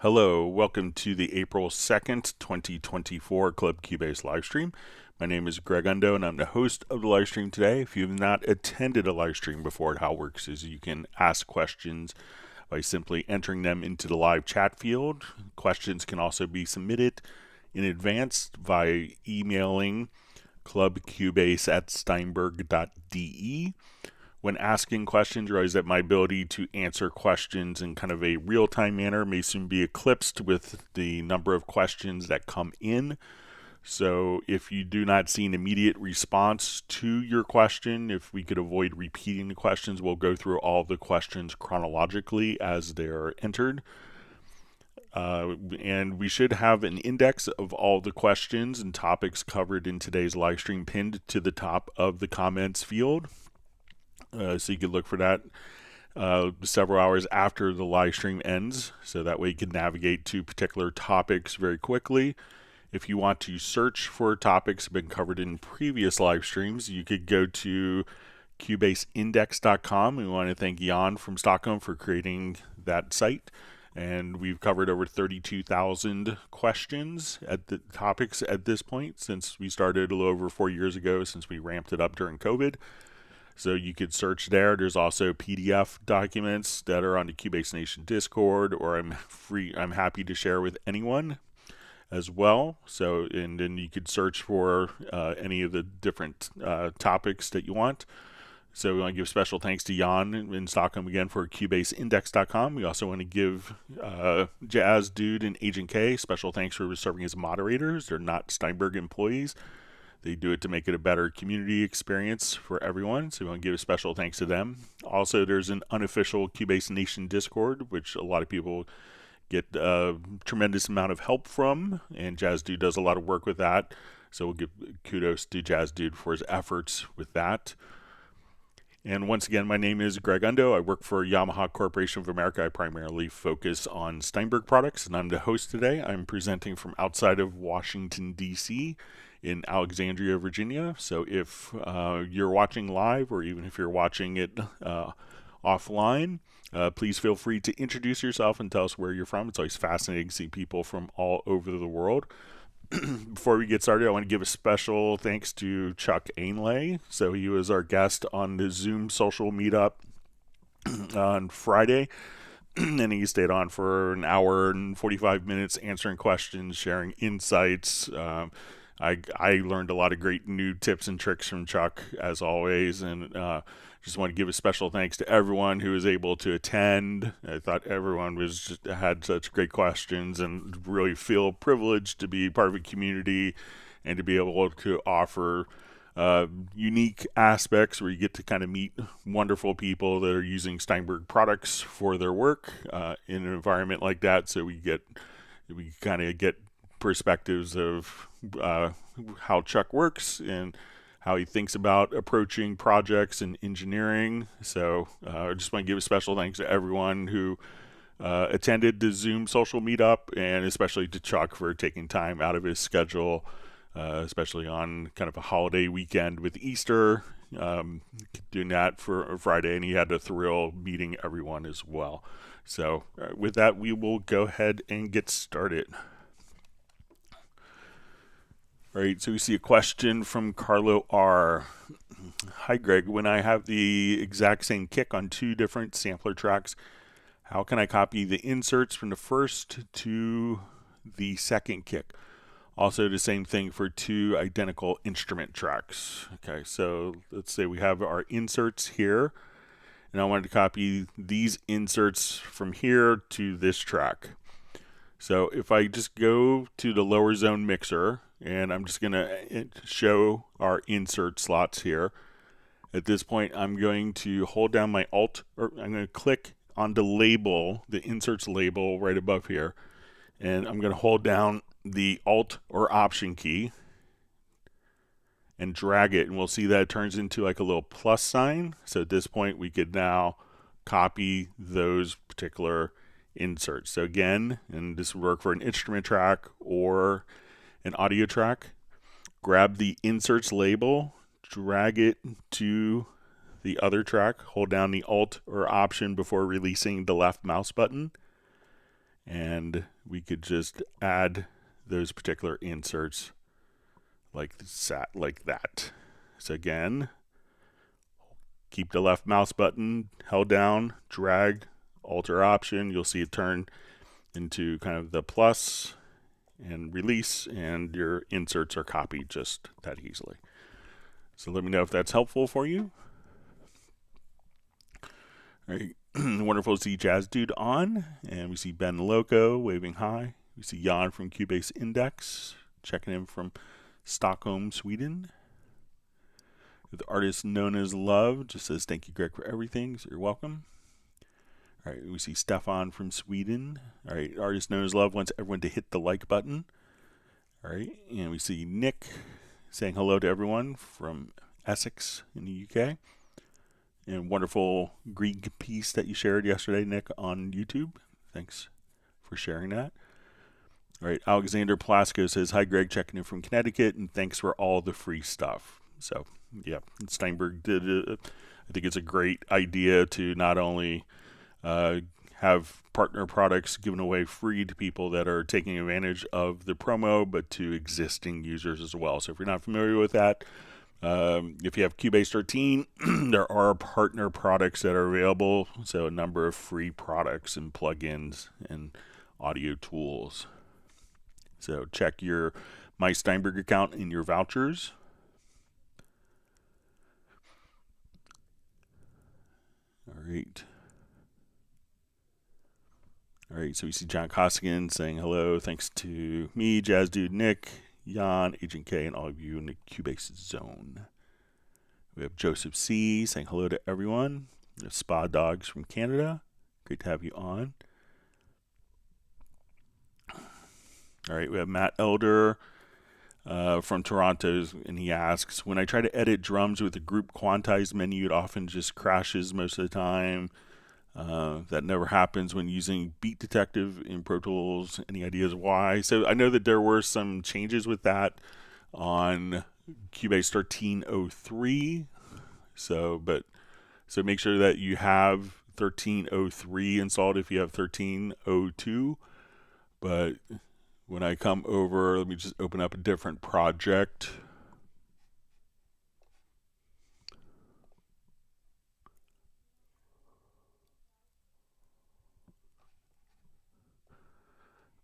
Hello, welcome to the April 2nd, 2024 Club Cubase livestream. My name is Greg Undo and I'm the host of the livestream today. If you have not attended a livestream before, how it works is you can ask questions by simply entering them into the live chat field. Questions can also be submitted in advance via emailing clubcubase@steinberg.de. When asking questions, realize that my ability to answer questions in kind of a real-time manner may soon be eclipsed with the number of questions that come in. So if you do not see an immediate response to your question, if we could avoid repeating the questions, we'll go through all the questions chronologically as they're entered. And we should have an index of all the questions and topics covered in today's live stream pinned to the top of the comments field. So you can look for that several hours after the live stream ends, so that way you can navigate to particular topics very quickly. If you want to search for topics that have been covered in previous live streams, you could go to cubaseindex.com. We want to thank Jan from Stockholm for creating that site. And we've covered over 32,000 questions at the topics at this point since we started a little over 4 years ago, since we ramped it up during COVID. So you could search there. There's also PDF documents that are on the Cubase Nation Discord, or I'm happy to share with anyone as well. So, and then you could search for any of the different topics that you want. So we want to give special thanks to Jan in Stockholm again for CubaseIndex.com. We also want to give Jazz Dude and Agent K special thanks for serving as moderators. They're not Steinberg employees. They do it to make it a better community experience for everyone, so we want to give a special thanks to them. Also, there's an unofficial Cubase Nation Discord, which a lot of people get a tremendous amount of help from, and Jazz Dude does a lot of work with that, so we'll give kudos to Jazz Dude for his efforts with that. And once again, my name is Greg Undo. I work for Yamaha Corporation of America. I primarily focus on Steinberg products, and I'm the host today. I'm presenting from outside of Washington, D.C., in Alexandria, Virginia. So if you're watching live, or even if you're watching it offline, please feel free to introduce yourself and tell us where you're from. It's always fascinating to see people from all over the world. Before we get started, I want to give a special thanks to Chuck Ainlay. So he was our guest on the Zoom social meetup on Friday. And he stayed on for an hour and 45 minutes answering questions, sharing insights. I learned a lot of great new tips and tricks from Chuck, as always, and just want to give a special thanks to everyone who was able to attend. I thought everyone had such great questions, and really feel privileged to be part of a community and to be able to offer unique aspects where you get to kind of meet wonderful people that are using Steinberg products for their work in an environment like that. So we kind of get perspectives of how Chuck works and how he thinks about approaching projects and engineering. So I just want to give a special thanks to everyone who attended the Zoom social meetup, and especially to Chuck for taking time out of his schedule, especially on kind of a holiday weekend with Easter, doing that for Friday, and he had a thrill meeting everyone as well. So with that, we will go ahead and get started. All right, so we see a question from Carlo R. Hi, Greg. When I have the exact same kick on two different sampler tracks, how can I copy the inserts from the first to the second kick? Also, the same thing for two identical instrument tracks. Okay, so let's say we have our inserts here, and I wanted to copy these inserts from here to this track. So if I just go to the lower zone mixer, and I'm just going to show our insert slots here. At this point, I'm going to hold down my Alt, or I'm going to click on the label, the inserts label right above here, and I'm going to hold down the Alt or Option key and drag it, and we'll see that it turns into like a little plus sign. So at this point, we could now copy those particular inserts. So again, and this would work for an instrument track or an audio track. Grab the inserts label, drag it to the other track, hold down the Alt or Option before releasing the left mouse button, and we could just add those particular inserts like that. So again, keep the left mouse button held down, drag, alter option. You'll see it turn into kind of the plus and release, and your inserts are copied just that easily. So let me know if that's helpful for you. All right, wonderful to see Jazz Dude on, and we see Ben Loco waving hi. We see Jan from Cubase Index checking in from Stockholm, Sweden. The artist known as Love just says thank you, Greg, for everything. So you're welcome. All right, we see Stefan from Sweden. All right, artist known as Love wants everyone to hit the like button. All right, and we see Nick saying hello to everyone from Essex in the UK. And wonderful Greek piece that you shared yesterday, Nick, on YouTube. Thanks for sharing that. All right, Alexander Plasko says, hi, Greg, checking in from Connecticut, and thanks for all the free stuff. So, yeah, Steinberg did it. I think it's a great idea to not only have partner products given away free to people that are taking advantage of the promo, but to existing users as well. So if you're not familiar with that, if you have Cubase 13, there are partner products that are available. So a number of free products and plugins and audio tools. So check your My Steinberg account in your vouchers. All right. All right, so we see John Costigan saying hello. Thanks to me, Jazz Dude, Nick, Jan, Agent K, and all of you in the Cubase zone. We have Joseph C. saying hello to everyone. We have Spa Dogs from Canada. Great to have you on. All right, we have Matt Elder from Toronto, and he asks, when I try to edit drums with the group quantize menu, it often just crashes most of the time. That never happens when using Beat Detective in Pro Tools. Any ideas why? So I know that there were some changes with that on Cubase 1303. So make sure that you have 1303 installed if you have 1302. But when I come over, let me just open up a different project.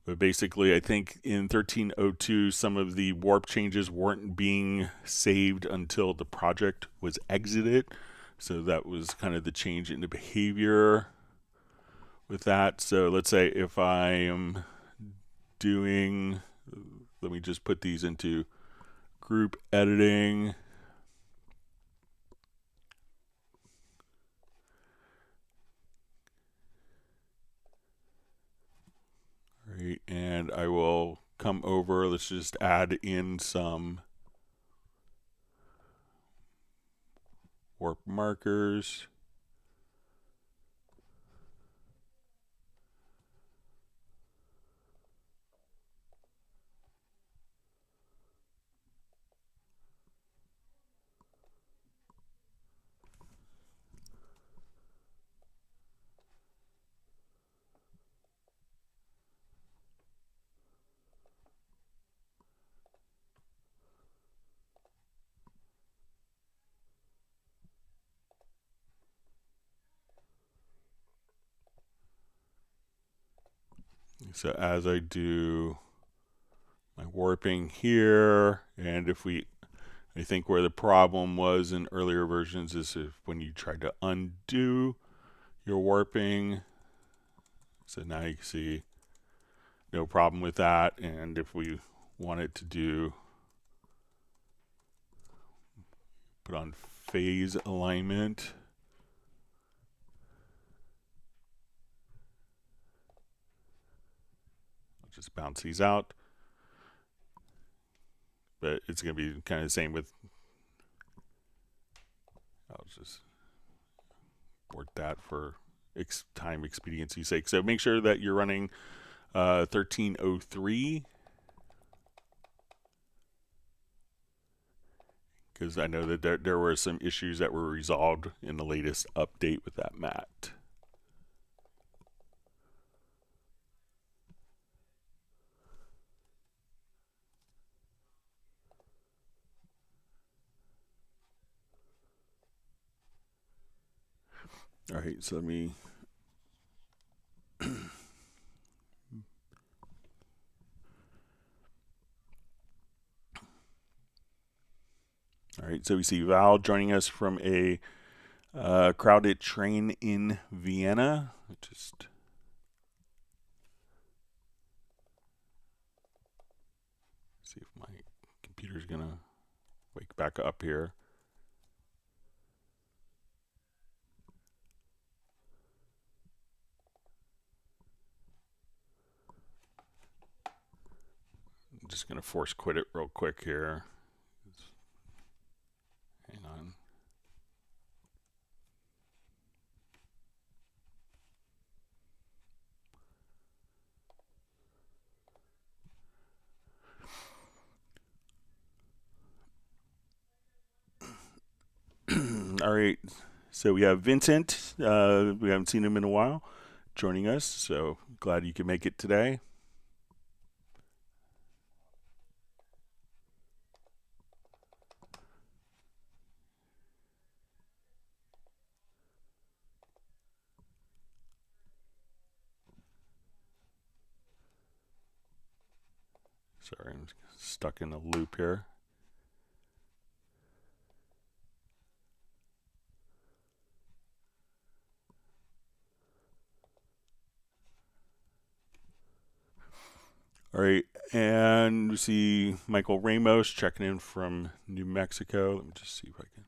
But basically, I think in 1302, some of the warp changes weren't being saved until the project was exited. So that was kind of the change in the behavior with that. So let's say if I am doing, let me just put these into group editing. Right, and I will come over, let's just add in some warp markers. So as I do my warping here, and I think where the problem was in earlier versions is if when you try to undo your warping. So now you can see no problem with that. And if we wanted to put on phase alignment, just bounce these out. But it's going to be kind of the same with, I'll just board that for time expediency's sake. So make sure that you're running 1303, because I know that there were some issues that were resolved in the latest update with that mat. All right, so let me. All right, so we see Val joining us from a crowded train in Vienna. Just see if my computer's gonna wake back up here. I'm just gonna force quit it real quick here. Hang on. All right, so we have Vincent. We haven't seen him in a while, joining us. So glad you could make it today. Sorry, I'm stuck in a loop here. All right, and we see Michael Ramos checking in from New Mexico. Let me just see if I can.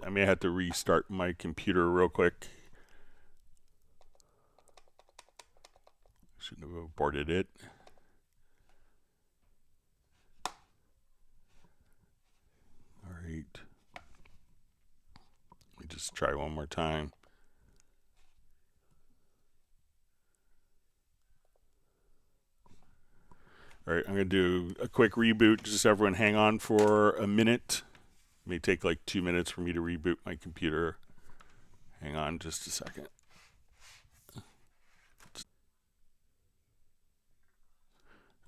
I may have to restart my computer real quick. Shouldn't have aborted it. All right. Let me just try one more time. All right, I'm going to do a quick reboot. Just everyone hang on for a minute. It may take like 2 minutes for me to reboot my computer. Hang on just a second.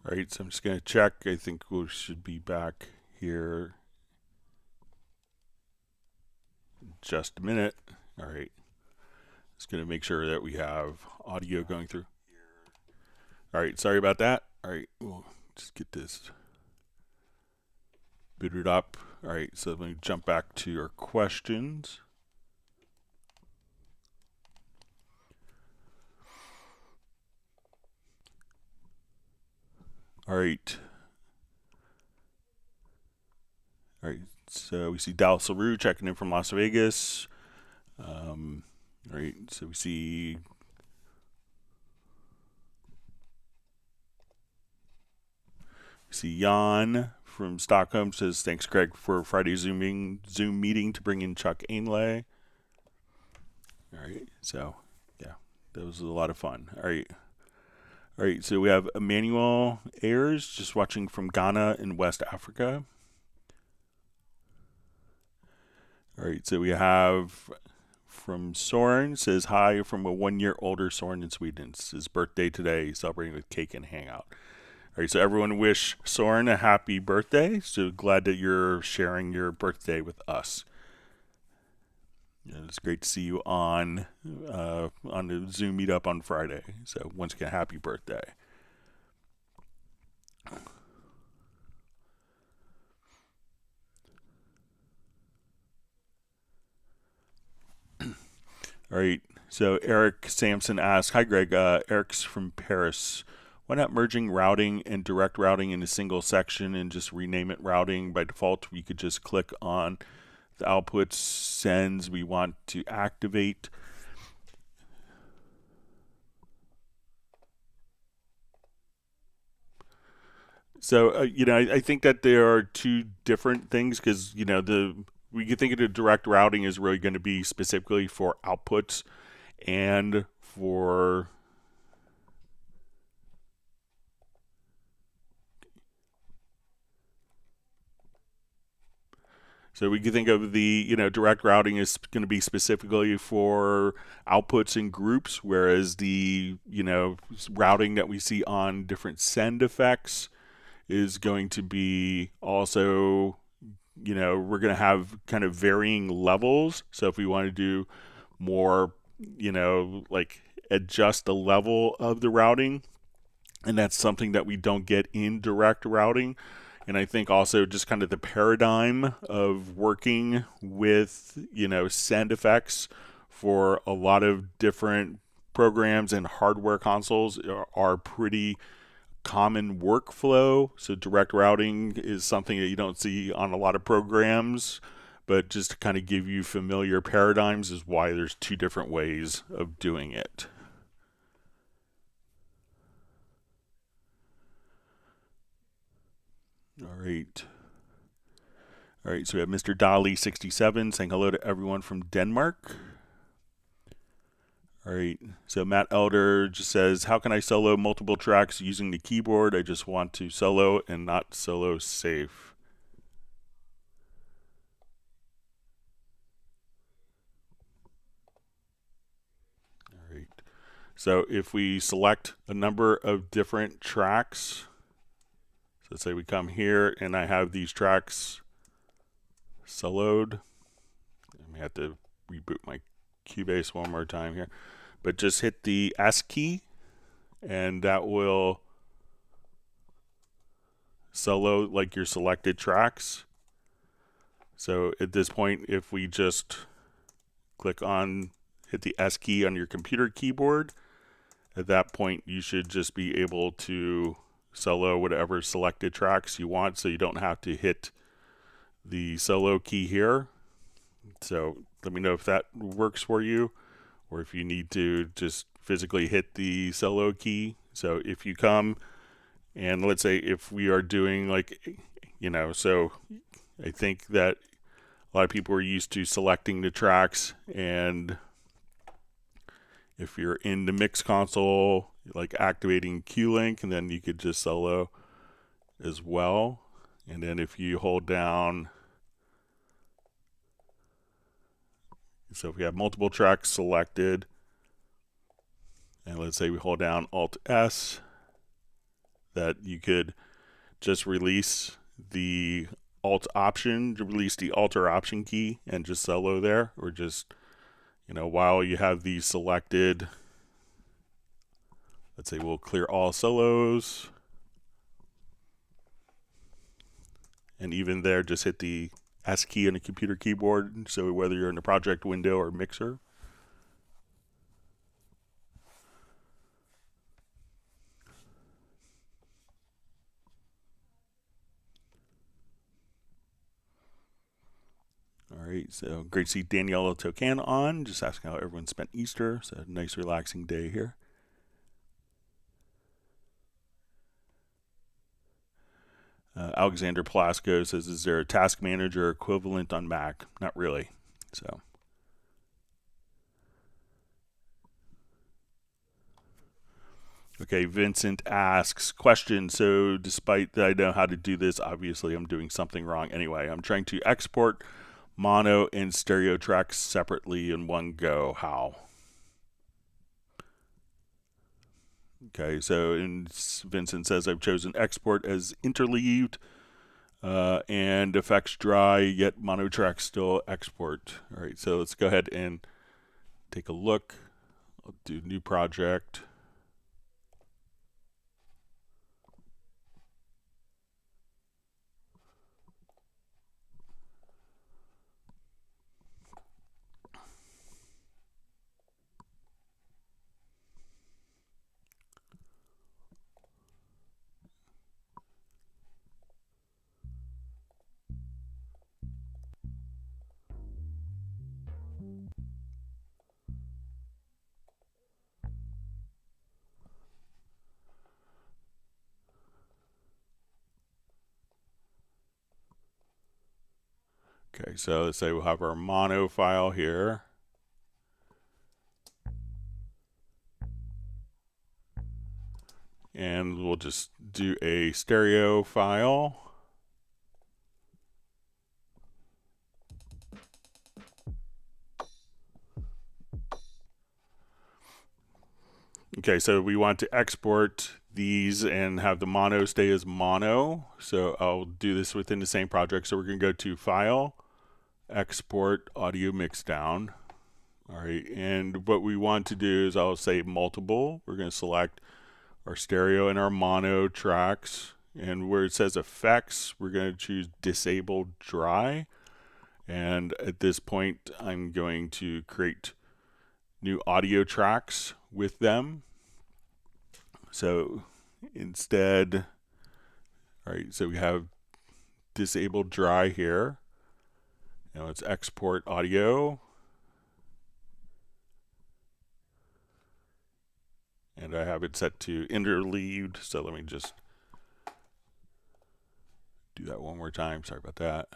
All right, so I'm just going to check. I think we should be back here in just a minute. All right. Just going to make sure that we have audio going through. All right, sorry about that. All right, we'll just get this booted up. All right, so let me jump back to your questions. All right. All right, so we see Dallas LaRue checking in from Las Vegas. All right, so we see Jan from Stockholm says, thanks, Greg, for Friday's Zoom meeting to bring in Chuck Ainlay. All right, so yeah, that was a lot of fun. All right, so we have Emmanuel Ayers just watching from Ghana in West Africa. All right, so we have from Soren, says hi from a 1 year older Soren in Sweden. It's his birthday today. He's celebrating with cake and hangout. All right, so everyone wish Soren a happy birthday. So glad that you're sharing your birthday with us. It's great to see you on the Zoom meetup on Friday. So once again, happy birthday. All right, so Eric Sampson asks, hi Greg, Eric's from Paris. Why not merging routing and direct routing in a single section and just rename it routing? By default, we could just click on the output sends we want to activate. So, I think that there are two different things because, we could think of the direct routing is really going to be specifically for outputs and for So we can think of the, direct routing is going to be specifically for outputs and groups, whereas the, routing that we see on different send effects is going to be also, we're going to have kind of varying levels. So if we want to do more, like adjust the level of the routing, and that's something that we don't get in direct routing. And I think also just kind of the paradigm of working with, send effects for a lot of different programs and hardware consoles are pretty common workflow. So direct routing is something that you don't see on a lot of programs, but just to kind of give you familiar paradigms is why there's two different ways of doing it. All right. All right, so we have Mr. Dali67 saying hello to everyone from Denmark. All right, so Matt Elder just says, how can I solo multiple tracks using the keyboard? I just want to solo and not solo safe. All right, so if we select a number of different tracks, so say we come here and I have these tracks soloed. I may have to reboot my Cubase one more time here, but just hit the S key and that will solo like your selected tracks. So at this point, if we just click on, hit the S key on your computer keyboard, at that point you should just be able to solo whatever selected tracks you want, so you don't have to hit the solo key here. So let me know if that works for you, or if you need to just physically hit the solo key. So if you come and let's say if we are doing like, so I think that a lot of people are used to selecting the tracks, and if you're in the mix console, like activating Q-Link, and then you could just solo as well. And then if you hold down, so if we have multiple tracks selected, and let's say we hold down Alt S, that you could just release the Alt option, release the Alter option key and just solo there, or just, while you have these selected, let's say we'll clear all solos, and even there just hit the S key on the computer keyboard, so whether you're in the project window or mixer. All right, so great to see Daniela Tocan on, just asking how everyone spent Easter. So a nice relaxing day here. Alexander Plasko says, is there a task manager equivalent on Mac? Not really. So. Okay, Vincent asks, question, so despite that I know how to do this, obviously I'm doing something wrong anyway. I'm trying to export mono and stereo tracks separately in one go. How? Okay, so Vincent says I've chosen export as interleaved and effects dry, yet mono tracks still export. All right, so let's go ahead and take a look. I'll do new project. Okay, so let's say we'll have our mono file here. And we'll just do a stereo file. Okay, so we want to export these and have the mono stay as mono. So I'll do this within the same project. So we're going to go to File, Export Audio Mixdown. All right, and what we want to do is I'll say multiple. We're going to select our stereo and our mono tracks. And where it says effects, we're going to choose disable dry. And at this point, I'm going to create new audio tracks with them. So instead, all right, so we have disabled dry here. Now let's export audio. And I have it set to interleaved. So let me just do that one more time. Sorry about that.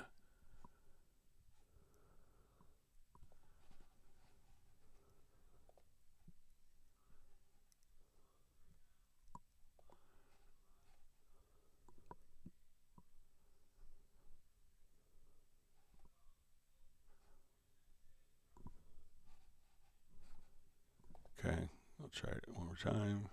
Okay, I'll try it one more time.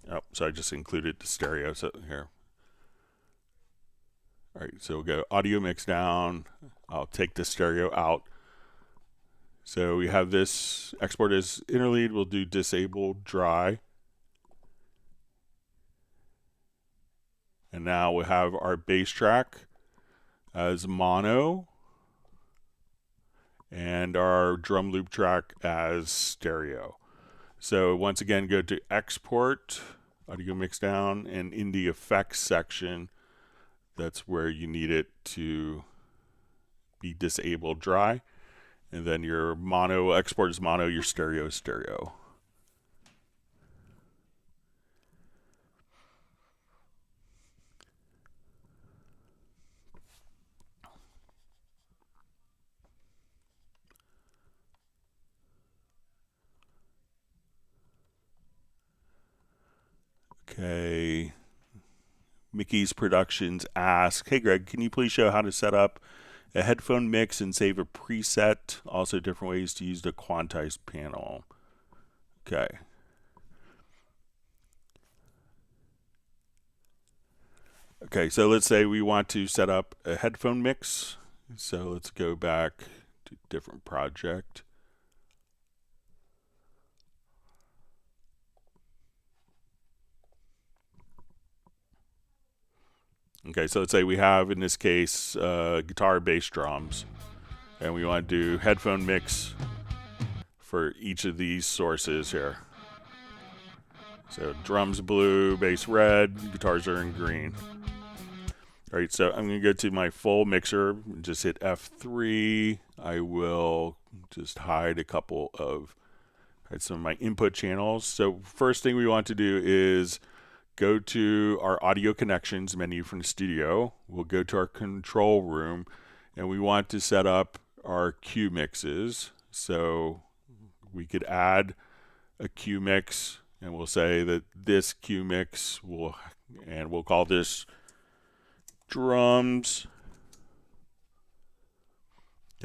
Oh, so I just included the stereo so here. All right, so we'll go audio mix down. I'll take the stereo out. So we have this export as interlead. We'll do disable dry. And now we'll have our bass track as mono and our drum loop track as stereo. So once again, go to export, audio mix down, and in the effects section, that's where you need it to be disabled dry. And then your mono export is mono, your stereo is stereo. Okay. Mickey's Productions asks, hey Greg, can you please show how to set up a headphone mix and save a preset? Also different ways to use the quantize panel. Okay. Okay, so let's say we want to set up a headphone mix. So let's go back to different project. Okay, so let's say we have, in this case, guitar, bass, drums, and we want to do headphone mix for each of these sources here. So drums blue, bass red, guitars are in green. All right, so I'm going to go to my full mixer, just hit F3. I will just hide some of my input channels. So first thing we want to do is go to our audio connections menu from the studio. We'll go to our control room, and we want to set up our Q mixes. So we could add a Q mix, and we'll say that this Q mix we'll call this drums.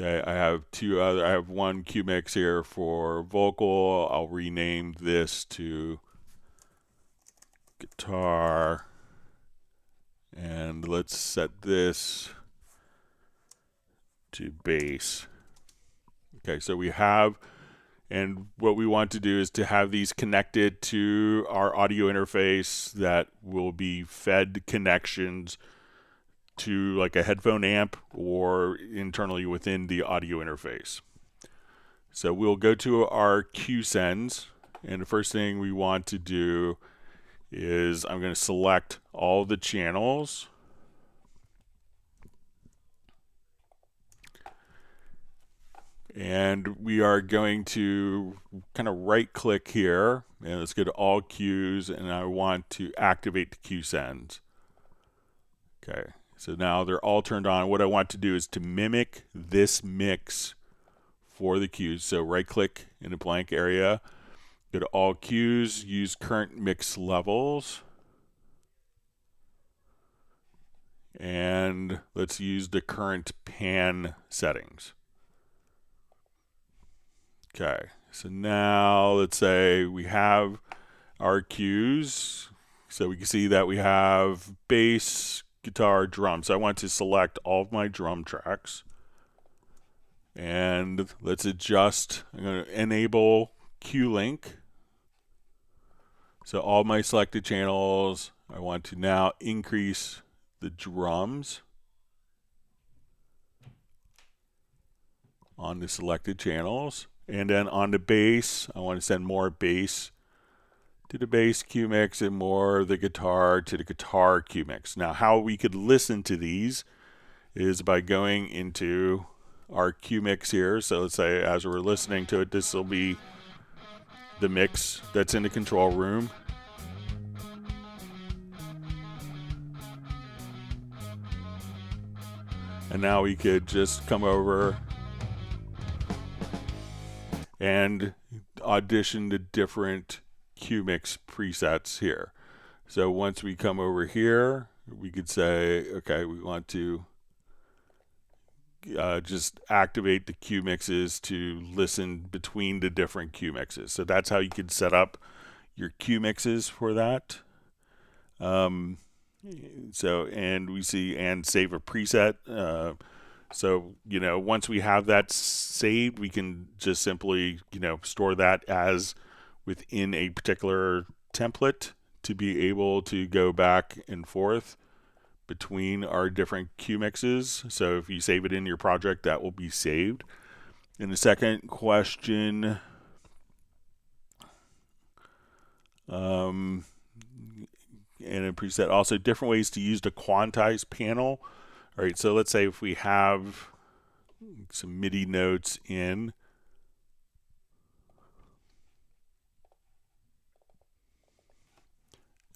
Okay, I have one Q mix here for vocal. I'll rename this to guitar, and let's set this to bass. Okay, so we have, and what we want to do is to have these connected to our audio interface that will be fed connections to like a headphone amp or internally within the audio interface. So we'll go to our Q sends, and the first thing we want to do is I'm going to select all the channels. And we are going to kind of right click here, and let's go to all Qs, and I want to activate the Q sends. Okay, so now they're all turned on. What I want to do is to mimic this mix for the Qs. So right click in a blank area, go to all Qs, use current mix levels, and let's use the current pan settings. Okay, so now let's say we have our cues. So we can see that we have bass, guitar, drums. So I want to select all of my drum tracks. And let's adjust. I'm going to enable cue link. So all my selected channels, I want to now increase the drums on the selected channels. And then on the bass, I want to send more bass to the bass cue mix and more of the guitar to the guitar cue mix. Now, how we could listen to these is by going into our cue mix here. So let's say as we're listening to it, this will be the mix that's in the control room. And now we could just come over and audition the different cue mix presets here. So once we come over here, we could say, okay, we want to just activate the cue mixes to listen between the different cue mixes. So that's how you could set up your cue mixes for that. And we see and save a preset. So, once we have that saved, we can just simply, store that as within a particular template to be able to go back and forth between our different cue mixes. So if you save it in your project, that will be saved. And the second question, and a preset, also different ways to use the quantize panel. All right, so let's say if we have some MIDI notes in,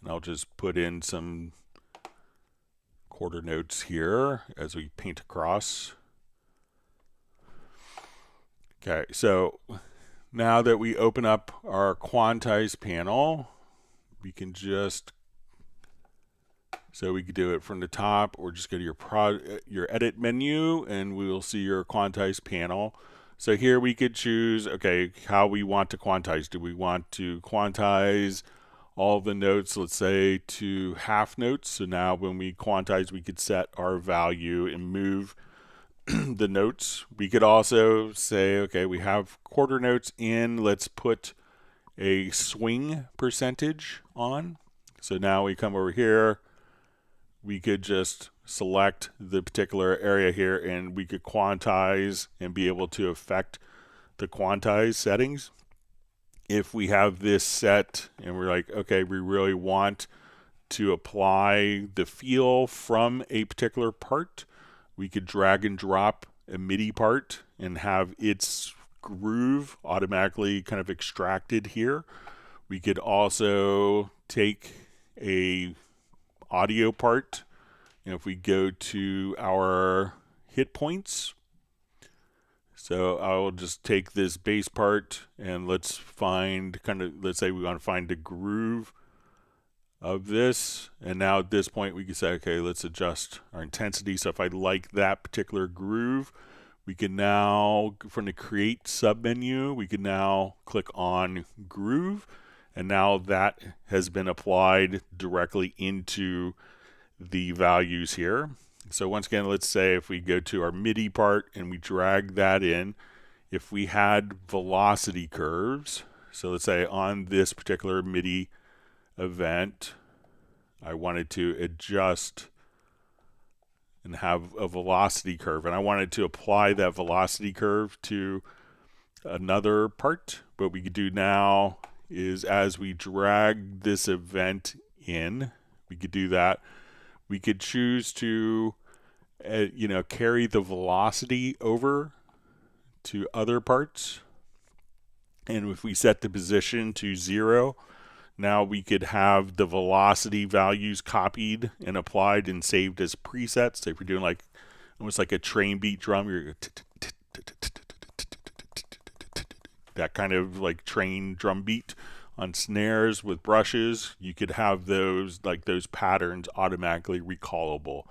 and I'll just put in some quarter notes here as we paint across. Okay, so now that we open up our quantize panel, we can just, so we could do it from the top, or just go to your edit menu and we will see your quantize panel. So here we could choose, okay, how we want to quantize. Do we want to quantize all the notes, let's say, to half notes? So now when we quantize, we could set our value and move the notes. We could also say, okay, we have quarter notes in, let's put a swing percentage on. So now we come over here, we could just select the particular area here and we could quantize and be able to affect the quantize settings. If we have this set and we're like, okay, we really want to apply the feel from a particular part, we could drag and drop a MIDI part and have its groove automatically kind of extracted here. We could also take a audio part, and if we go to our hit points, so I'll just take this bass part and let's find let's say we want to find the groove of this. And now at this point we can say, okay, let's adjust our intensity. So if I like that particular groove, we can now, from the create submenu, we can now click on groove. And now that has been applied directly into the values here. So once again, let's say if we go to our MIDI part and we drag that in, if we had velocity curves, so let's say on this particular MIDI event, I wanted to adjust and have a velocity curve, and I wanted to apply that velocity curve to another part. What we could do now is as we drag this event in, we could do that. We could choose to carry the velocity over to other parts. And if we set the position to 0, now we could have the velocity values copied and applied and saved as presets. So if you're doing like almost like a train beat drum, you're that kind of like train drum beat on snares with brushes, you could have those patterns automatically recallable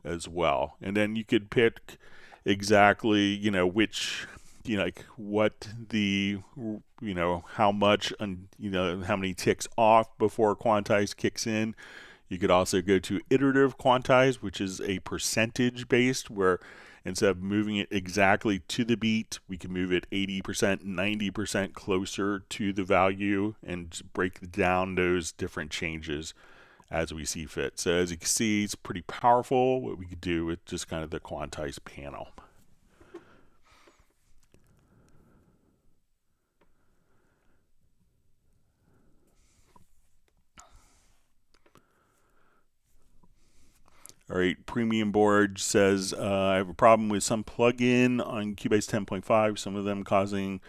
as well. And then you could pick exactly, which like what the, how much, how many ticks off before quantize kicks in. You could also go to iterative quantize, which is a percentage based, where instead of moving it exactly to the beat, we can move it 80%, 90% closer to the value and break down those different changes as we see fit. So as you can see, it's pretty powerful what we could do with just kind of the quantize panel. All right, Premium Board says, I have a problem with some plugin on Cubase 10.5, some of them causing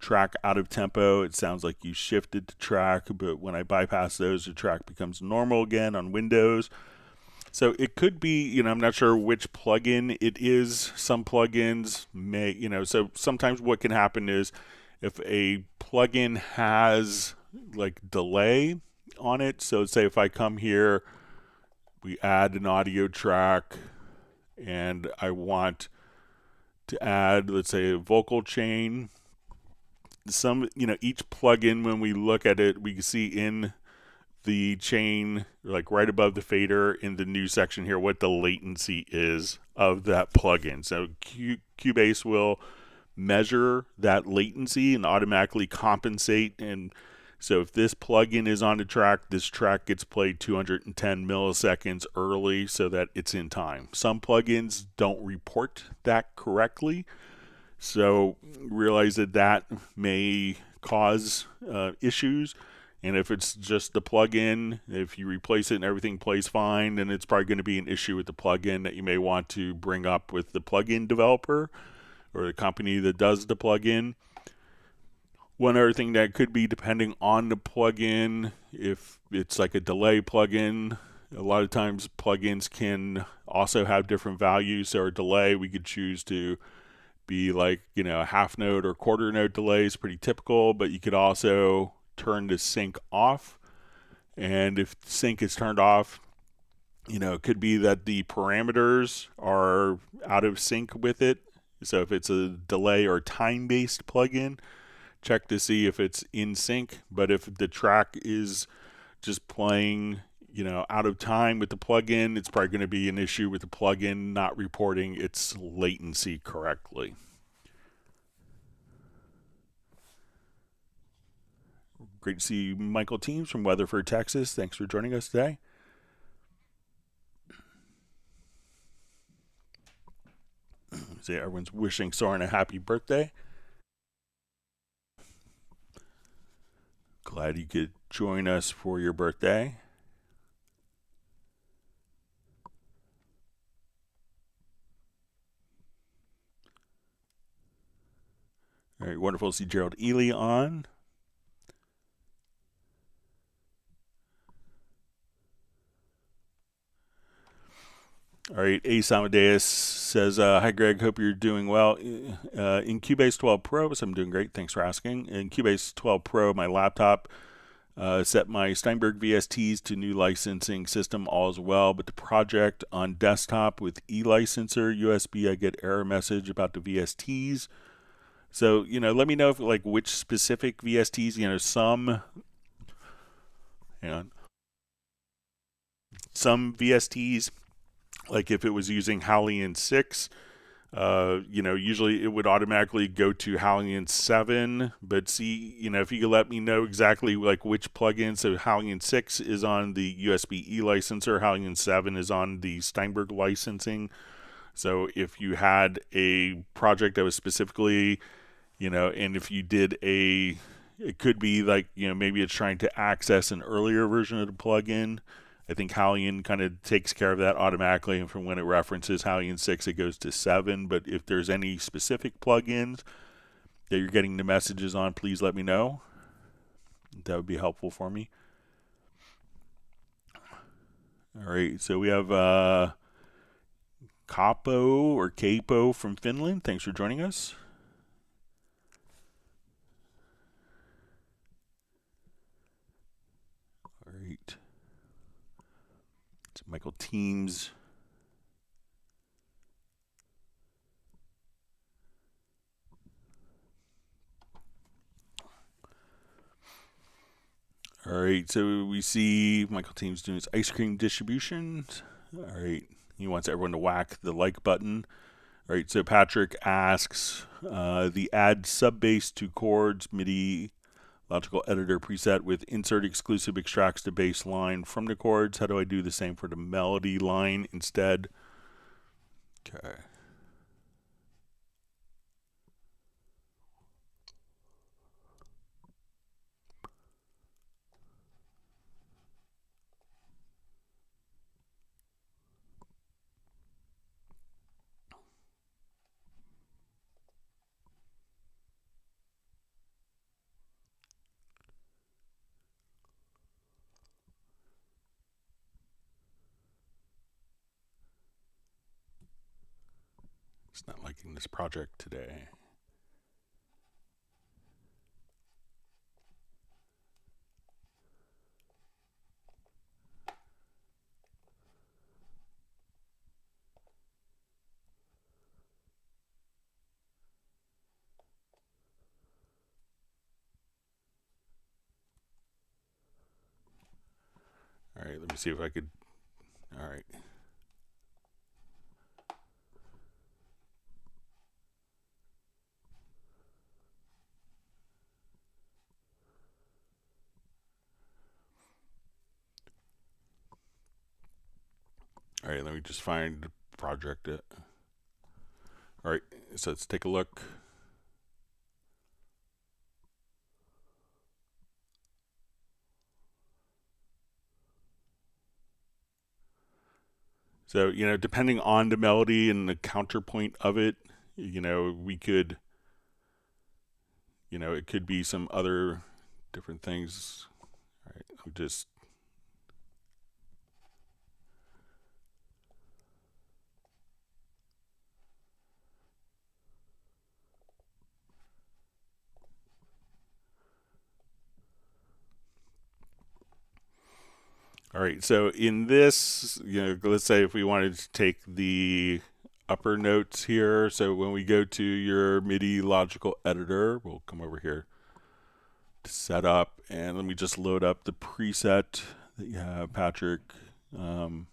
track out of tempo. It sounds like you shifted to track, but when I bypass those, the track becomes normal again on Windows. So it could be, I'm not sure which plugin it is. Some plugins may, so sometimes what can happen is if a plugin has like delay on it, so say if I come here, we add an audio track and I want to add, let's say, a vocal chain. Each plugin, when we look at it, we can see in the chain, like right above the fader in the new section here, what the latency is of that plugin. So Cubase will measure that latency and automatically compensate. And so if this plugin is on the track, this track gets played 210 milliseconds early so that it's in time. Some plugins don't report that correctly, so realize that may cause issues. And if it's just the plugin, if you replace it and everything plays fine, then it's probably going to be an issue with the plugin that you may want to bring up with the plugin developer or the company that does the plugin. One other thing that could be, depending on the plugin, if it's like a delay plugin, a lot of times plugins can also have different values. So our delay, we could choose to be like, a half note or quarter note delay is pretty typical, but you could also turn the sync off. And if sync is turned off, it could be that the parameters are out of sync with it. So if it's a delay or time-based plugin, check to see if it's in sync. But if the track is just playing, out of time with the plugin, it's probably going to be an issue with the plugin not reporting its latency correctly. Great to see Michael Teams from Weatherford, Texas. Thanks for joining us today. See, everyone's wishing Soren a happy birthday. Glad you could join us for your birthday. All right, wonderful to see Gerald Ely on. All right, Ace Amadeus says, hi Greg, hope you're doing well. In Cubase 12 Pro, so I'm doing great, thanks for asking. In Cubase 12 Pro, my laptop set my Steinberg VSTs to new licensing system, all is well, but the project on desktop with e-licenser USB, I get error message about the VSTs. So, let me know if which specific VSTs, some VSTs, like if it was using Halion 6, usually it would automatically go to Halion 7, but see, if you could let me know exactly which plugin. So Halion 6 is on the USB e-licenser, Halion 7 is on the Steinberg licensing. So if you had a project that was specifically, and if you did it could be maybe it's trying to access an earlier version of the plugin. I think Halion kind of takes care of that automatically, and from when it references Halion 6, it goes to 7. But if there's any specific plugins that you're getting the messages on, please let me know. That would be helpful for me. All right, so we have Capo from Finland. Thanks for joining us. All right. Michael Teams. All right, so we see Michael Team's doing his ice cream distribution. All right, he wants everyone to whack the like button. All right, so Patrick asks, the add sub-bass to chords MIDI logical editor preset with insert exclusive extracts to bass line from the chords. How do I do the same for the melody line instead? Okay. It's not liking this project today. All right, let me see if I could. All right. All right, let me just find the project. All right, so let's take a look. So, depending on the melody and the counterpoint of it, we could, it could be some other different things. All right, I'm just. All right, so in this, let's say if we wanted to take the upper notes here, so when we go to your MIDI logical editor, we'll come over here to setup, and let me just load up the preset that you have, Patrick. So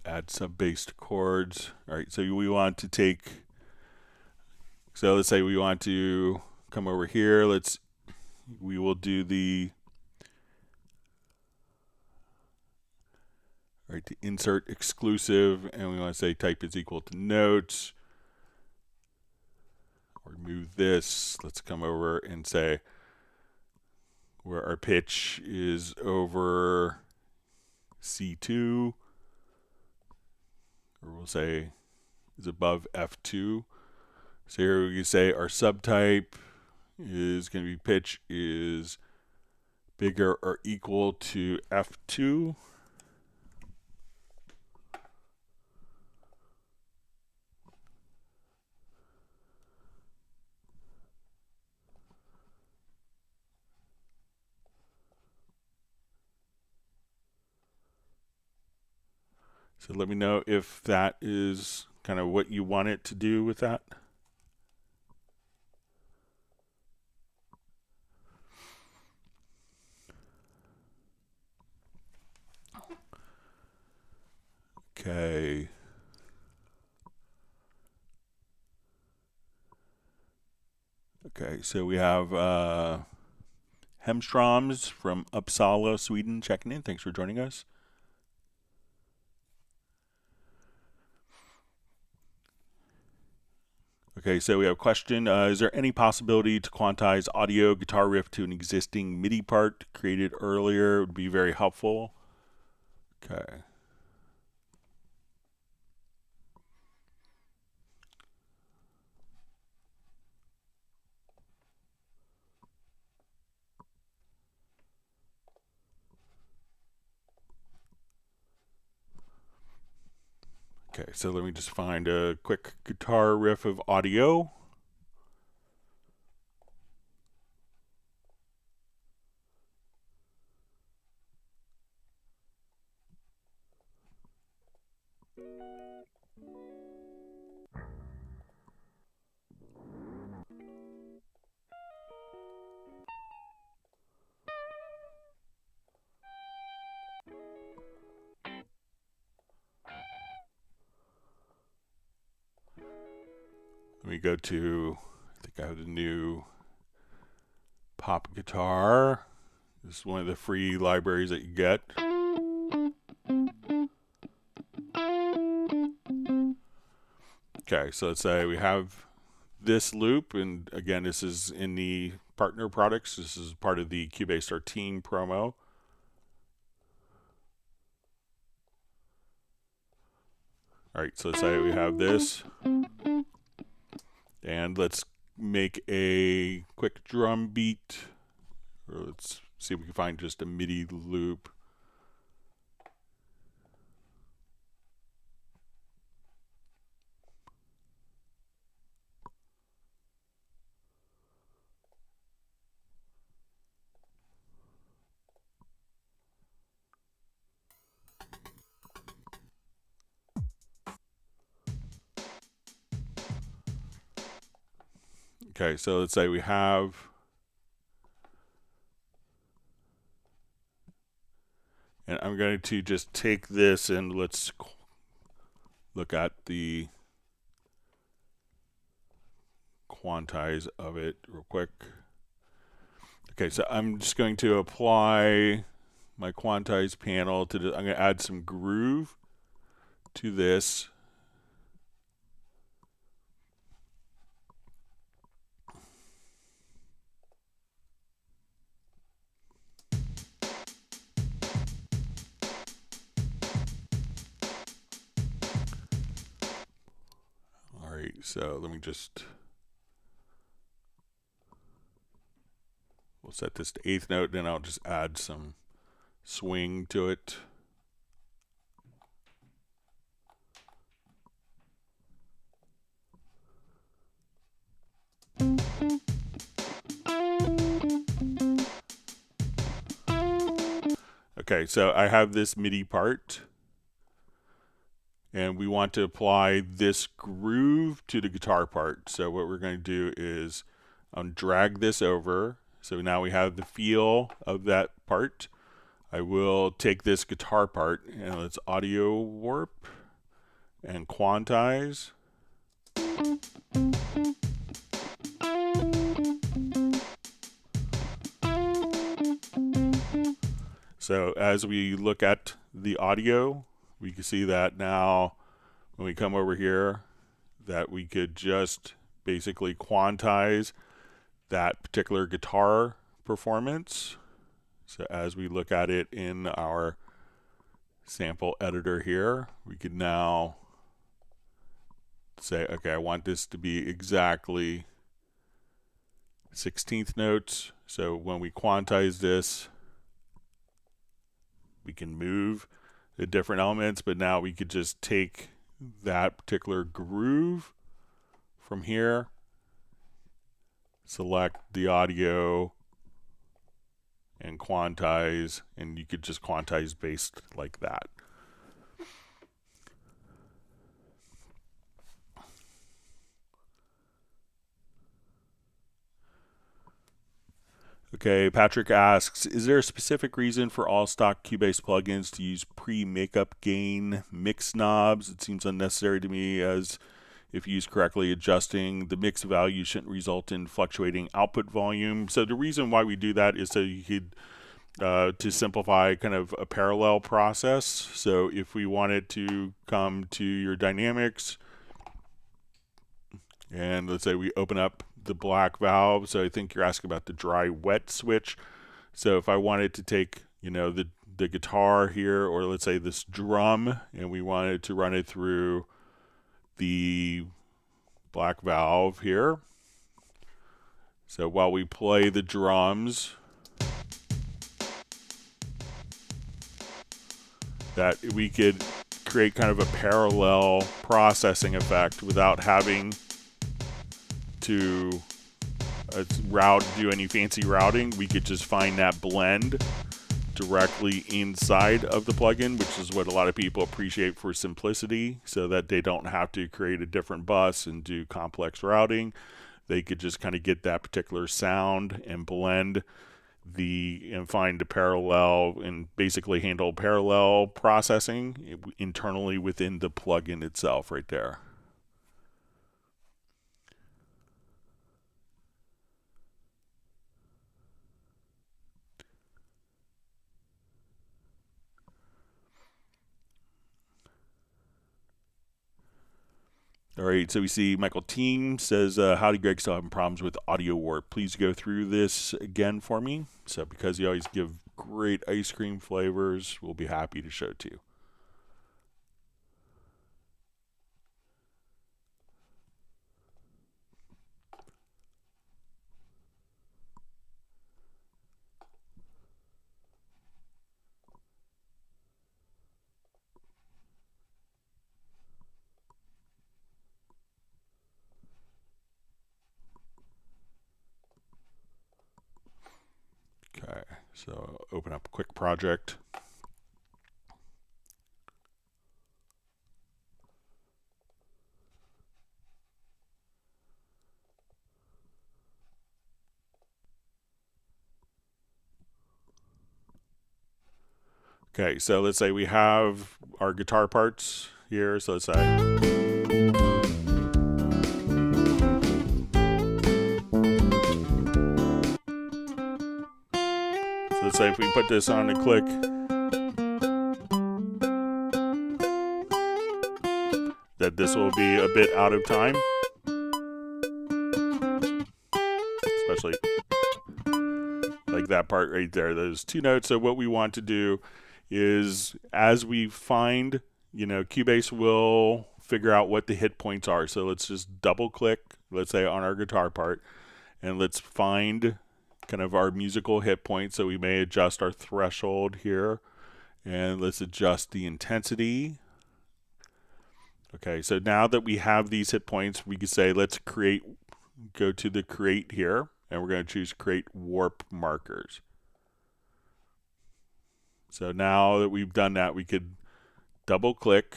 add sub-bass to chords. All right, so we want to take. So let's say we want to come over here. We will do the, right, to insert exclusive, and we want to say type is equal to notes. Remove this. Let's come over and say where our pitch is over C2, or we'll say is above F2. So here we can say our subtype is going to be pitch is bigger or equal to F2. So let me know if that is kind of what you want it to do with that. Okay. Okay, so we have Hemstroms from Uppsala, Sweden, checking in. Thanks for joining us. Okay, so we have a question. Is there any possibility to quantize audio guitar riff to an existing MIDI part created earlier? It would be very helpful. Okay. Okay, so let me just find a quick guitar riff of audio. me go to, I think I have the new pop guitar. This is one of the free libraries that you get. Okay, so let's say we have this loop, and again, this is in the partner products. This is part of the Cubase Our Team promo. All right, so let's say we have this, and let's make a quick drum beat, or let's see if we can find just a MIDI loop. Okay, so let's say we have, and I'm going to just take this and let's look at the quantize of it real quick. Okay, so I'm just going to apply my quantize panel to I'm going to add some groove to this. All right, so let me just, we'll set this to 8th note, then I'll just add some swing to it. Okay, so I have this MIDI part, and we want to apply this groove to the guitar part. So what we're going to do is drag this over. So now we have the feel of that part. I will take this guitar part and let's audio warp and quantize. So as we look at the audio, we can see that now when we come over here that we could just basically quantize that particular guitar performance. So as we look at it in our sample editor here, we can now say, okay, I want this to be exactly 16th notes. So when we quantize this, we can move the different elements, but now we could just take that particular groove from here, select the audio, and quantize, and you could just quantize based like that. Okay, Patrick asks, is there a specific reason for all stock Cubase plugins to use pre-makeup gain mix knobs? It seems unnecessary to me, as if used correctly, adjusting the mix value shouldn't result in fluctuating output volume. So the reason why we do that is so you could to simplify kind of a parallel process. So if we wanted to come to your dynamics, and let's say we open up the black valve. So I think you're asking about the dry wet switch. So if I wanted to take, you know, the guitar here, or let's say this drum, and we wanted to run it through the black valve here. So while we play the drums, that we could create kind of a parallel processing effect without having to do any fancy routing. We could just find that blend directly inside of the plugin, which is what a lot of people appreciate for simplicity, so that they don't have to create a different bus and do complex routing. They could just kind of get that particular sound and blend and find the parallel and basically handle parallel processing internally within the plugin itself right there. All right, so we see Michael Team says, howdy Greg, still having problems with audio warp. Please go through this again for me. So because you always give great ice cream flavors, we'll be happy to show it to you. Okay, so open up a quick project. Okay, so let's say we have our guitar parts here. So let's say, if we put this on and click, that this will be a bit out of time, especially like that part right there, those two notes. So what we want to do is, as we find, Cubase will figure out what the hit points are. So let's just double click, let's say on our guitar part, and let's find kind of our musical hit points. So we may adjust our threshold here, and let's adjust the intensity. Okay, so now that we have these hit points, we can say let's go to the create here, and we're going to choose create warp markers. So now that we've done that, we could double click.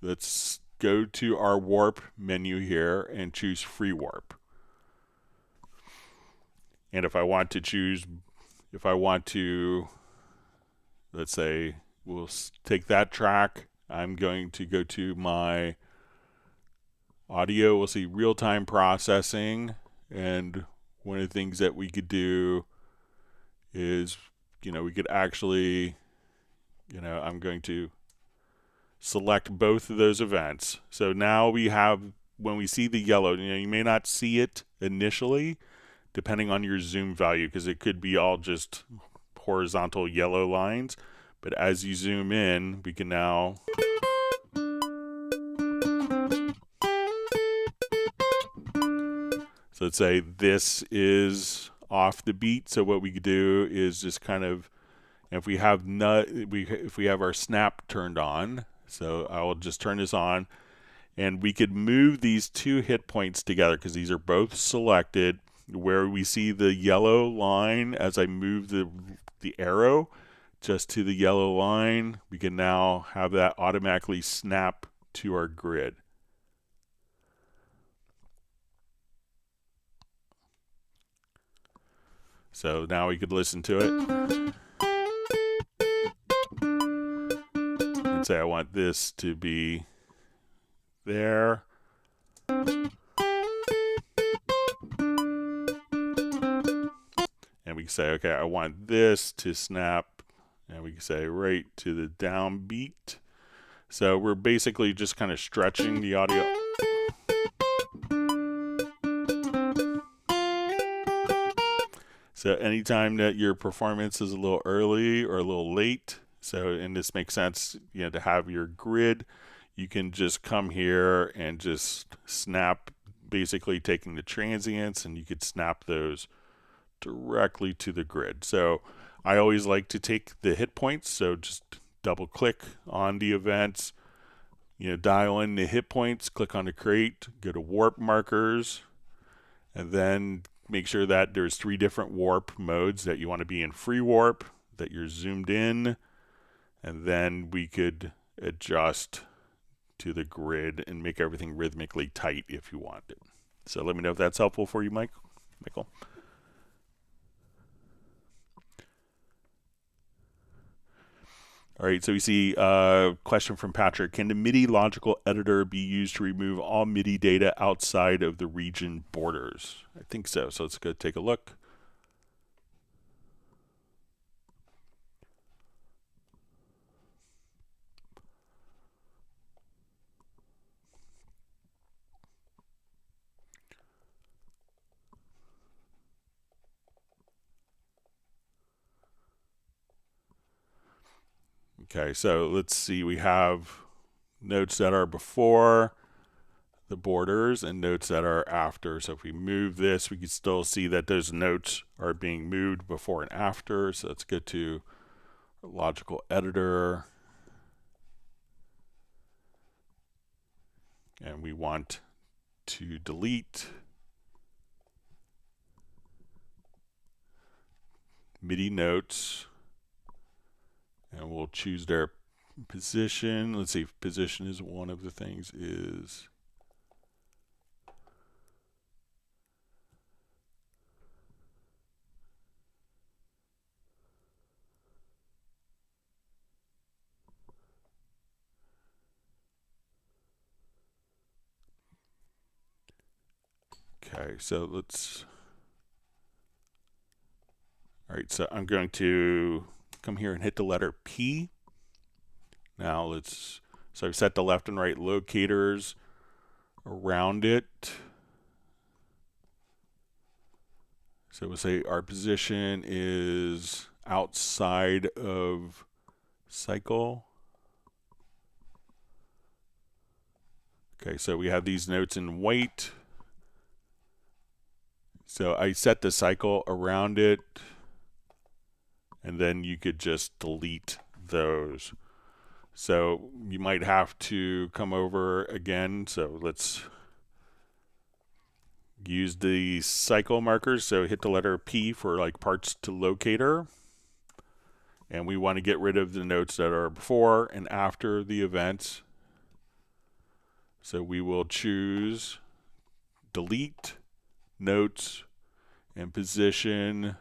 Let's go to our warp menu here and choose free warp. And if I want to, let's say we'll take that track, I'm going to go to my audio. We'll see real-time processing, and one of the things that we could do is, we could actually, I'm going to select both of those events. So now we have, when we see the yellow, you may not see it initially depending on your zoom value, because it could be all just horizontal yellow lines, but as you zoom in, we can now so let's say this is off the beat. So what we could do is just kind of, if we have our snap turned on, so I will just turn this on, and we could move these two hit points together because these are both selected. Where we see the yellow line, as I move the arrow just to the yellow line, we can now have that automatically snap to our grid. So now we could listen to it and say I want this to be there. And we can say, okay, I want this to snap, and we can say right to the downbeat. So we're basically just kind of stretching the audio. So anytime that your performance is a little early or a little late, and this makes sense, to have your grid, you can just come here and just snap, basically taking the transients, and you could snap those directly to the grid. So I always like to take the hit points, so just double click on the events, dial in the hit points, click on the create, go to warp markers, and then make sure that there's 3 different warp modes, that you want to be in free warp, that you're zoomed in, and then we could adjust to the grid and make everything rhythmically tight if you want it. So let me know if that's helpful for you, Michael. All right, so we see a question from Patrick. Can the MIDI logical editor be used to remove all MIDI data outside of the region borders? I think so. So let's go take a look. Okay, so let's see, we have notes that are before the borders and notes that are after. So if we move this, we can still see that those notes are being moved before and after. So let's go to logical editor. And we want to delete MIDI notes. And we'll choose their position. Let's see if position is one of the things is. Okay, so let's, all right, so I'm going to come here and hit the letter P. Now let's, so I've set the left and right locators around it. So we'll say our position is outside of cycle. Okay, so we have these notes in white. So I set the cycle around it, and then you could just delete those. So you might have to come over again. So let's use the cycle markers. So hit the letter P for like parts to locator. And we want to get rid of the notes that are before and after the event. So we will choose delete notes and position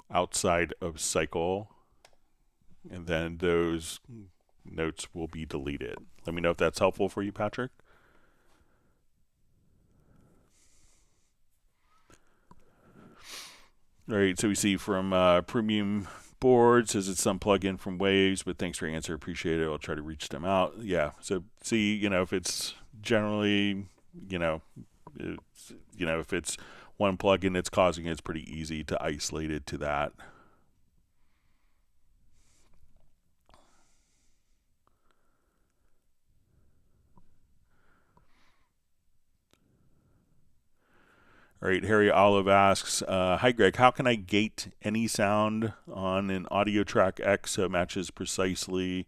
outside of cycle, and then those notes will be deleted. Let me know if that's helpful for you, Patrick. All right, so we see from Premium Board says it's some plugin from Waves, but thanks for your answer, appreciate it. I'll try to reach them out. Yeah, so see, if it's generally, if it's one plugin that's causing it, it's pretty easy to isolate it to that. All right, Harry Olive asks, hi Greg, how can I gate any sound on an audio track X so it matches precisely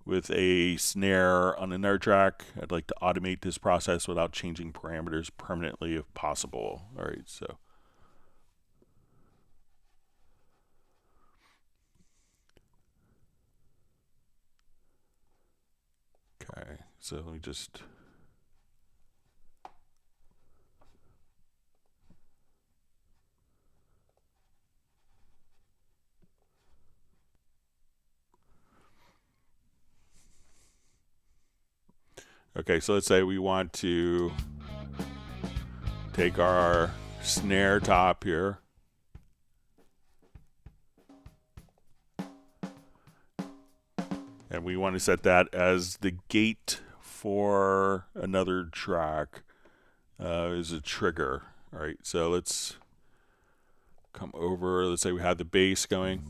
with a snare on another track? I'd like to automate this process without changing parameters permanently if possible. All right, so. Okay, so let me just. Okay, so let's say we want to take our snare top here. And we want to set that as the gate for another track as a trigger. All right, so let's come over. Let's say we have the bass going.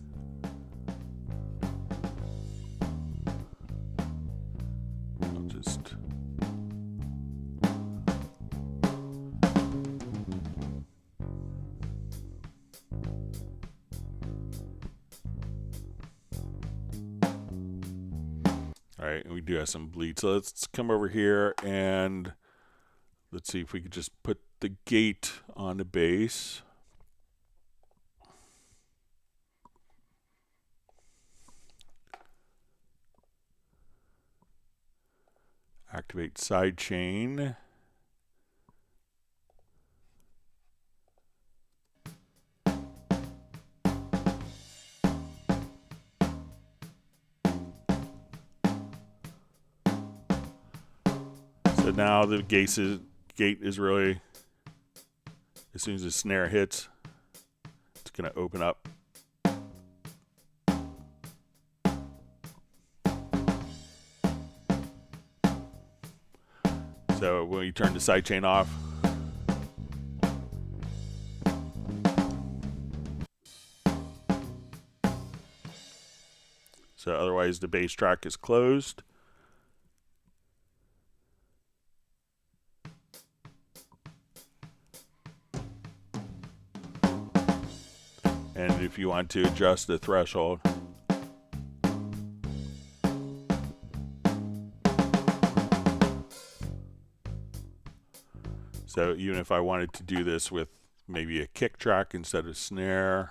I'll just. All right, and we do have some bleed. So let's come over here and let's see if we could just put the gate on the bass. Activate sidechain. So now the gate is really, as soon as the snare hits, it's going to open up. So when you turn the sidechain off, So otherwise the bass track is closed. And if you want to adjust the threshold, so even if I wanted to do this with maybe a kick track instead of snare,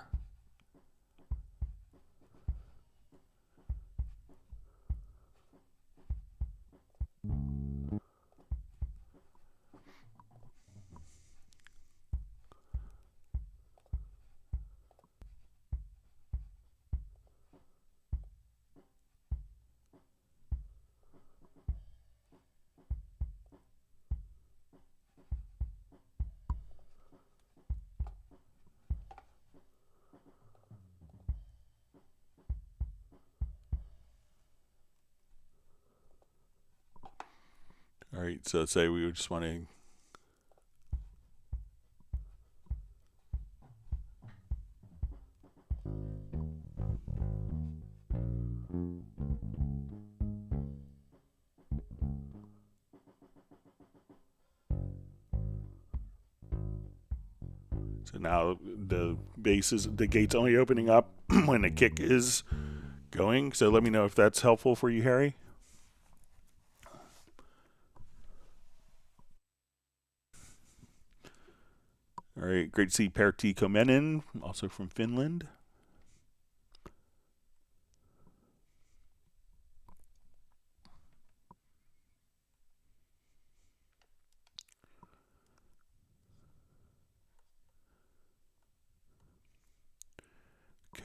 all right, so let's say we would just want to so now the bass is, the gate's only opening up when the kick is going. So let me know if that's helpful for you, Harry. All right, great to see Pertti Komenen, also from Finland.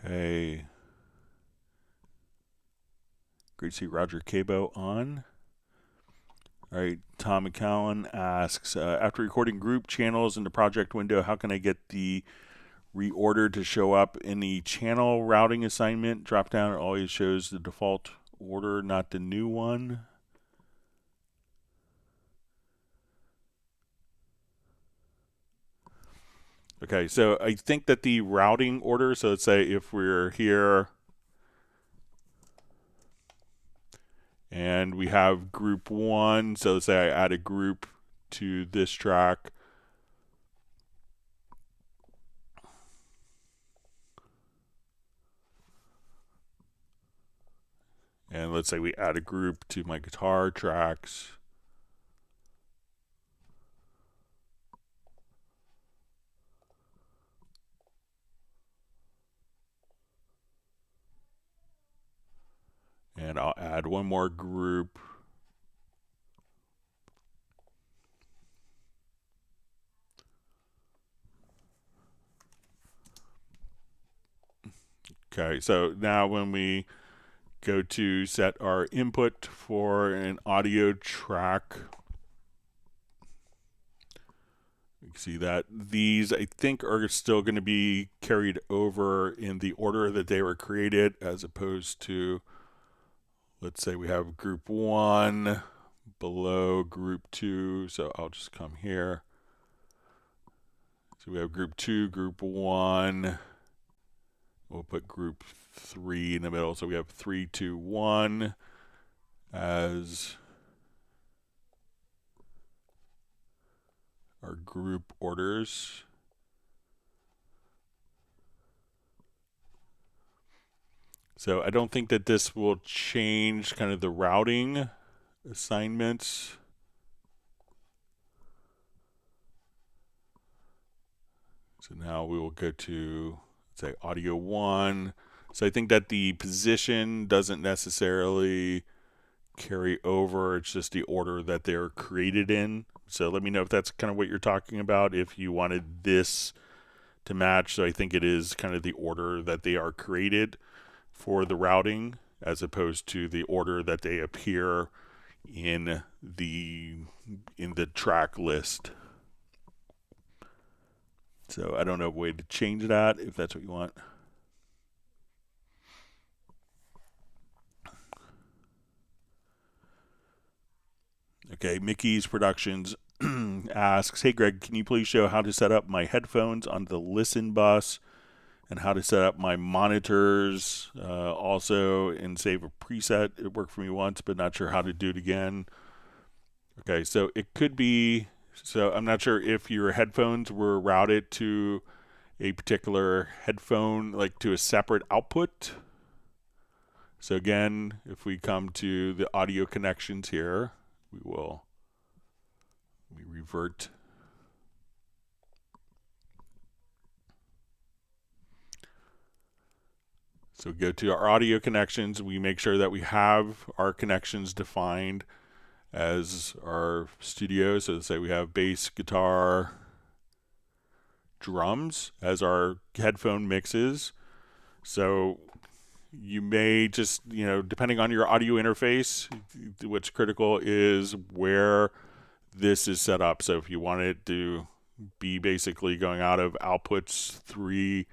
Okay. Great to see Roger Cabo on. All right, Tom McCowan asks, after recording group channels in the project window, how can I get the reorder to show up in the channel routing assignment? Drop down, it always shows the default order, not the new one. Okay, so I think that the routing order, so let's say if we're here and we have group 1, so let's say I add a group to this track. And let's say we add a group to my guitar tracks. And I'll add one more group. Okay, so now when we go to set our input for an audio track, you can see that these, I think, are still going to be carried over in the order that they were created, as opposed to, let's say we have group 1 below group 2, so I'll just come here. So we have group 2, group 1. We'll put group 3 in the middle. So we have 3, 2, 1 as our group orders. So I don't think that this will change kind of the routing assignments. So now we will go to, say, audio 1. So I think that the position doesn't necessarily carry over. It's just the order that they're created in. So let me know if that's kind of what you're talking about, if you wanted this to match. So I think it is kind of the order that they are created for the routing, as opposed to the order that they appear in the track list. So I don't know a way to change that if that's what you want. Okay, Mickey's Productions asks, hey Greg, can you please show how to set up my headphones on the listen bus and how to set up my monitors also, and save a preset. It worked for me once, but not sure how to do it again. Okay, so it could be, so I'm not sure if your headphones were routed to a particular headphone, like to a separate output. So again, if we come to the audio connections here, we revert. So go to our audio connections. We make sure that we have our connections defined as our studio. So let's say we have bass, guitar, drums as our headphone mixes. So you may just, depending on your audio interface, what's critical is where this is set up. So if you want it to be basically going out of outputs 3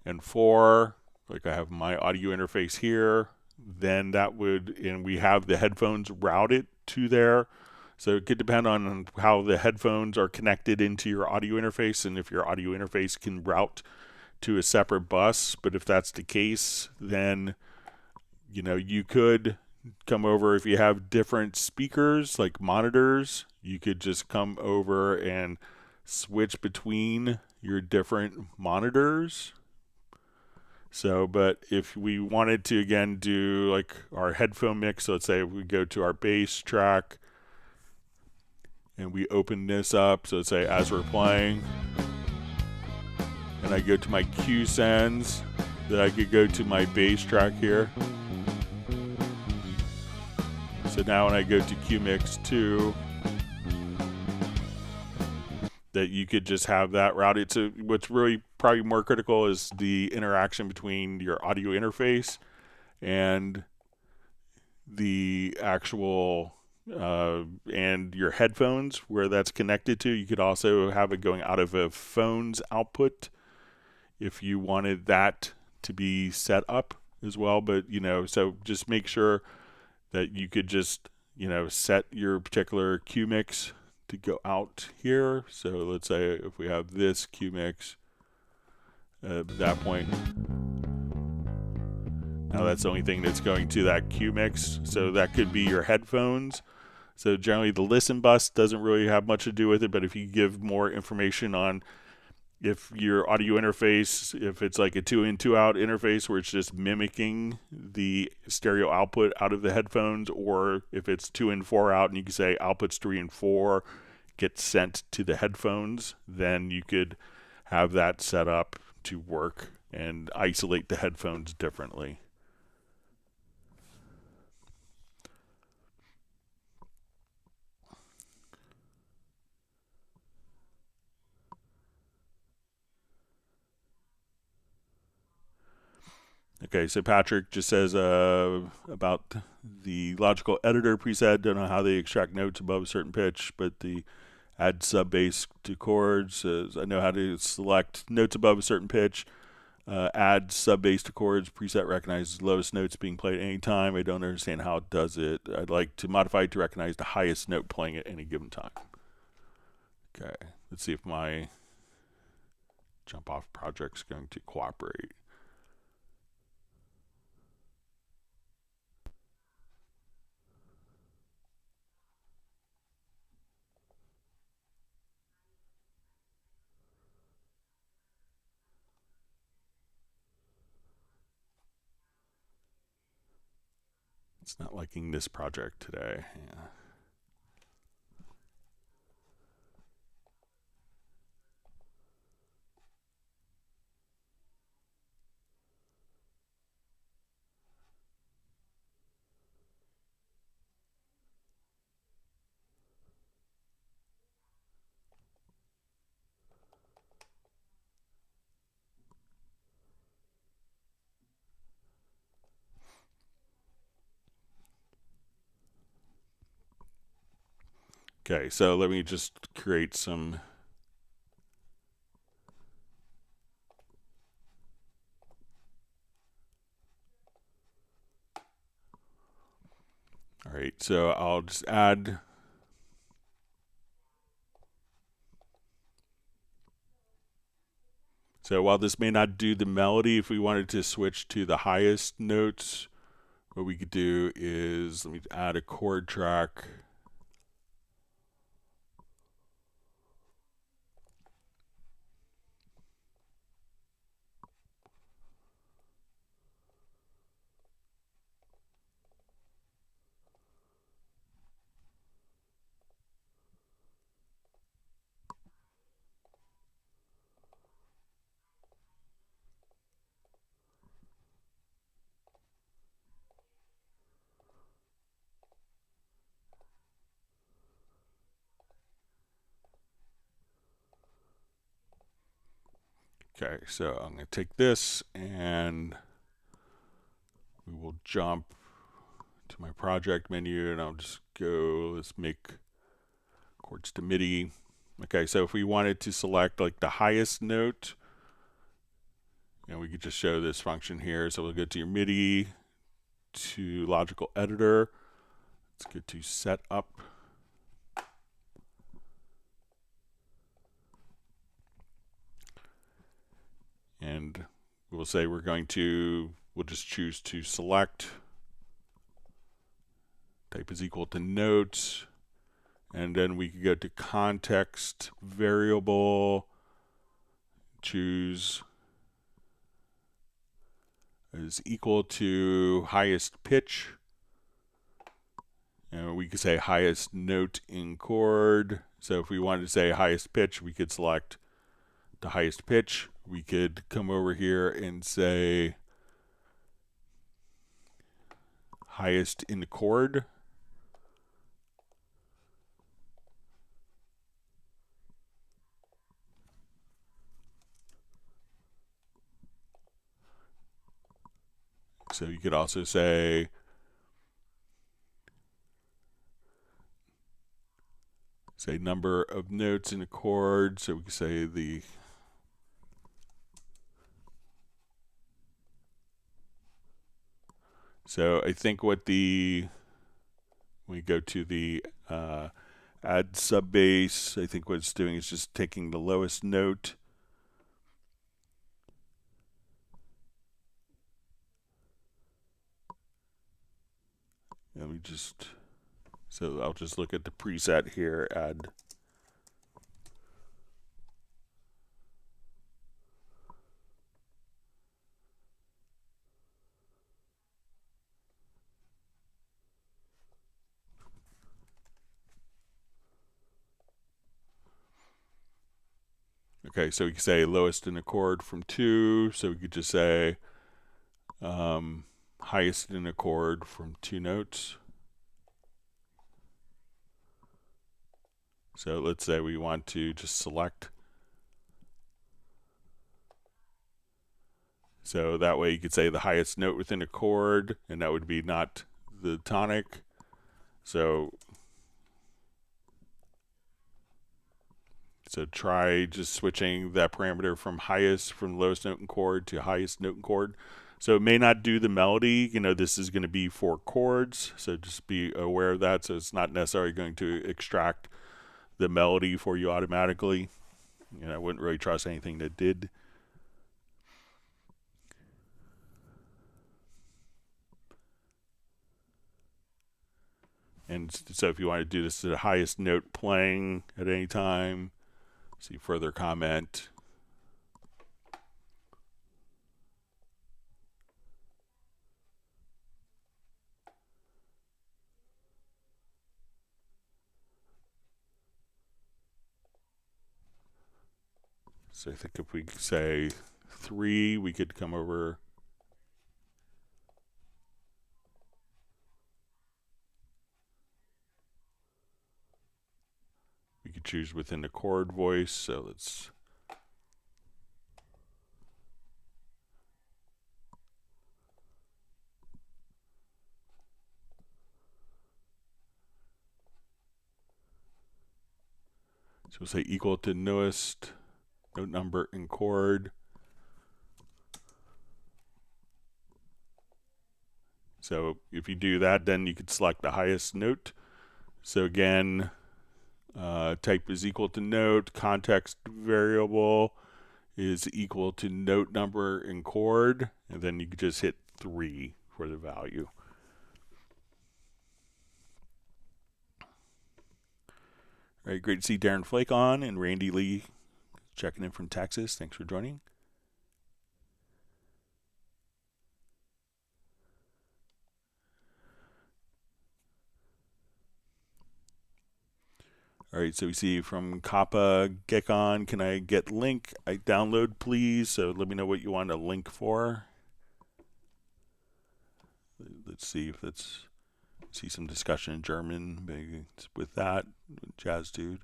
and 4, like I have my audio interface here, then that would, and we have the headphones routed to there. So it could depend on how the headphones are connected into your audio interface, and if your audio interface can route to a separate bus. But if that's the case, then you could come over, if you have different speakers like monitors, you could just come over and switch between your different monitors. So, but if we wanted to again do like our headphone mix, so let's say we go to our bass track and we open this up, so let's say as we're playing, and I go to my cue sends, then I could go to my bass track here. So now when I go to cue mix 2, that you could just have that routed. So what's really probably more critical is the interaction between your audio interface and the actual and your headphones, where that's connected to. You could also have it going out of a phone's output if you wanted that to be set up as well. But so just make sure that you could just set your particular cue mix to go out here. So let's say if we have this cue mix at that point, now that's the only thing that's going to that cue mix. So that could be your headphones. So generally the listen bus doesn't really have much to do with it, but if you give more information on if your audio interface, if it's like a 2-in 2-out interface where it's just mimicking the stereo output out of the headphones, or if it's 2-in 4-out and you can say outputs 3 and 4 get sent to the headphones, then you could have that set up to work and isolate the headphones differently. Okay, so Patrick just says about the logical editor preset. Don't know how they extract notes above a certain pitch, but the add sub bass to chords says I know how to select notes above a certain pitch. Add sub bass to chords. Preset recognizes lowest notes being played at any time. I don't understand how it does it. I'd like to modify it to recognize the highest note playing at any given time. Okay, let's see if my jump off project's going to cooperate. It's not liking this project today. Yeah. Okay, so let me just create some. All right, so I'll just add So while this may not do the melody, if we wanted to switch to the highest notes, what we could do is, let me add a chord track. Okay, so I'm going to take this and we will jump to my project menu and I'll just go, let's make chords to MIDI. Okay, so if we wanted to select like the highest note, and we could just show this function here. So we'll go to your MIDI, to logical editor. Let's go to setup. And we'll say we'll just choose to select. Type is equal to notes. And then we could go to context variable, choose is equal to highest pitch. And we could say highest note in chord. So if we wanted to say highest pitch, we could select the highest pitch. We could come over here and say highest in the chord. So you could also say number of notes in a chord. So we could say so I think when we go to the add sub-bass, I think what it's doing is just taking the lowest note. Let me just, so I'll just look at the preset here, add. Okay, so we can say lowest in a chord from 2, so we could just say highest in a chord from 2 notes. So let's say we want to just select. So that way you could say the highest note within a chord, and that would be not the tonic. So try just switching that parameter from lowest note in chord to highest note in chord. So it may not do the melody. This is going to be for chords, so just be aware of that. So it's not necessarily going to extract the melody for you automatically. I wouldn't really trust anything that did. And so if you want to do this to the highest note playing at any time, see further comment. So I think if we say 3, we could come over. We could choose within the chord voice. So let's. So we'll say equal to newest note number in chord. So if you do that, then you could select the highest note. So again, type is equal to note, context variable is equal to note number in chord, and then you can just hit 3 for the value. All right, great to see Darren Flake on and Randy Lee checking in from Texas. Thanks for joining. All right, so we see from Kappa Gekon, can I get link? I download, please. So let me know what you want a link for. Let's see if that's, see some discussion in German maybe with that, Jazz Dude.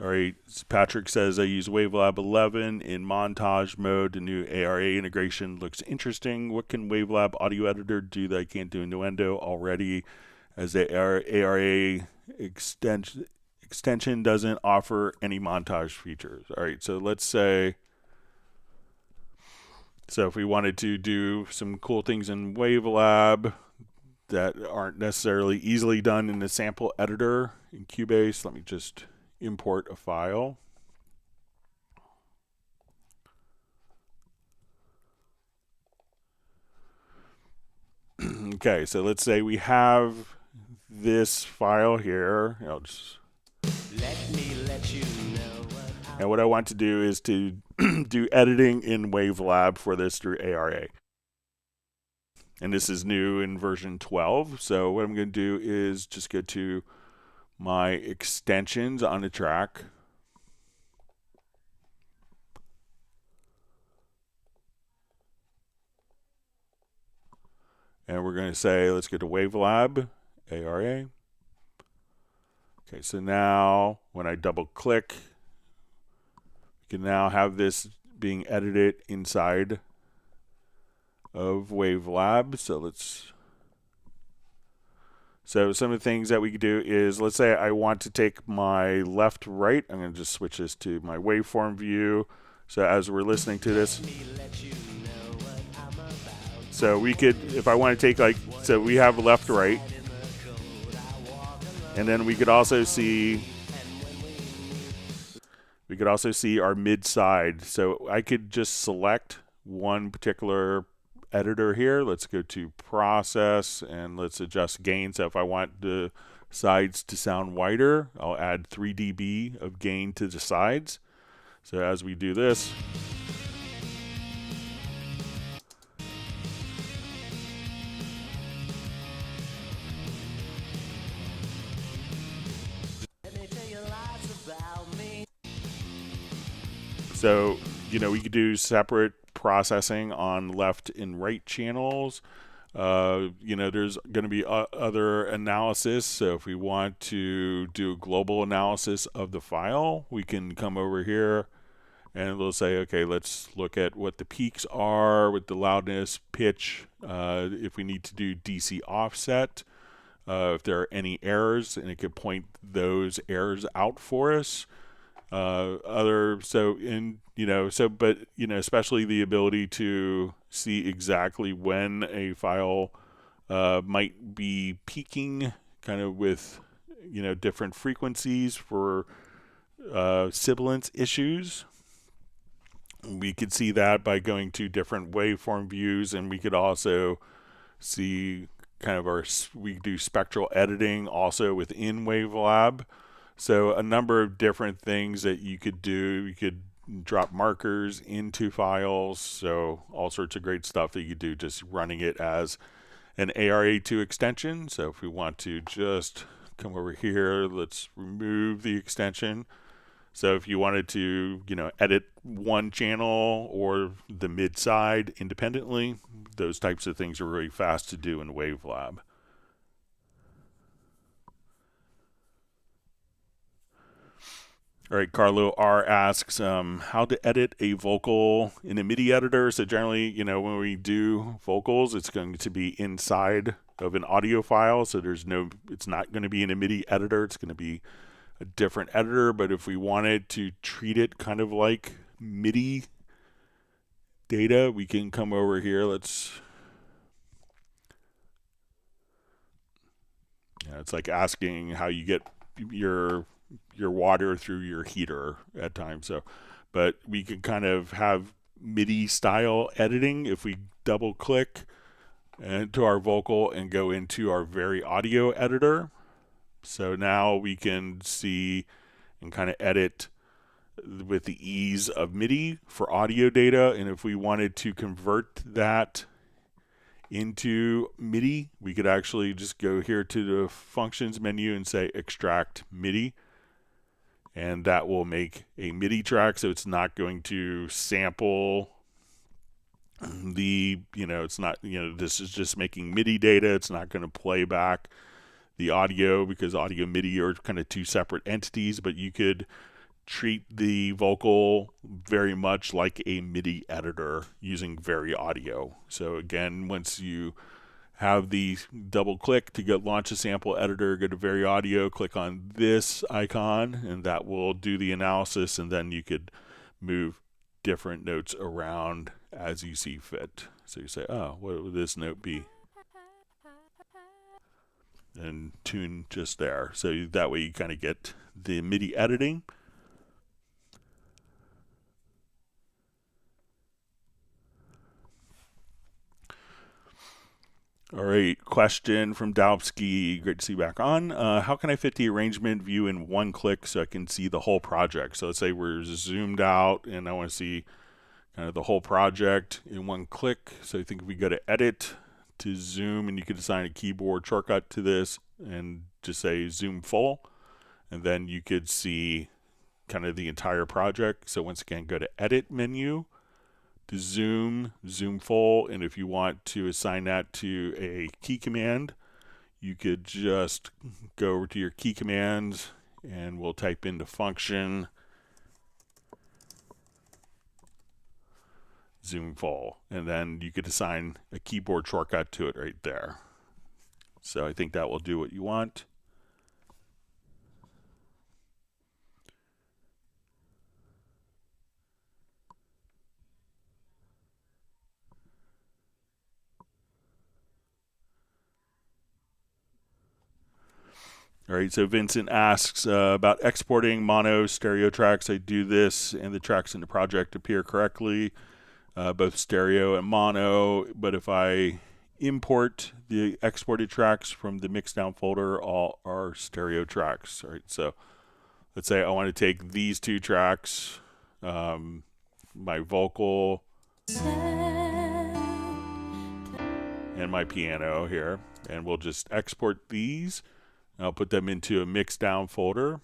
All right, Patrick says, I use WaveLab 11 in montage mode. The new ARA integration looks interesting. What can WaveLab audio editor do that I can't do in Nuendo already, as the ARA extension doesn't offer any montage features? All right, so let's say, so if we wanted to do some cool things in WaveLab that aren't necessarily easily done in the sample editor in Cubase, let me just import a file. Okay, so let's say we have this file here. I'll just let you know and what I want to do is to do editing in WaveLab for this through ARA. And this is new in version 12. So what I'm going to do is just go to my extensions on the track. And we're going to say, let's go to WaveLab ARA. Okay, so now when I double click, we can now have this being edited inside of WaveLab. So some of the things that we could do is, let's say I want to take my left right. I'm going to just switch this to my waveform view. So as we're listening to this, so we could, if I want to take like, so we have left right, and then we could also see our mid side. So I could just select one particular editor here. Let's go to process and let's adjust gain. So if I want the sides to sound wider, I'll add 3 dB of gain to the sides. So as we do this, so, you know, we could do separate processing on left and right channels. You know, there's going to be other analysis. So if we want to do a global analysis of the file, we can come over here and we'll say, okay, let's look at what the peaks are with the loudness, pitch, if we need to do DC offset, if there are any errors, and it could point those errors out for us. But especially the ability to see exactly when a file might be peaking, kind of with different frequencies for sibilance issues. We could see that by going to different waveform views, and we could also see kind of we do spectral editing also within WaveLab. So a number of different things that you could do. You could drop markers into files. So all sorts of great stuff that you could do just running it as an ARA2 extension. So if we want to just come over here, let's remove the extension. So if you wanted to, edit one channel or the mid side independently, those types of things are really fast to do in WaveLab. All right, Carlo R asks how to edit a vocal in a MIDI editor. So generally, when we do vocals, it's going to be inside of an audio file. So it's not going to be in a MIDI editor. It's going to be a different editor. But if we wanted to treat it kind of like MIDI data, we can come over here. It's like asking how you get your water through your heater at times. So, but we can kind of have MIDI style editing if we double click into our vocal and go into our VariAudio editor. So now we can see and kind of edit with the ease of MIDI for audio data. And if we wanted to convert that into MIDI, we could actually just go here to the functions menu and say extract MIDI, and that will make a MIDI track. So it's not going to sample the, it's not, this is just making MIDI data. It's not going to play back the audio, because audio MIDI are kind of two separate entities, but you could treat the vocal very much like a MIDI editor using VariAudio. So again, once you have the double click to launch a sample editor, go to VariAudio, click on this icon, and that will do the analysis, and then you could move different notes around as you see fit. So you say, oh, what would this note be? And tune just there. So that way you kind of get the MIDI editing. All right, question from Dalpsky. Great to see you back on. How can I fit the arrangement view in one click so I can see the whole project? So let's say we're zoomed out and I want to see kind of the whole project in one click. So I think if we go to edit to zoom, and you could assign a keyboard shortcut to this and just say zoom full, and then you could see kind of the entire project. So once again, go to edit menu, to zoom full, and if you want to assign that to a key command, you could just go over to your key commands and we'll type into function zoom full, and then you could assign a keyboard shortcut to it right there. So I think that will do what you want. All right, so Vincent asks about exporting mono stereo tracks. I do this and the tracks in the project appear correctly, both stereo and mono, but if I import the exported tracks from the mixdown folder, all are stereo tracks. All right, so let's say I want to take these two tracks, my vocal and my piano here, and we'll just export these. I'll put them into a mixdown folder.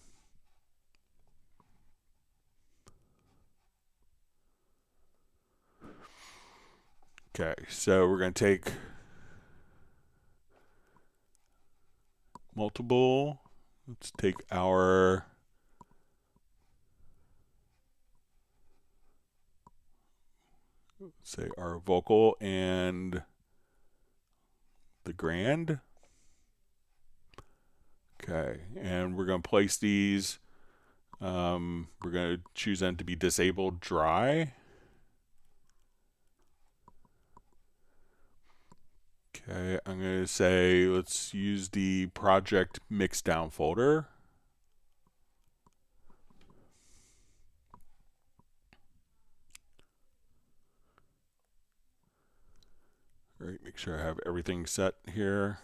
Okay, so we're going to take multiple. Let's take our say our vocal and the grand. Okay, and we're going to place these. We're going to choose them to be disabled dry. Okay, I'm going to say let's use the project mixdown folder. All right, make sure I have everything set here.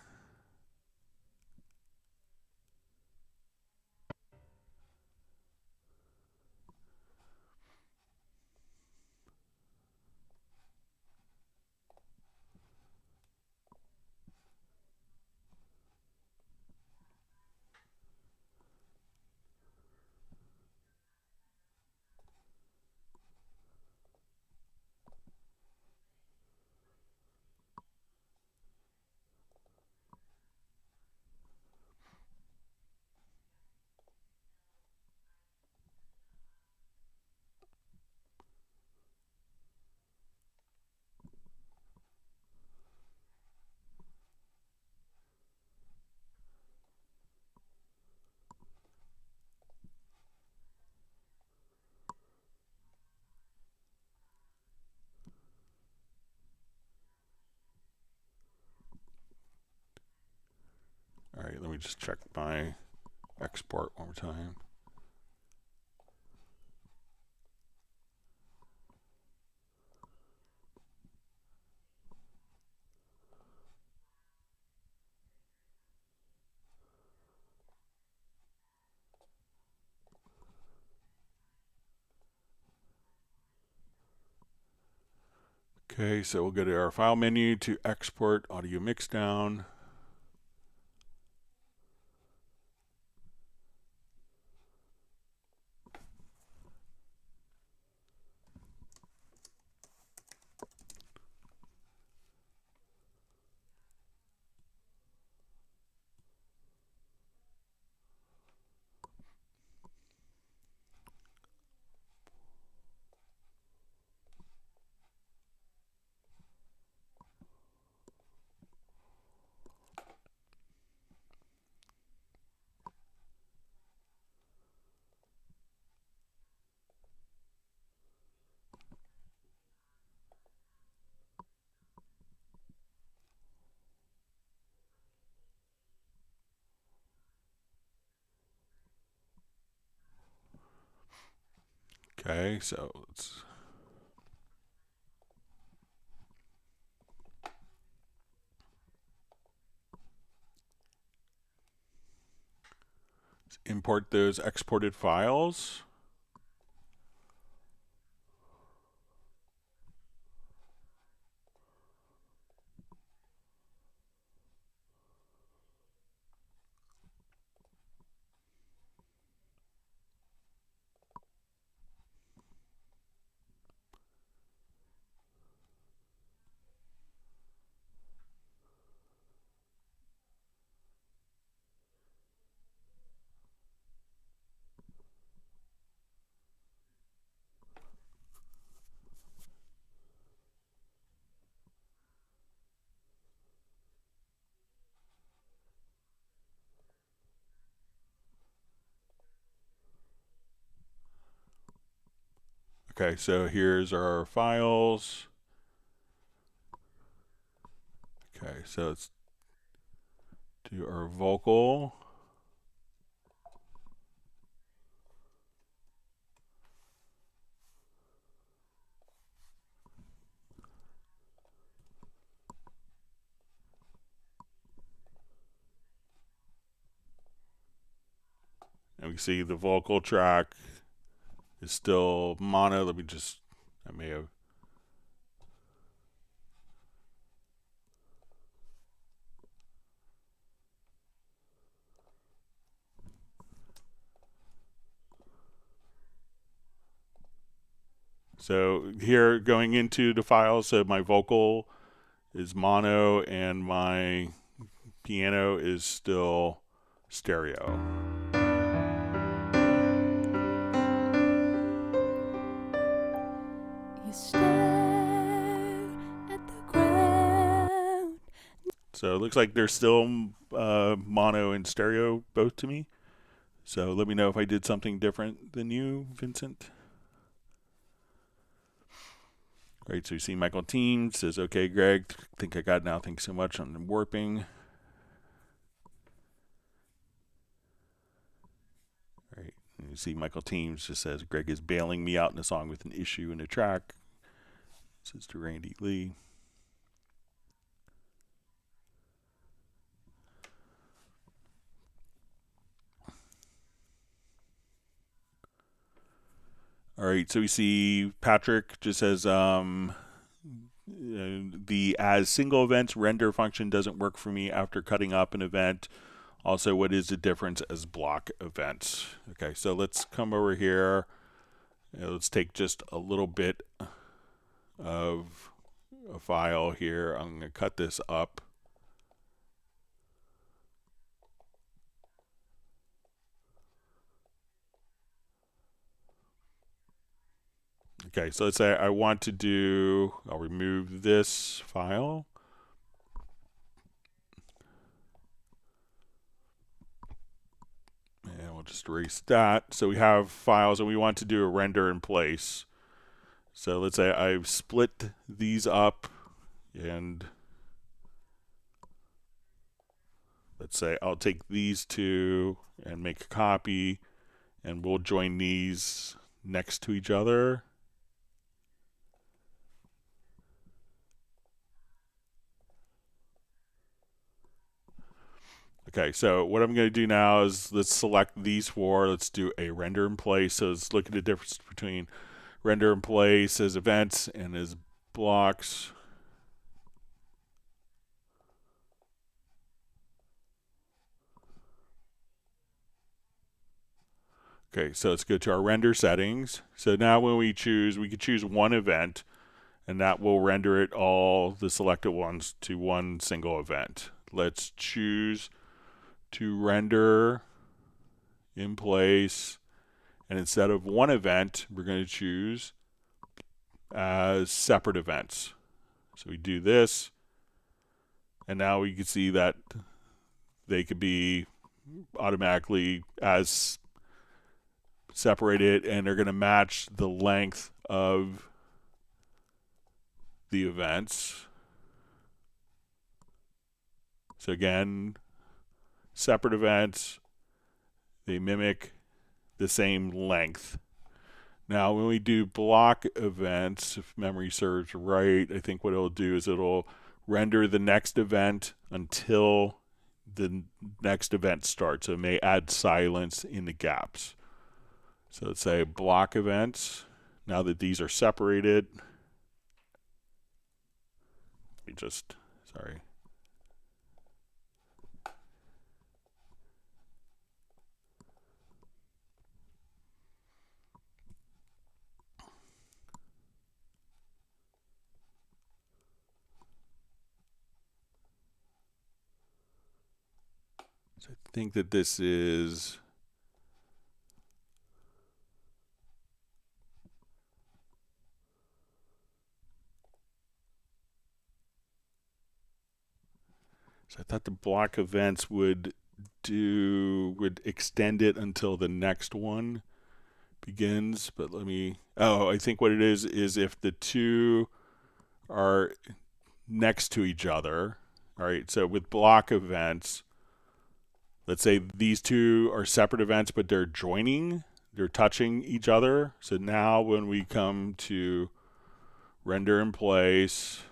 just check my export one more time. Okay, so we'll go to our file menu to export audio mixdown. Okay, so let's import those exported files. Okay, so here's our files. Okay, so let's do our vocal. And we see the vocal track is still mono. Let me just, I may have. So here going into the files, so my vocal is mono and my piano is still stereo. You stare at the ground. So it looks like they're still mono and stereo both to me. So let me know if I did something different than you, Vincent. All right, so you see Michael Team says, okay, Greg, think I got it now. Thanks so much on the warping. All right, and you see Michael Teams just says, Greg is bailing me out in a song with an issue in a track. This is to Randy Lee. All right, so we see Patrick just says the as single events render function doesn't work for me after cutting up an event. Also, what is the difference as block events? Okay, so let's come over here. Let's take just a little bit of a file here. I'm going to cut this up. Okay, so let's say I want to do, I'll remove this file. And we'll just erase that. So we have files and we want to do a render in place. So let's say I've split these up and let's let's say I'll take these two and make a copy, and we'll join these next to each other. Okay, so what I'm going to do now is let's select these four. Let's do a render in place. So let's look at the difference between render in place as events and as blocks. Okay, so let's go to our render settings. So now when we choose, we could choose one event, and that will render it all, the selected ones, to one single event. Let's choose to render in place, and instead of one event, we're going to choose as separate events. So we do this, and now we can see that they could be automatically as separated, and they're going to match the length of the events. So again, separate events, they mimic the same length. Now when we do block events, if memory serves right, I think what it'll do is it'll render the next event until the next event starts. So it may add silence in the gaps. So let's say block events. Now that these are separated, sorry. So I think that this is so I thought the block events would extend it until the next one begins, but I think what it is if the two are next to each other. All right, so with block events, let's say these two are separate events, but they're touching each other. So now when we come to render in place,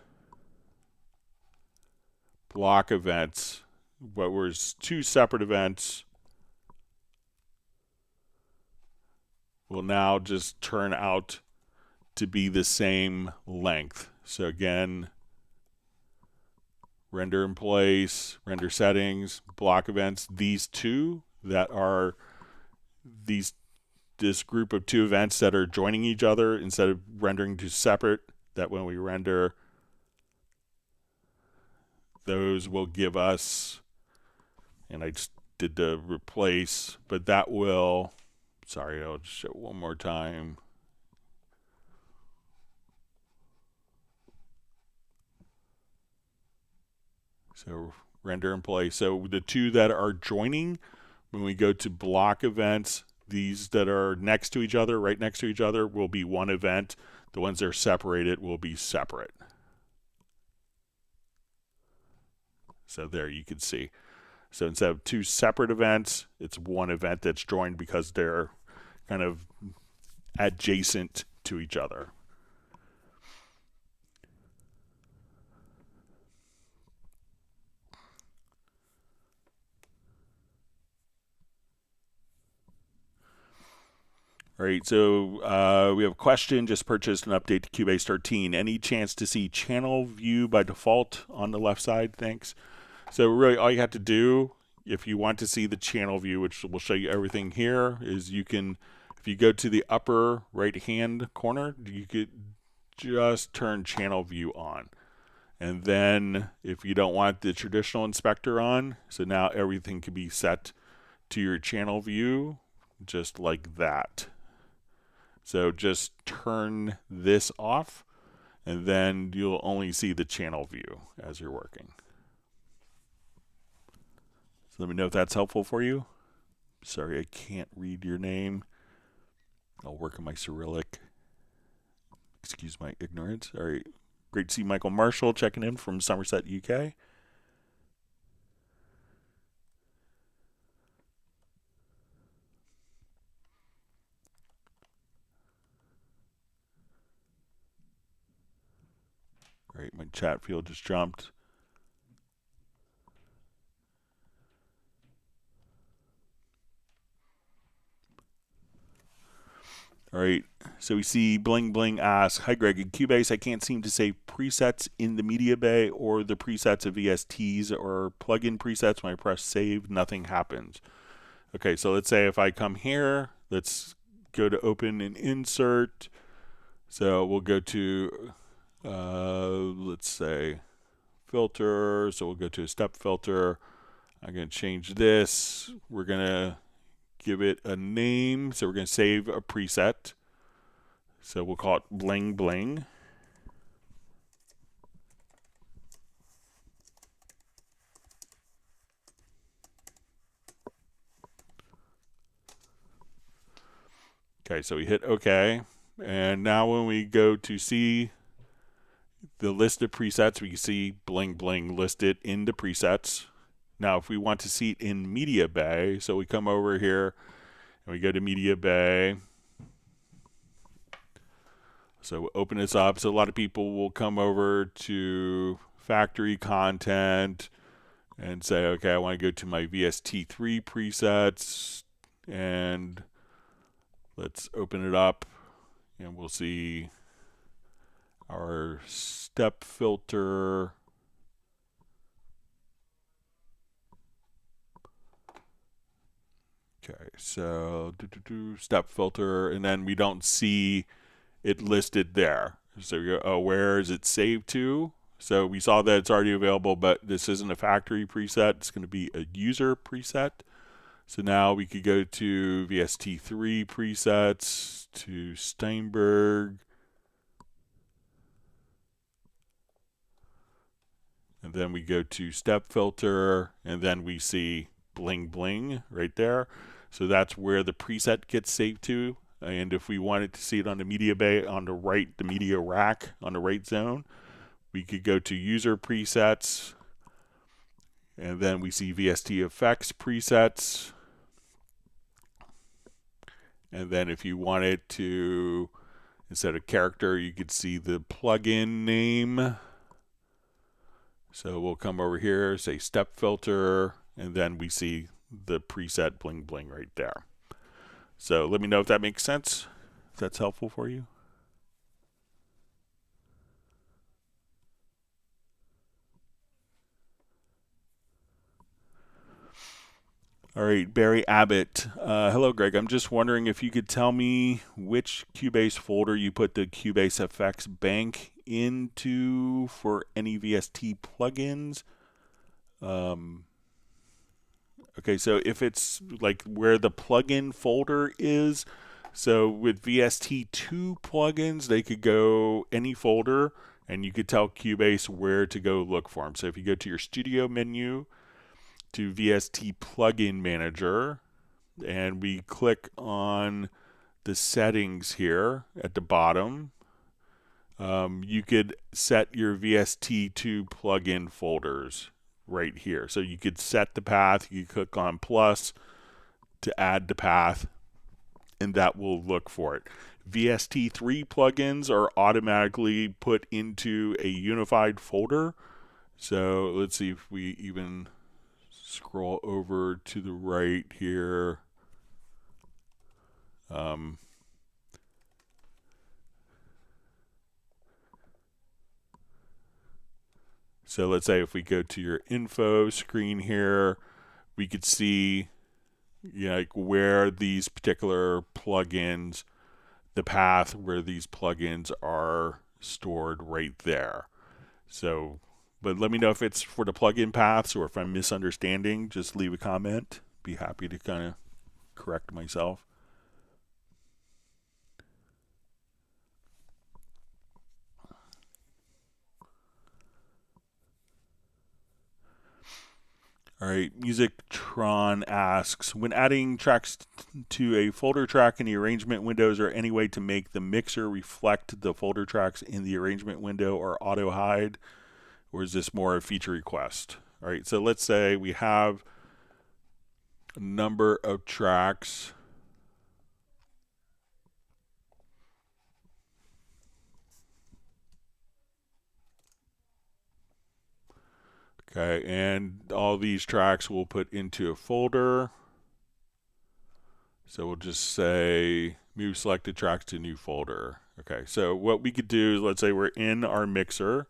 block events, what was two separate events will now just turn out to be the same length. So again, render in place, render settings, block events, these two that are this group of two events that are joining each other instead of rendering to separate, that when we render, those will give us, and I just did the replace, but that will, sorry, I'll just show it one more time. So render in place. So the two that are joining, when we go to block events, these that are next to each other, right next to each other, will be one event. The ones that are separated will be separate. So there you can see. So instead of two separate events, it's one event that's joined because they're kind of adjacent to each other. All right, so we have a question. Just purchased an update to Cubase 13. Any chance to see channel view by default on the left side? Thanks. So really all you have to do, if you want to see the channel view, which will show you everything here, is you can, if you go to the upper right-hand corner, you could just turn channel view on. And then if you don't want the traditional inspector on, so now everything can be set to your channel view, just like that. So just turn this off, and then you'll only see the channel view as you're working. So let me know if that's helpful for you. Sorry, I can't read your name. I'll work on my Cyrillic. Excuse my ignorance. All right. Great to see Michael Marshall checking in from Somerset, UK. And chat field just jumped. All right, so we see Bling Bling asks, hi Greg, in Cubase I can't seem to save presets in the MediaBay or the presets of VSTs or plugin presets. When I press save, nothing happens. Okay, so let's say if I come here, let's go to open and insert. So we'll go to, let's say, filter. So we'll go to a step filter. I'm going to change this. We're going to give it a name. So we're going to save a preset. So we'll call it Bling Bling. Okay, so we hit OK. And now when we go to see the list of presets, we can see Bling Bling listed in the presets. Now if we want to see it in MediaBay, so we come over here and we go to MediaBay. So we'll open this up. So a lot of people will come over to factory content and say, okay, I want to go to my VST3 presets, and let's open it up and we'll see our step filter. Okay, so step filter, and then we don't see it listed there. So we go, oh, where is it saved to? So we saw that it's already available, but this isn't a factory preset. It's going to be a user preset. So now we could go to VST3 presets, to Steinberg, and then we go to step filter, and then we see Bling Bling right there. So that's where the preset gets saved to. And if we wanted to see it on the MediaBay on the right, the media rack on the right zone, we could go to user presets, and then we see VST effects presets. And then if you wanted to, instead of character, you could see the plugin name. So we'll come over here, say step filter, and then we see the preset Bling Bling right there. So let me know if that makes sense, if that's helpful for you. All right, Barry Abbott. Hello, Greg. I'm just wondering if you could tell me which Cubase folder you put the Cubase FX bank into for any VST plugins. Okay, so if it's like where the plugin folder is, so with VST2 plugins, they could go any folder, and you could tell Cubase where to go look for them. So if you go to your studio menu, to VST plugin manager, and we click on the settings here at the bottom, you could set your VST2 plugin folders right here. So you could set the path, you click on plus to add the path, and that will look for it. VST3 plugins are automatically put into a unified folder. So let's see if we even scroll over to the right here. So let's say if we go to your info screen here, we could see, you know, like where these particular plugins, the path where these plugins are stored right there. So, but let me know if it's for the plugin paths or if I'm misunderstanding. Just leave a comment. Be happy to kind of correct myself. All right, Musictron asks, when adding tracks to a folder track in the arrangement window, is there any way to make the mixer reflect the folder tracks in the arrangement window or auto hide? Or is this more a feature request? All right, so let's say we have a number of tracks. Okay, and all these tracks we'll put into a folder. So we'll just say move selected tracks to new folder. Okay, so what we could do is, let's say we're in our mixer.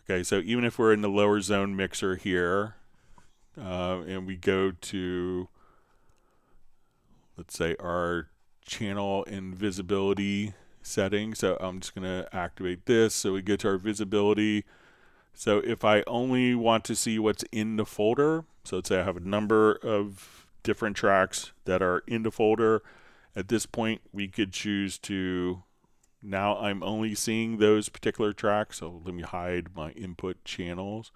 Okay, so even if we're in the lower zone mixer here, and we go to, let's say, our channel and visibility setting. So I'm just going to activate this. So we go to our visibility. So if I only want to see what's in the folder, so let's say I have a number of different tracks that are in the folder. At this point, we could choose to, now I'm only seeing those particular tracks. So let me hide my input channels.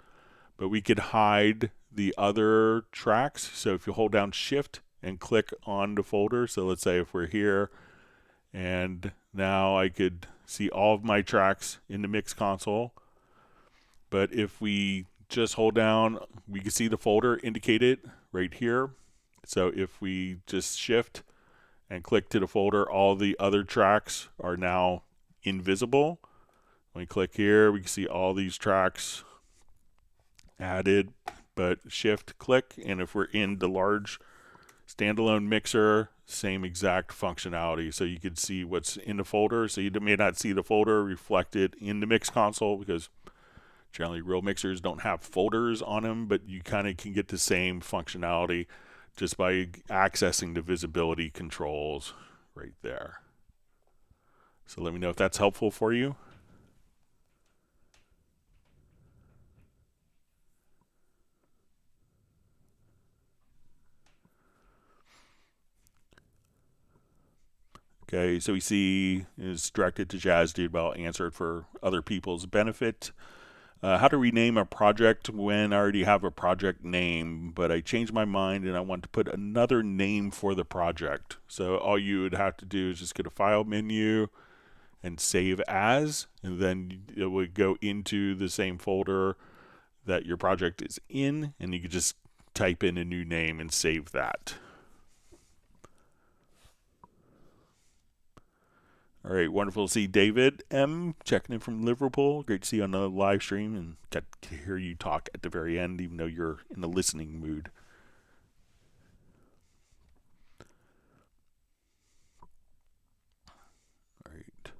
But we could hide the other tracks. So if you hold down Shift and click on the folder, so let's say if we're here, and now I could see all of my tracks in the mix console. But if we just hold down, we can see the folder indicated right here. So if we just Shift and click to the folder, all the other tracks are now invisible. When we click here, we can see all these tracks added, but Shift click, and if we're in the large standalone mixer, same exact functionality. So you can see what's in the folder. So you may not see the folder reflected in the mix console because generally real mixers don't have folders on them, but you kind of can get the same functionality just by accessing the visibility controls right there. So let me know if that's helpful for you. Okay, so we see is directed to Jazz Dude, but I'll answer it for other people's benefit. How to rename a project when I already have a project name, but I changed my mind and I want to put another name for the project. So all you would have to do is just get a file menu and save as, and then it would go into the same folder that your project is in, and you could just type in a new name and save that. All right, wonderful to see David M. checking in from Liverpool. Great to see you on the live stream and get to hear you talk at the very end, even though you're in the listening mood. All right.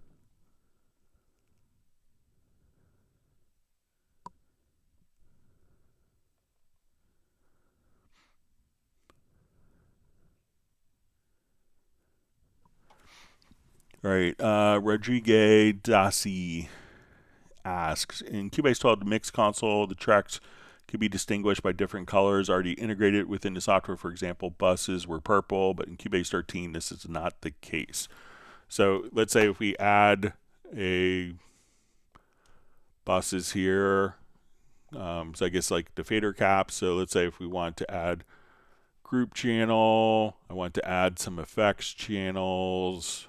All right, Rodrigue Dasi asks, in Cubase 12, the mix console, the tracks could be distinguished by different colors already integrated within the software. For example, buses were purple, but in Cubase 13, this is not the case. So let's say if we add a buses here, so I guess like the fader caps. So let's say if we want to add group channel, I want to add some effects channels.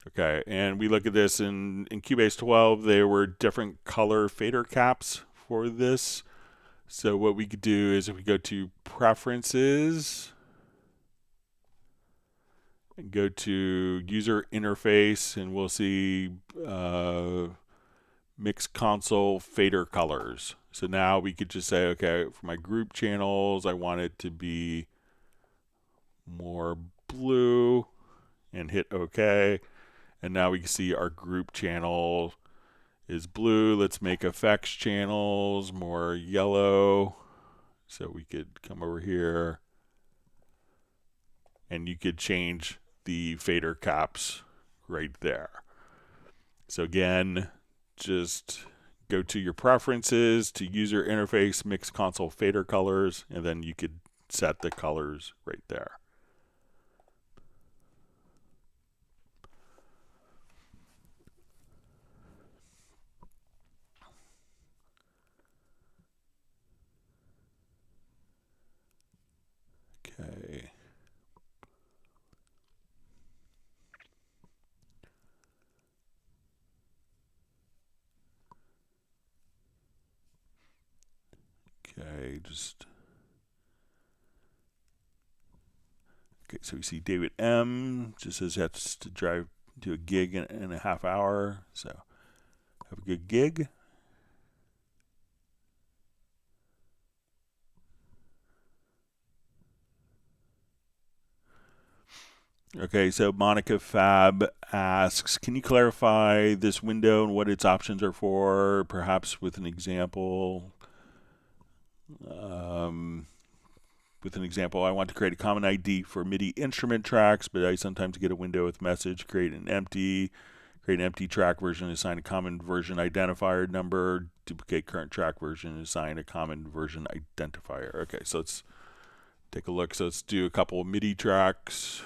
Okay, and we look at this in Cubase 12, there were different color fader caps for this. So what we could do is if we go to Preferences and go to User Interface, and we'll see Mix Console Fader Colors. So now we could just say, okay, for my group channels, I want it to be more blue, and hit OK. And now we can see our group channel is blue. Let's make effects channels more yellow. So we could come over here and you could change the fader caps right there. So again, just go to your preferences, to user interface, mix console fader colors, and then you could set the colors right there. Okay. Okay, just okay. So we see David M. just says that's to drive do a gig in a half hour. So have a good gig. Okay, so Monica Fab asks, can you clarify this window and what its options are for, perhaps with an example? I want to create a common ID for MIDI instrument tracks, but I sometimes get a window with message, create an empty track version, assign a common version identifier number, duplicate current track version, assign a common version identifier. Okay, so let's take a look. So let's do a couple of MIDI tracks.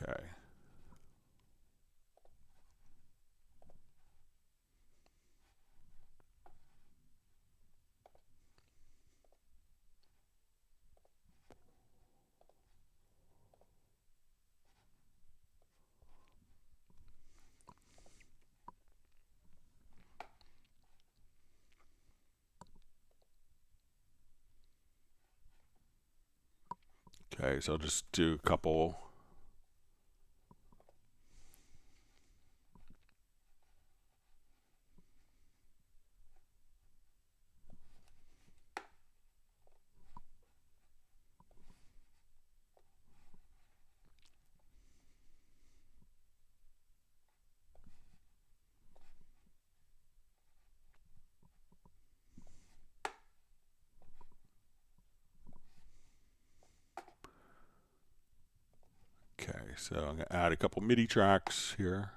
Okay. Okay, so I'll just do a couple. Okay, so I'm going to add a couple MIDI tracks here.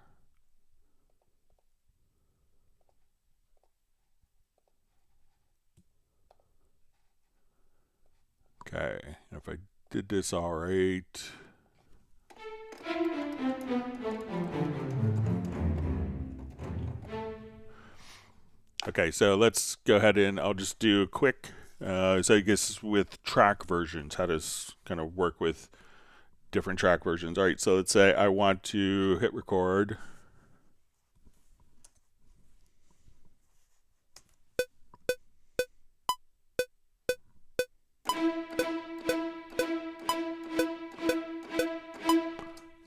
Okay, and if I did this all right. Okay, so let's go ahead and I'll just do a quick, so I guess with track versions, how does kind of work with different track versions. All right, so let's say I want to hit record.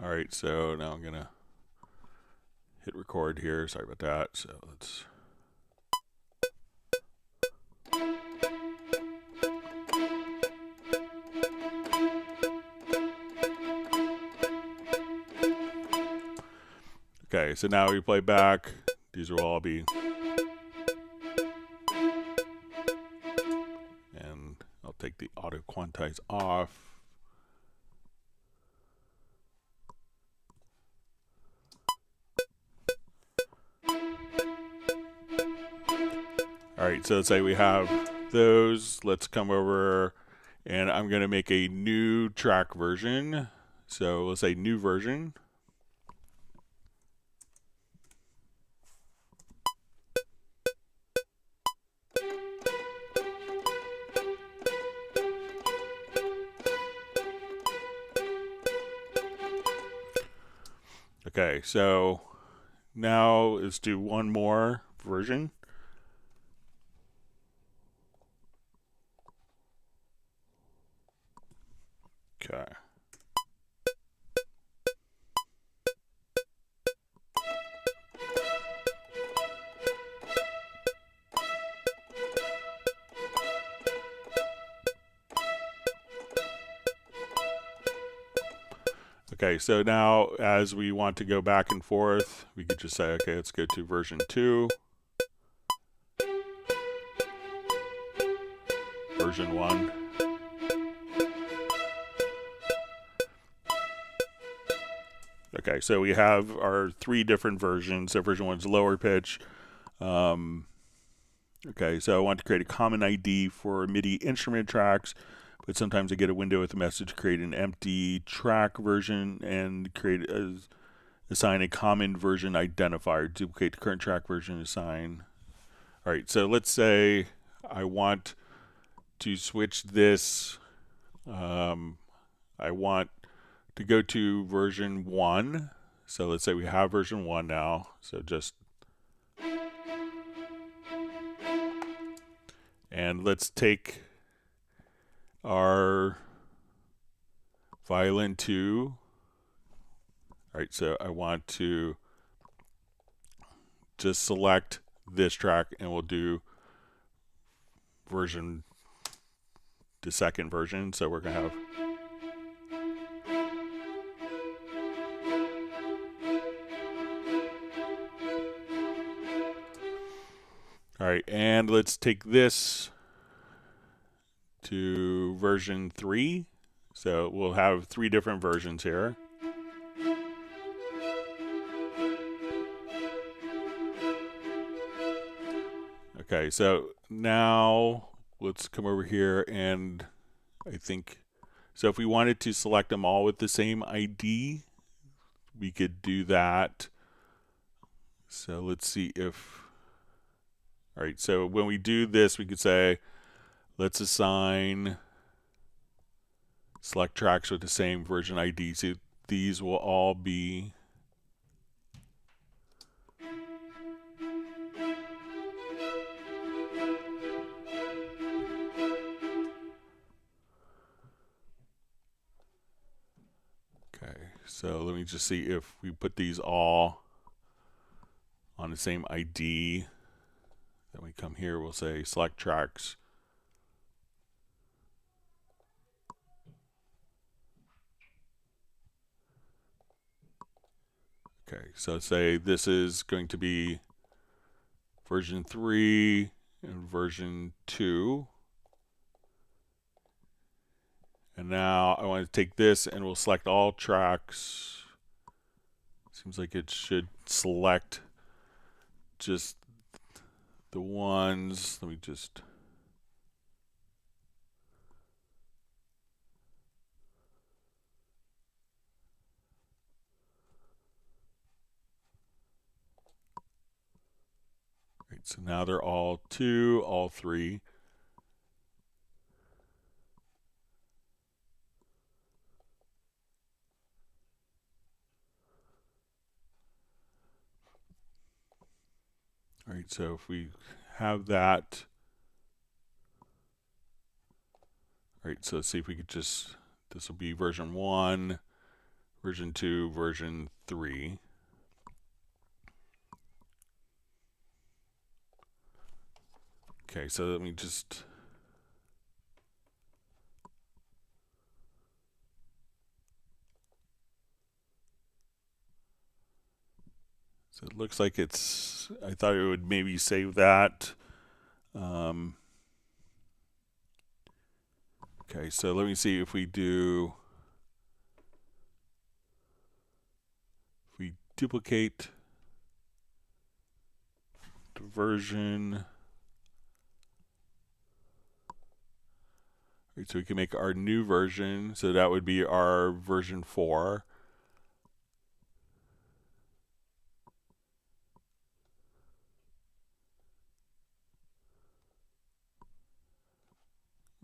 All right, so now I'm gonna hit record here. Sorry about that. So let's. Okay, so now we play back. These will all be. And I'll take the auto-quantize off. All right, so let's say we have those. Let's come over and I'm going to make a new track version. So let's say new version. Okay, so now let's do one more version. Okay. Okay, so now as we want to go back and forth, we could just say, okay, let's go to version 2, version 1. Okay, so we have our 3 different versions. So version 1 is lower pitch. Okay, so I want to create a common ID for MIDI instrument tracks, but sometimes I get a window with a message, create an empty track version and assign a common version identifier, duplicate the current track version, assign. All right, so let's say I want to switch this. I want to go to version 1. So let's say we have version 1 now. So just, and let's take our violin 2. All right, so I want to just select this track and we'll do the second version. So we're going to have all right, and let's take this to version 3. So we'll have 3 different versions here. Okay, so now let's come over here, and I think, so if we wanted to select them all with the same ID, we could do that. So let's see if, all right, so when we do this, we could say, let's assign select tracks with the same version ID. So these will all be okay. So let me just see if we put these all on the same ID. Then we come here, we'll say select tracks. Okay, so say this is going to be version 3 and version 2. And now I want to take this and we'll select all tracks. Seems like it should select just the ones. Let me just. Right, so now they're all 2, all 3. All right, so if we have that, all right, so let's see if we could just, this will be version 1, version 2, version 3. Okay, so let me just, so it looks like it's, I thought it would maybe save that. Okay, so let me see if we do, if we duplicate the version. Right, so we can make our new version, so that would be our version 4.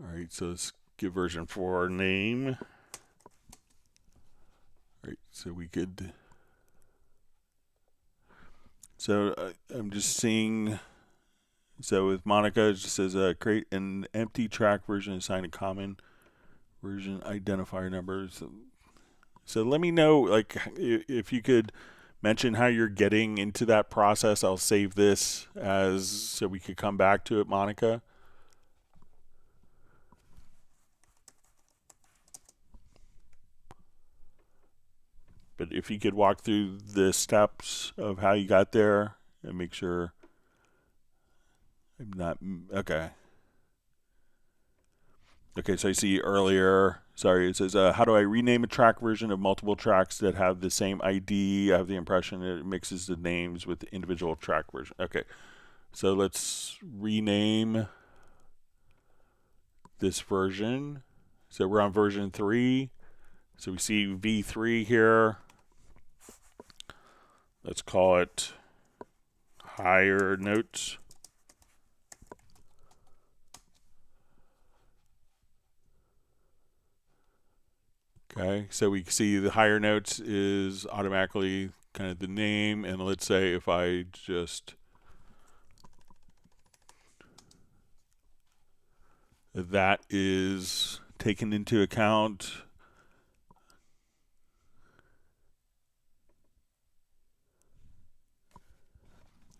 All right, so let's give version 4 a name. All right, so we could, so I'm just seeing, so with Monica, it just says create an empty track version, assign a common version identifier number. So let me know, like, if you could mention how you're getting into that process. I'll save this as, so we could come back to it, Monica. But if you could walk through the steps of how you got there and make sure I'm not, okay. Okay, so I see earlier, sorry, it says, how do I rename a track version of multiple tracks that have the same ID? I have the impression it mixes the names with the individual track version. Okay, so let's rename this version. So we're on version 3. So we see V3 here. Let's call it higher notes. Okay, so we see the higher notes is automatically kind of the name, and let's say if I just, that is taken into account.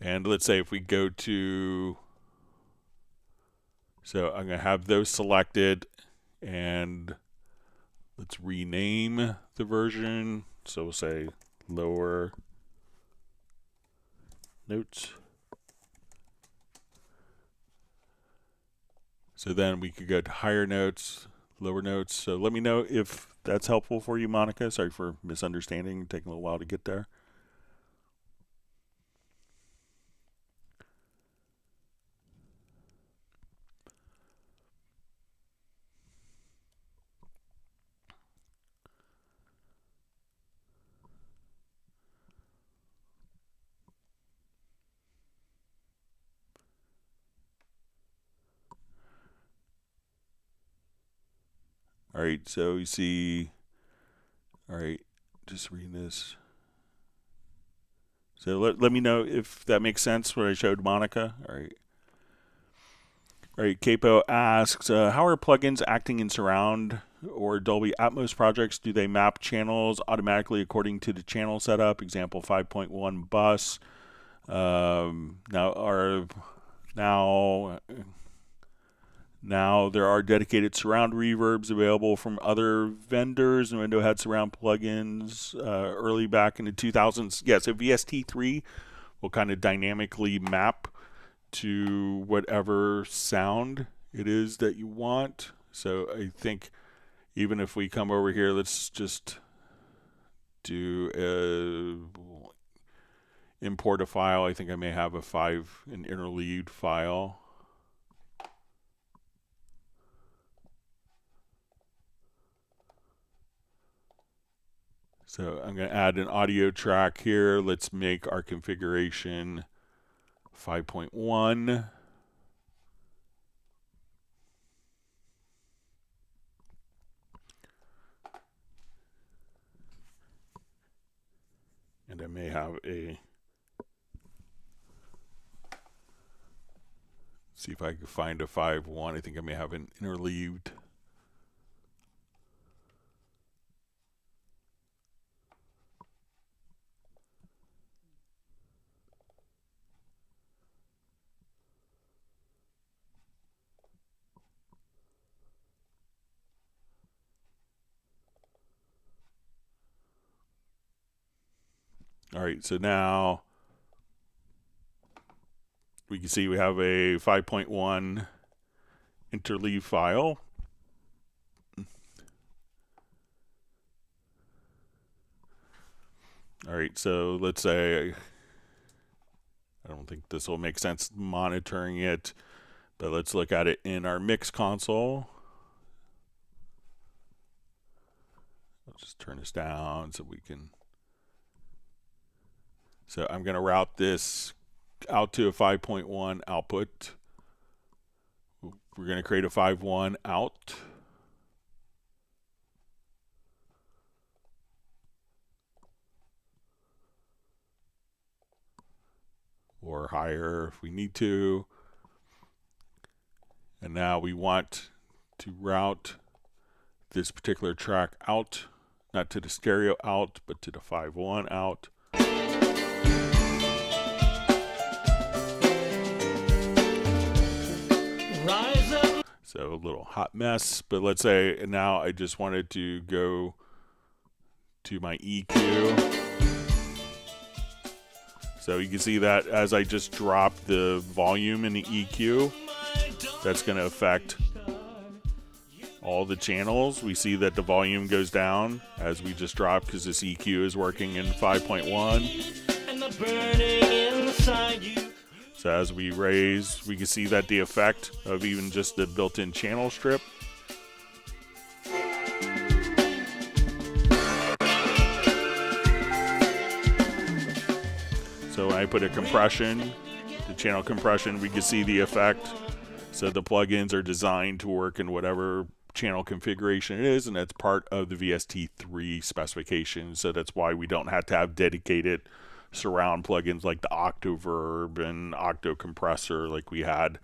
And let's say if we go to, so I'm going to have those selected, and let's rename the version. So we'll say lower notes. So then we could go to higher notes, lower notes. So let me know if that's helpful for you, Monica. Sorry for misunderstanding, taking a little while to get there. All right, so you see, all right, just reading this. So let me know if that makes sense what I showed Monica. All right. All right, Capo asks, how are plugins acting in surround or Dolby Atmos projects? Do they map channels automatically according to the channel setup? Example 5.1 bus. Now there are dedicated surround reverbs available from other vendors. Nuendo had surround plugins early back in the 2000s. Yeah, so VST3 will kind of dynamically map to whatever sound it is that you want. So I think even if we come over here, let's just do import a file. I think I may have an interleaved file. So I'm going to add an audio track here. Let's make our configuration 5.1. And I may have see if I can find a 5.1. I think I may have an interleaved. All right, so now we can see we have a 5.1 interleave file. All right, so let's say, I don't think this will make sense monitoring it, but let's look at it in our mix console. I'll just turn this down so we can. So I'm going to route this out to a 5.1 output. We're going to create a 5.1 out. Or higher if we need to. And now we want to route this particular track out, not to the stereo out, but to the 5.1 out. So a little hot mess, but let's say now I just wanted to go to my EQ. So you can see that as I just drop the volume in the EQ, that's going to affect all the channels. We see that the volume goes down as we just drop because this EQ is working in 5.1. So as we raise, we can see that the effect of even just the built-in channel strip. So when I put a compression, the channel compression, we can see the effect. So the plugins are designed to work in whatever channel configuration it is, and that's part of the VST3 specification. So that's why we don't have to have dedicated surround plugins like the Octoverb and Octo Compressor like we had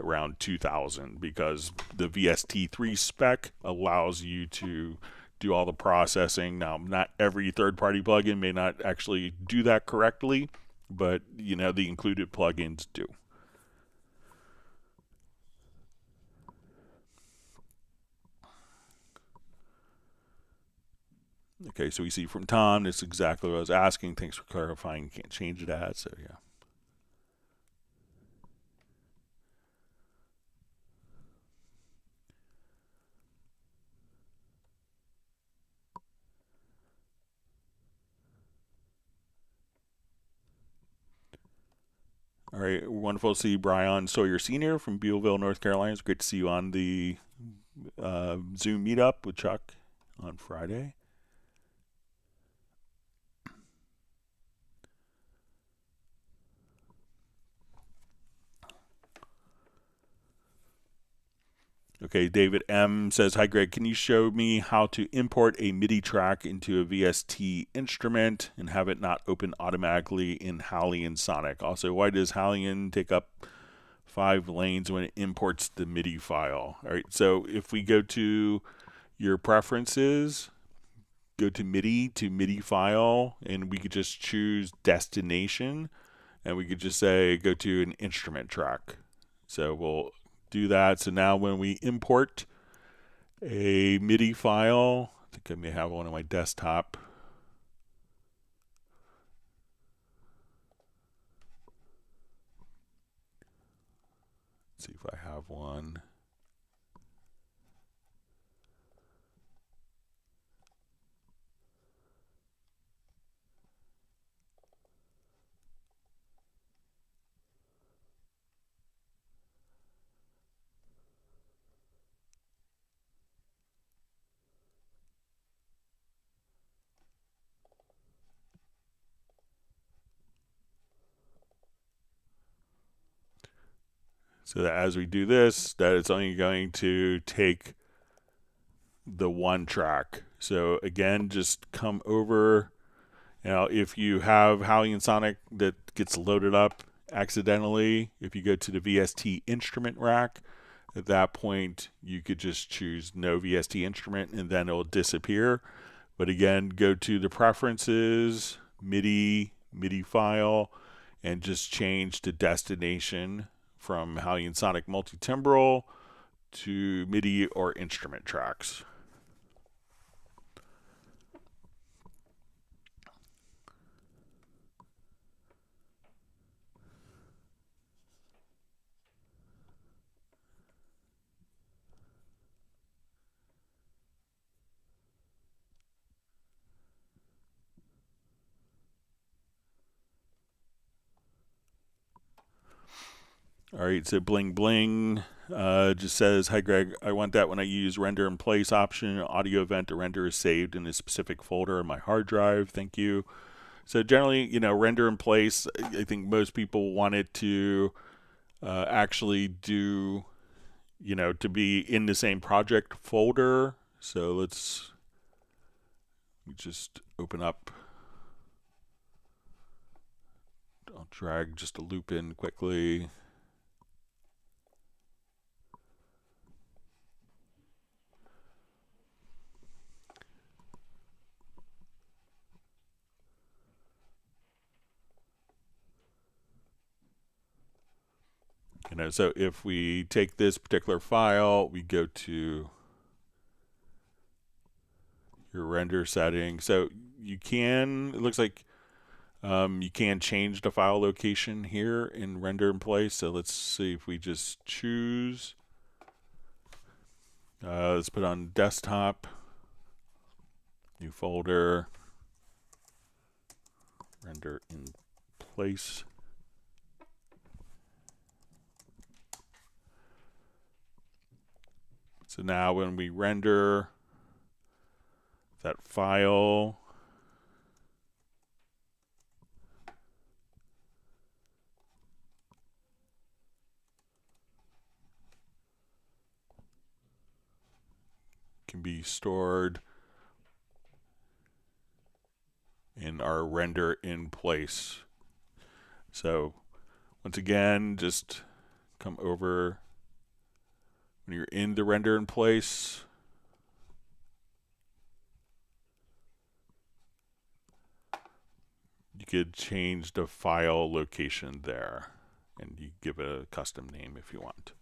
around 2000, because the VST3 spec allows you to do all the processing. Now, not every third-party plugin may not actually do that correctly, but you know, the included plugins do. Okay, so we see from Tom, that's exactly what I was asking. Thanks for clarifying. You can't change it as, so yeah. All right, wonderful to see Brian Sawyer Sr. from Bealville, North Carolina. It's great to see you on the Zoom meetup with Chuck on Friday. Okay, David M. says, hi Greg, can you show me how to import a MIDI track into a VST instrument and have it not open automatically in Halion Sonic? Also, why does Halion take up 5 lanes when it imports the MIDI file? All right, so if we go to your preferences, go to MIDI file, and we could just choose destination, and we could just say go to an instrument track. So we'll do that. So now when we import a MIDI file, I think I may have one on my desktop. Let's see if I have one. So that as we do this, that it's only going to take the one track. So again, just come over. Now, if you have Halion Sonic that gets loaded up accidentally, if you go to the VST instrument rack, at that point, you could just choose no VST instrument and then it'll disappear. But again, go to the preferences, MIDI file, and just change the destination from Halion Sonic multi-timbral to MIDI or instrument tracks. All right, so Bling Bling just says, hi Greg, I want that when I use render in place option, audio event to render is saved in a specific folder on my hard drive. Thank you. So generally, you know, render in place, I think most people want it to actually do, you know, to be in the same project folder. So let's just open up. I'll drag just a loop in quickly. You know, so if we take this particular file, we go to your render setting. So you can, it looks like you can change the file location here in render in place. So let's see if we just choose. Let's put on desktop, new folder, render in place. So now when we render that file, can be stored in our render in place. So once again, just come over when you're in the render in place. You could change the file location there, and you give it a custom name if you want.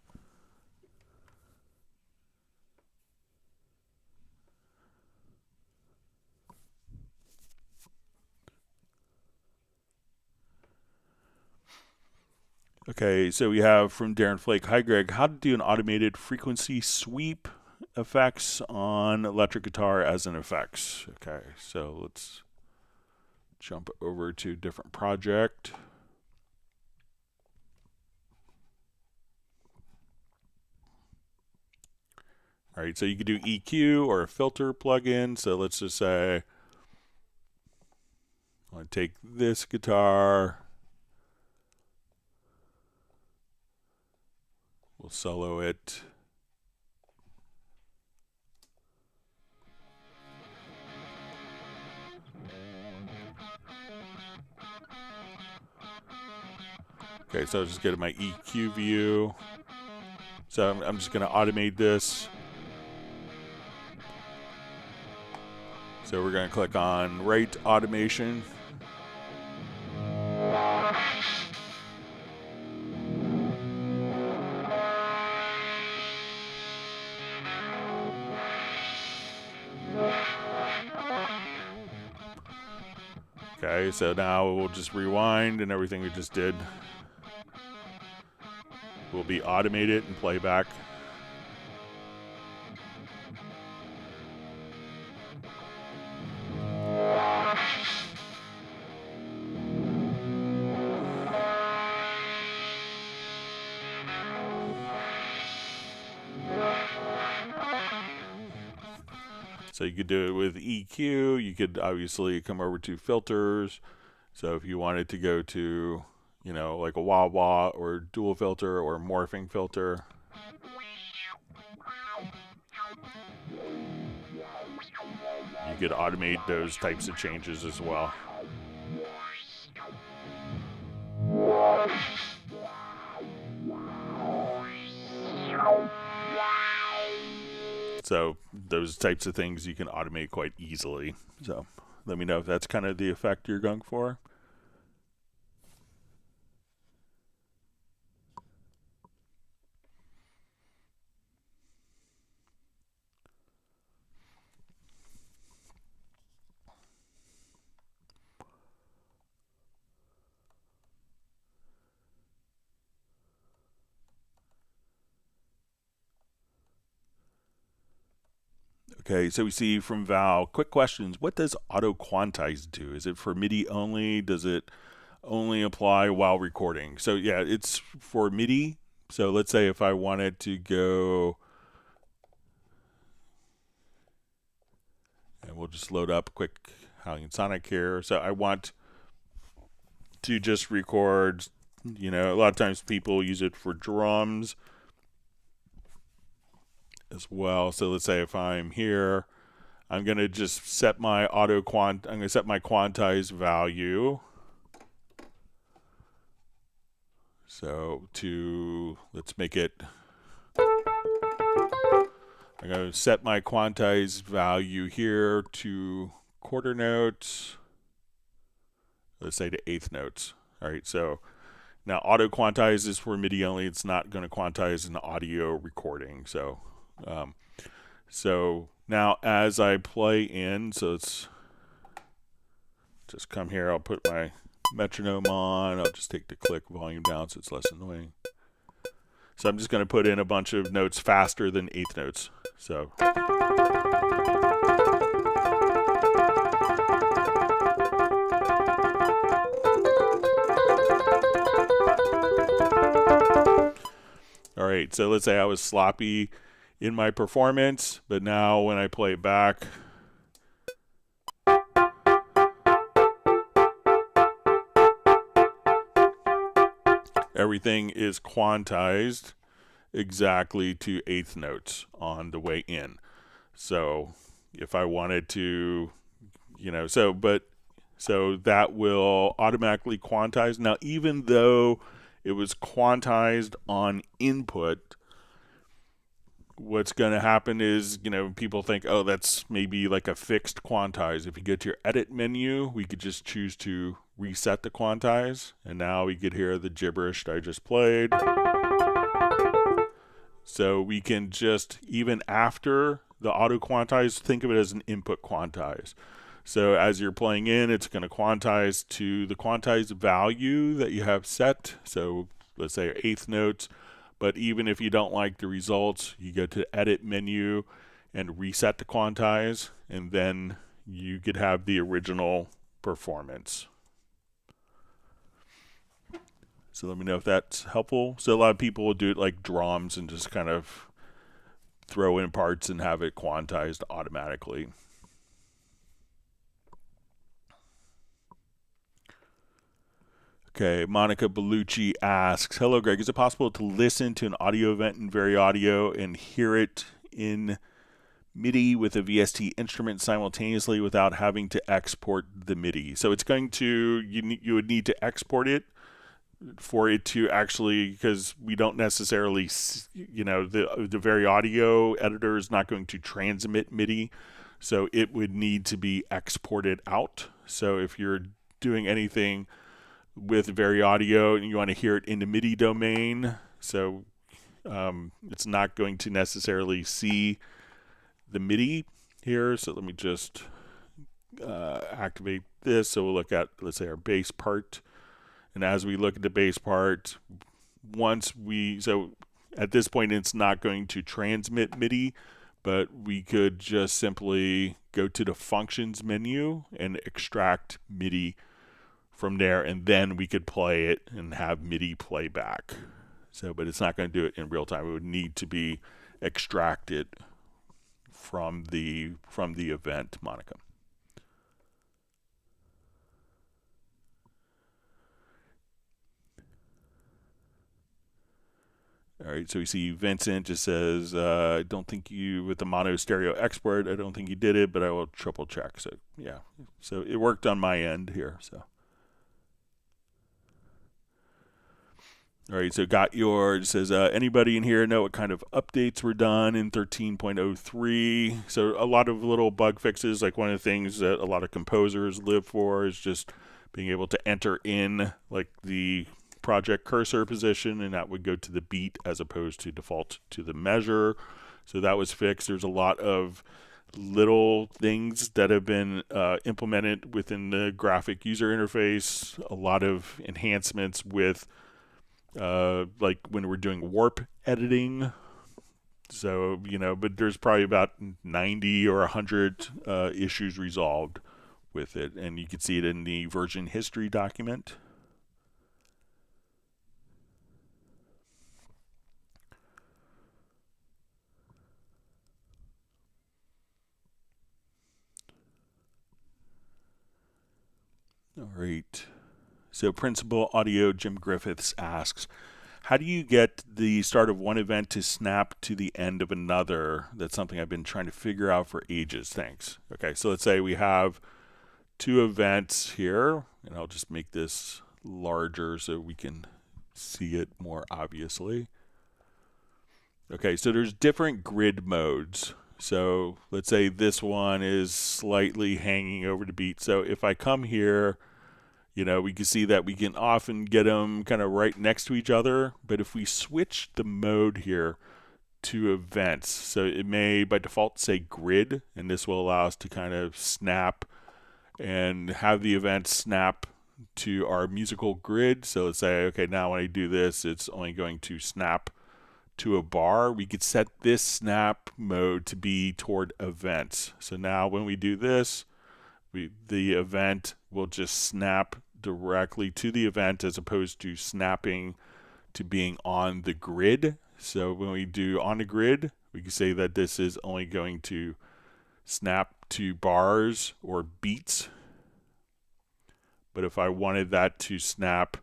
Okay, so we have from Darren Flake, hi Greg, how to do an automated frequency sweep effects on electric guitar as an effects. Okay, so let's jump over to a different project. All right, so you could do EQ or a filter plugin. So let's just say I want to take this guitar. We'll solo it. Okay, so I'll just go to my EQ view. So I'm just going to automate this. So we're going to click on Write Automation. Okay, so now we'll just rewind and everything we just did will be automated and playback. So you could do it with EQ. You could obviously come over to filters. So if you wanted to go to, you know, like a wah-wah or dual filter or morphing filter. You could automate those types of changes as well. So those types of things you can automate quite easily. So let me know if that's kind of the effect you're going for. Okay, so we see from Val, quick questions. What does auto-quantize do? Is it for MIDI only? Does it only apply while recording? So yeah, it's for MIDI. So let's say if I wanted to go, and we'll just load up a quick Howling Sonic here. So I want to just record, you know, a lot of times people use it for drums as well. So let's say if I'm here, I'm going to just set my I'm going to set my quantize value. So let's make it, I'm going to set my quantize value here to quarter notes. Let's say to eighth notes. All right, so now auto-quantize is for MIDI only. It's not going to quantize an audio recording. So now as I play in, so it's just come here, I'll put my metronome on, I'll just take the click volume down so it's less annoying. So I'm just going to put in a bunch of notes faster than eighth notes. So all right, so let's say I was sloppy in my performance, but now when I play it back, everything is quantized exactly to eighth notes on the way in. So if I wanted to, you know, so that will automatically quantize. Now, even though it was quantized on input, what's going to happen is, people think, oh, that's maybe like a fixed quantize. If you go to your edit menu, we could just choose to reset the quantize. And now we could hear the gibberish that I just played. So we can just, even after the auto-quantize, think of it as an input quantize. So as you're playing in, it's going to quantize to the quantized value that you have set. So let's say eighth notes. But even if you don't like the results, you go to the edit menu and reset the quantize, and then you could have the original performance. So let me know if that's helpful. So a lot of people will do it like drums and just kind of throw in parts and have it quantized automatically. Okay, Monica Bellucci asks, hello Greg, is it possible to listen to an audio event in VariAudio and hear it in MIDI with a VST instrument simultaneously without having to export the MIDI? So it's going to, you would need to export it for it to actually, because we don't necessarily, the VariAudio editor is not going to transmit MIDI, so it would need to be exported out. So if you're doing anything with VariAudio and you want to hear it in the MIDI domain, so it's not going to necessarily see the MIDI here. So let me just activate this. So we'll look at, let's say, our bass part. And as we look at the bass part, so at this point it's not going to transmit MIDI, but we could just simply go to the functions menu and extract MIDI from there, and then we could play it and have MIDI playback. So, but it's not going to do it in real time. It would need to be extracted from the event, Monica. All right, so we see Vincent just says, I don't think you, with the mono stereo export, I don't think you did it, but I will triple check. So yeah, so it worked on my end here, so. All right, so got yours. Says, anybody in here know what kind of updates were done in 13.03? So a lot of little bug fixes. Like one of the things that a lot of composers live for is just being able to enter in like the project cursor position, and that would go to the beat as opposed to default to the measure. So that was fixed. There's a lot of little things that have been implemented within the graphic user interface. A lot of enhancements with like when we're doing warp editing. So, but there's probably about 90 or 100 issues resolved with it. And you can see it in the version history document. All right. So Principal Audio Jim Griffiths asks, how do you get the start of one event to snap to the end of another? That's something I've been trying to figure out for ages. Thanks. Okay, so let's say we have two events here, and I'll just make this larger so we can see it more obviously. Okay, so there's different grid modes. So let's say this one is slightly hanging over the beat. So if I come here, we can see that we can often get them kind of right next to each other. But if we switch the mode here to events, so it may by default say grid, and this will allow us to kind of snap and have the event snap to our musical grid. So let's say, okay, now when I do this, it's only going to snap to a bar. We could set this snap mode to be toward events. So now when we do this, the event will just snap directly to the event as opposed to snapping to being on the grid. So when we do on the grid, we can say that this is only going to snap to bars or beats. But if I wanted that to snap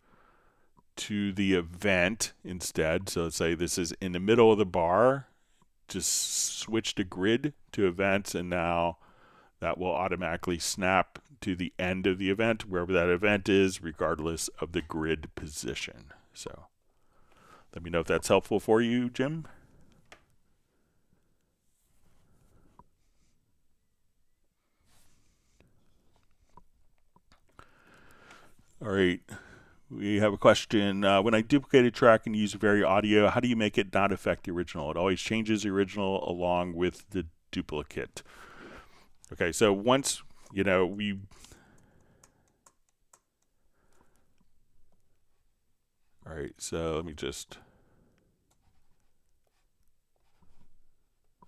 to the event instead, so let's say this is in the middle of the bar, just switch the grid to events, and now that will automatically snap to the end of the event, wherever that event is, regardless of the grid position. So let me know if that's helpful for you, Jim. All right. We have a question. When I duplicate a track and use VariAudio, how do you make it not affect the original? It always changes the original along with the duplicate. Okay, so once, you know, all right, so let me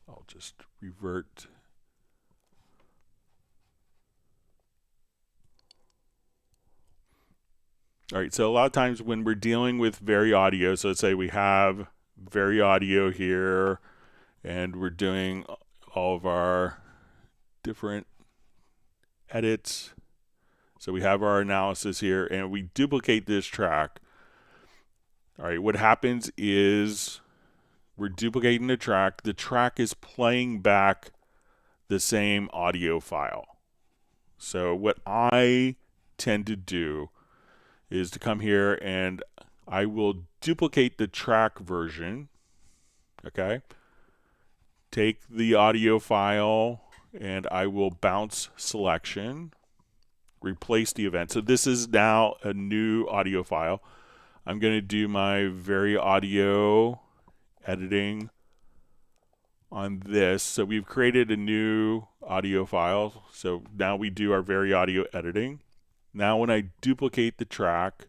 I'll just revert. All right, so a lot of times when we're dealing with VariAudio, so let's say we have VariAudio here, and we're doing all of our different edits. So we have our analysis here, and we duplicate this track. All right, what happens is we're duplicating the track. The track is playing back the same audio file. So what I tend to do is to come here and I will duplicate the track version, okay? Take the audio file and I will bounce selection, replace the event. So this is now a new audio file. I'm going to do my VariAudio editing on this. So we've created a new audio file. So now we do our VariAudio editing. Now when I duplicate the track,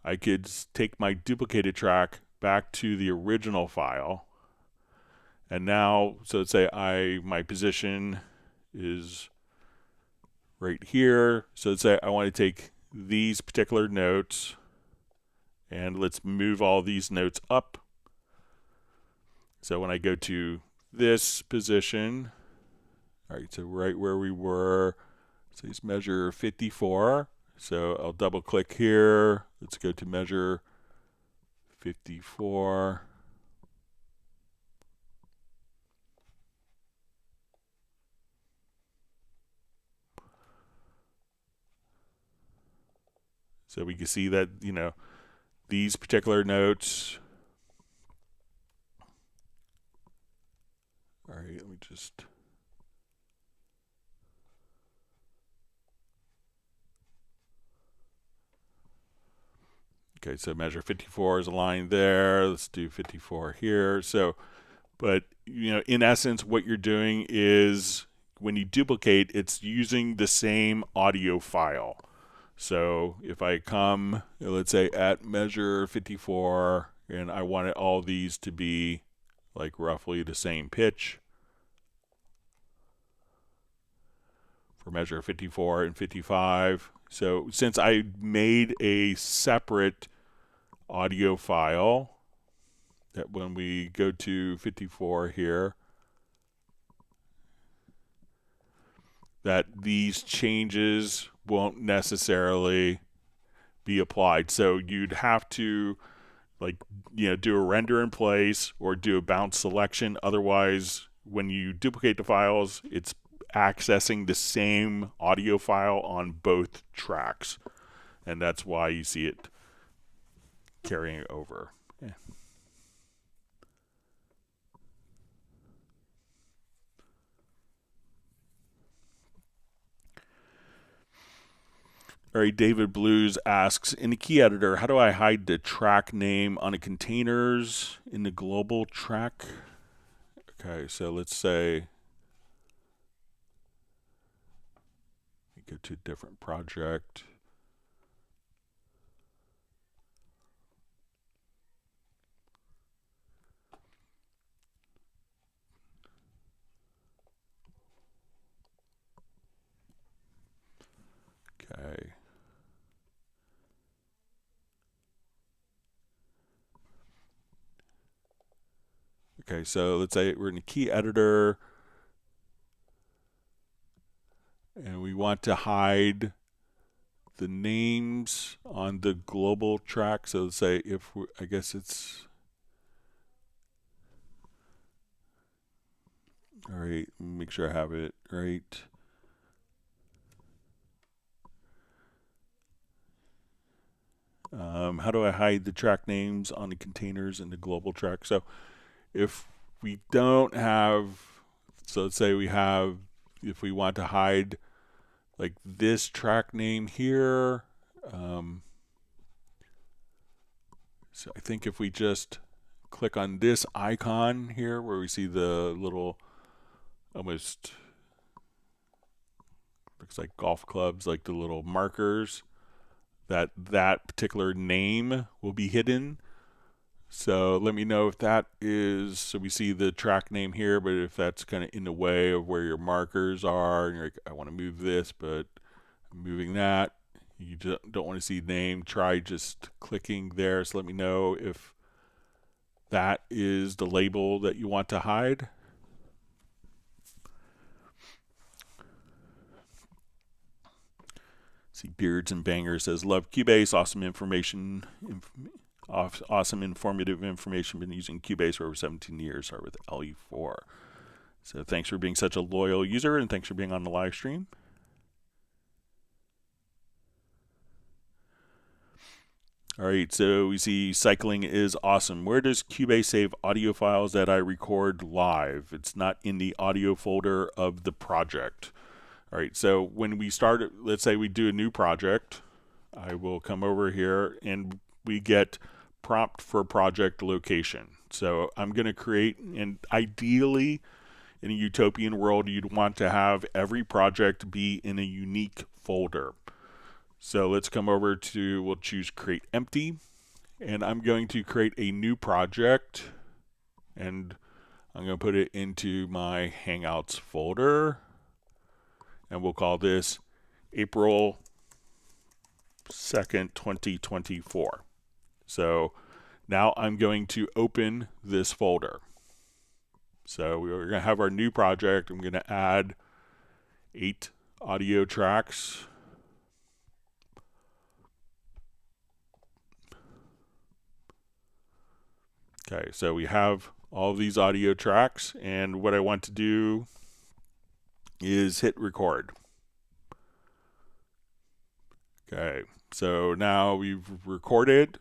I could take my duplicated track back to the original file. And now, so let's say my position is right here. So let's say I want to take these particular notes and let's move all these notes up. So when I go to this position, all right, so right where we were, so let's measure 54. So I'll double click here. Let's go to measure 54. So we can see that, you know, these particular notes. All right, let me just. Okay, so measure 54 is a line there. Let's do 54 here. So, but, you know, in essence, what you're doing is when you duplicate, it's using the same audio file. So if I come, let's say at measure 54, and I wanted all these to be like roughly the same pitch for measure 54 and 55. So since I made a separate audio file, that when we go to 54 here, that these changes won't necessarily be applied. So you'd have to, like, you know, do a render in place or do a bounce selection. Otherwise, when you duplicate the files, it's accessing the same audio file on both tracks. And that's why you see it carrying over. Yeah. All right, David Blues asks, in the key editor, how do I hide the track name on the containers in the global track? Okay, so let's say we go to a different project. Okay. Okay, so let's say we're in the key editor and we want to hide the names on the global track. So let's say if we, I guess it's, all right, make sure I have it right. how do I hide the track names on the containers and the global track? So if we don't have, so let's say we have, if we want to hide like this track name here, so I think if we just click on this icon here where we see the little, almost looks like golf clubs, like the little markers, that particular name will be hidden. So let me know if that is, so we see the track name here, but if that's kind of in the way of where your markers are, and you're like, I want to move this, but I'm moving that, you don't want to see name, try just clicking there. So let me know if that is the label that you want to hide. See, Beards and Bangers says, love Cubase, awesome information, awesome informative information. Been using Cubase for over 17 years, start with LE4. So thanks for being such a loyal user, and thanks for being on the live stream. All right, so we see cycling is awesome. Where does Cubase save audio files that I record live? It's not in the audio folder of the project. All right, so when we start, let's say we do a new project, I will come over here and we get prompt for project location. So I'm going to create, and ideally in a utopian world, you'd want to have every project be in a unique folder. So let's come over to, we'll choose create empty, and I'm going to create a new project, and I'm going to put it into my Hangouts folder, and we'll call this April 2nd, 2024. So now I'm going to open this folder. So we're going to have our new project. I'm going to add 8 audio tracks. Okay, so we have all of these audio tracks, and what I want to do is hit record. Okay, so now we've recorded.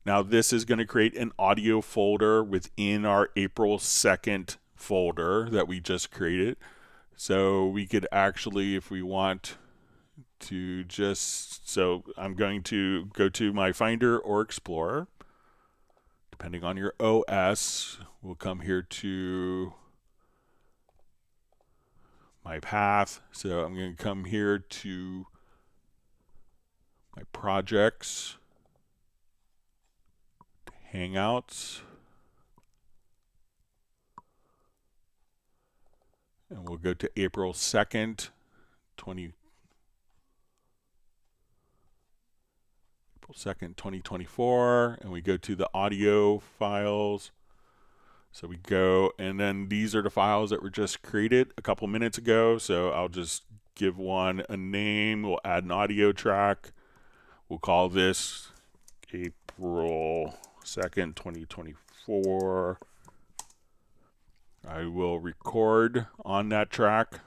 Now this is going to create an audio folder within our April 2nd folder that we just created. So we could actually, if we want to just, so I'm going to go to my Finder or Explorer. Depending on your OS, we'll come here to my path. So I'm going to come here to my projects, Hangouts, and we'll go to April 2nd, 2024, and we go to the audio files. So we go, and then these are the files that were just created a couple minutes ago. So I'll just give one a name. We'll add an audio track. We'll call this April 2nd, 2024. I will record on that track.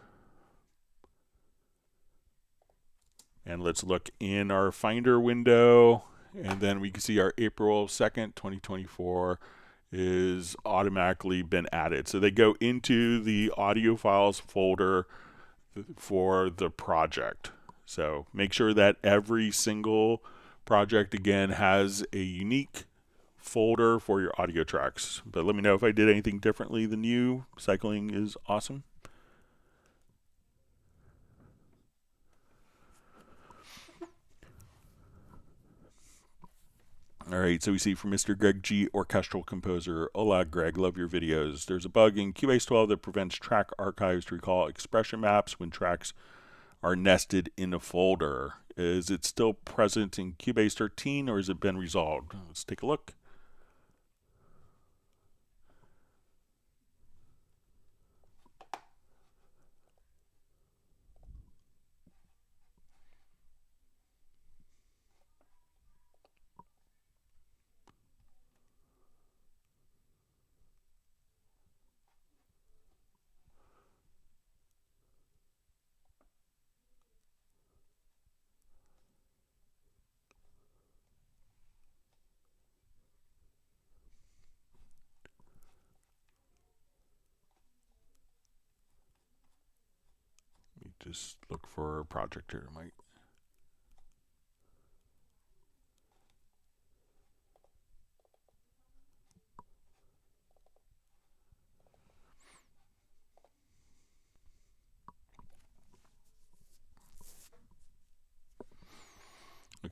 And let's look in our Finder window, and then we can see our April 2nd, 2024 is automatically been added. So they go into the audio files folder for the project. So make sure that every single project, again, has a unique folder for your audio tracks. But let me know if I did anything differently than you. Cycling is awesome. All right, so we see from Mr. Greg G, orchestral composer. Hola, Greg, love your videos. There's a bug in Cubase 12 that prevents track archives to recall expression maps when tracks are nested in a folder. Is it still present in Cubase 13, or has it been resolved? Let's take a look. just look for a project here. Might.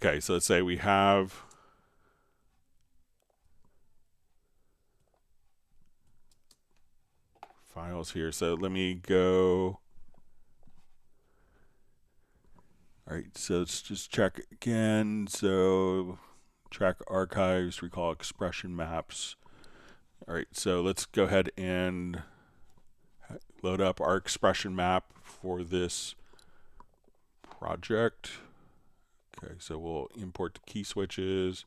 Okay, so let's say we have files here. So let me go. All right, so let's just check again. So track archives, recall expression maps. All right, so let's go ahead and load up our expression map for this project. Okay, so we'll import the key switches.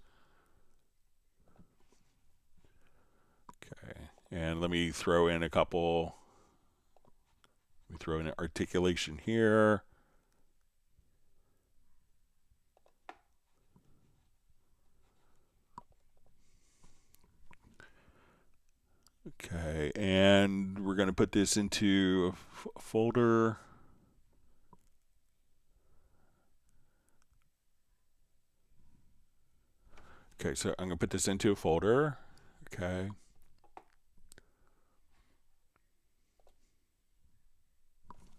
Okay, and let me throw in a couple. We throw in an articulation here. Okay, and we're going to put this into a folder. Okay, so I'm going to put this into a folder. Okay.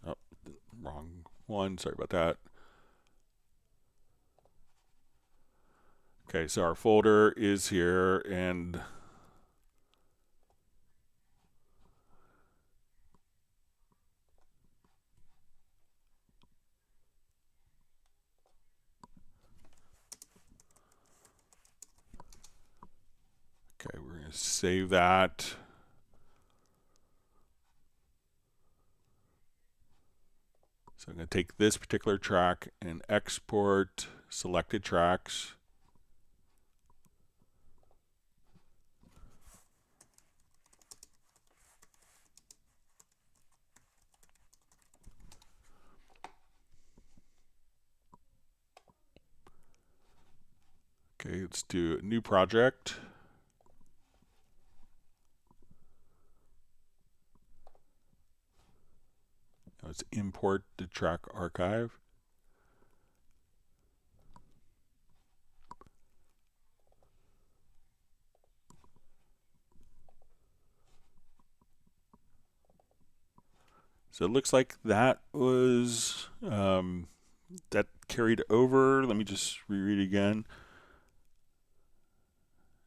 Oh, wrong one. Sorry about that. Okay, so our folder is here, and okay, we're going to save that. So I'm going to take this particular track and export selected tracks. Okay, let's do a new project. Let's import the track archive. So it looks like that was, that carried over. Let me just reread again.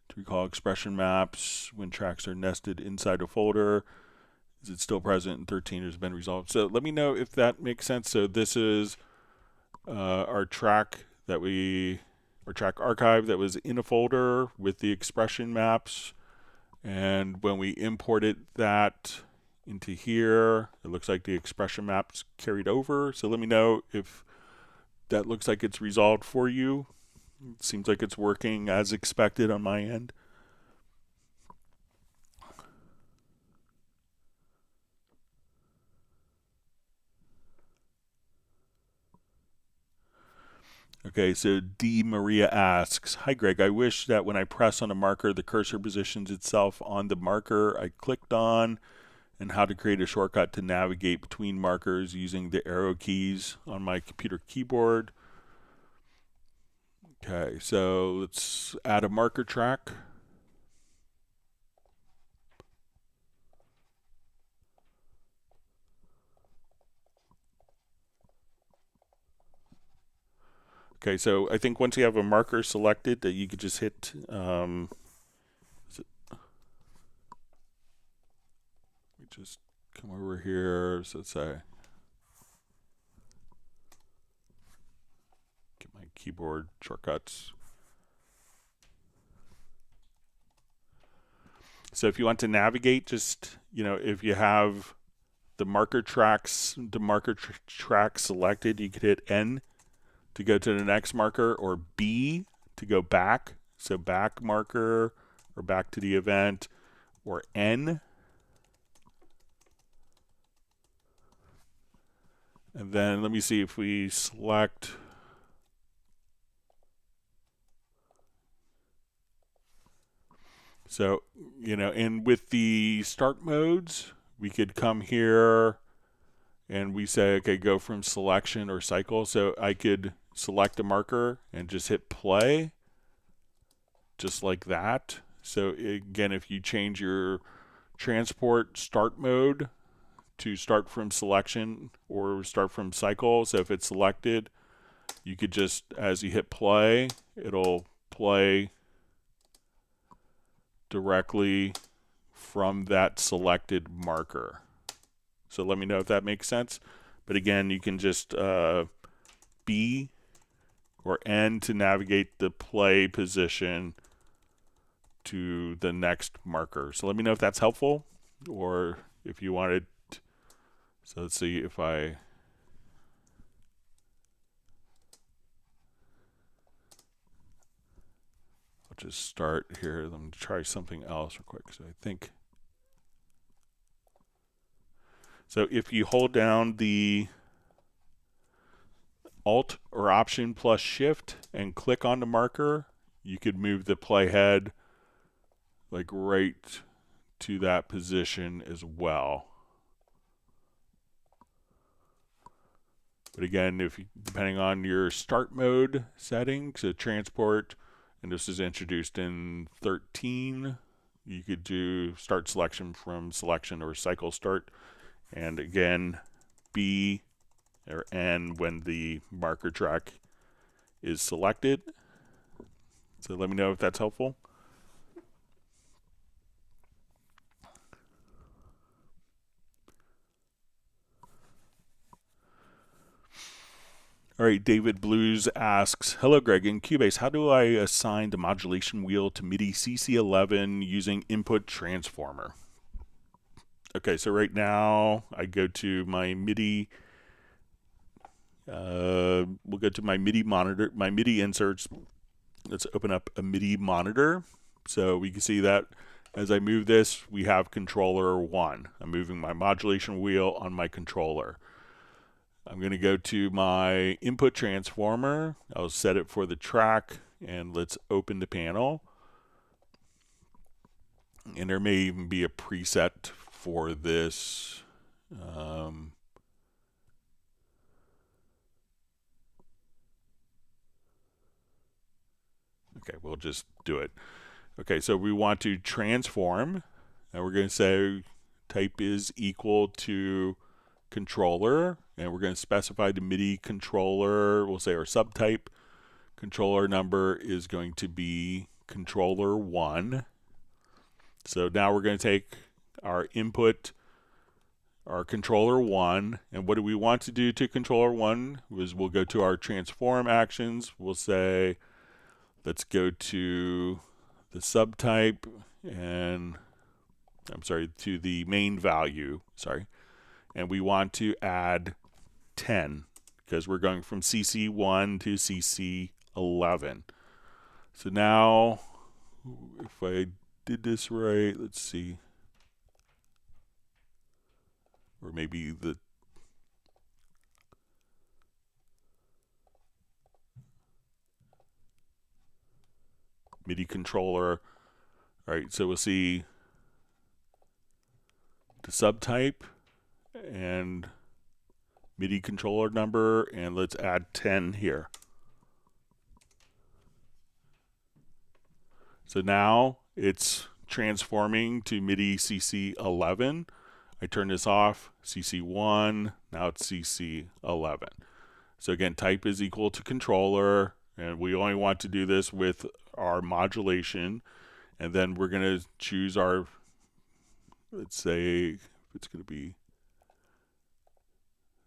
To recall expression maps, when tracks are nested inside a folder, is it still present? And 13 has been resolved. So let me know if that makes sense. So this is our track track archive that was in a folder with the expression maps. And when we imported that into here, it looks like the expression maps carried over. So let me know if that looks like it's resolved for you. It seems like it's working as expected on my end. Okay, so D. Maria asks, hi Greg, I wish that when I press on a marker, the cursor positions itself on the marker I clicked on, and how to create a shortcut to navigate between markers using the arrow keys on my computer keyboard. Okay, so let's add a marker track. Okay, so I think once you have a marker selected, that you could just hit, we just come over here, so let's say, get my keyboard shortcuts. So if you want to navigate, just, if you have the marker track selected, you could hit N to go to the next marker, or B to go back. So back marker, or back to the event, or N. And then let me see if we select. So, and with the start modes, we could come here and we say, okay, go from selection or cycle. So I could select a marker and just hit play, just like that. So again, if you change your transport start mode to start from selection or start from cycle, so if it's selected, you could just, as you hit play, it'll play directly from that selected marker. So let me know if that makes sense. But again, you can just B or N to navigate the play position to the next marker. So let me know if that's helpful, or if you wanted. So let's see if I'll just start here. Let me try something else real quick. So I think, so if you hold down the Alt or Option plus Shift and click on the marker, you could move the playhead like right to that position as well. But again, if you, depending on your start mode setting, so transport, and this is introduced in 13, you could do start selection from selection or cycle start, and again, B or N when the marker track is selected. So let me know if that's helpful. All right, David Blues asks, hello Greg, in Cubase, how do I assign the modulation wheel to MIDI CC11 using input transformer? Okay, so right now I go to my MIDI, we'll go to my MIDI monitor, my MIDI inserts. Let's open up a MIDI monitor. So we can see that as I move this, we have controller 1. I'm moving my modulation wheel on my controller. I'm going to go to my input transformer. I'll set it for the track, and let's open the panel. And there may even be a preset for this. Okay, we'll just do it. Okay, so we want to transform, and we're going to say type is equal to controller, and we're going to specify the MIDI controller. We'll say our subtype controller number is going to be controller 1. So now we're going to take our input, our controller 1, and what do we want to do to controller 1 is we'll go to our transform actions. We'll say, let's go to the subtype, and I'm sorry, to the main value, sorry. And we want to add 10 because we're going from CC1 to CC11. So now, if I did this right, let's see. Or maybe the MIDI controller. All right, so we'll see the subtype and MIDI controller number, and let's add 10 here. So now it's transforming to MIDI CC11. I turn this off, CC1, now it's CC11. So again, type is equal to controller, and we only want to do this with our modulation, and then we're going to choose our, let's say it's going to be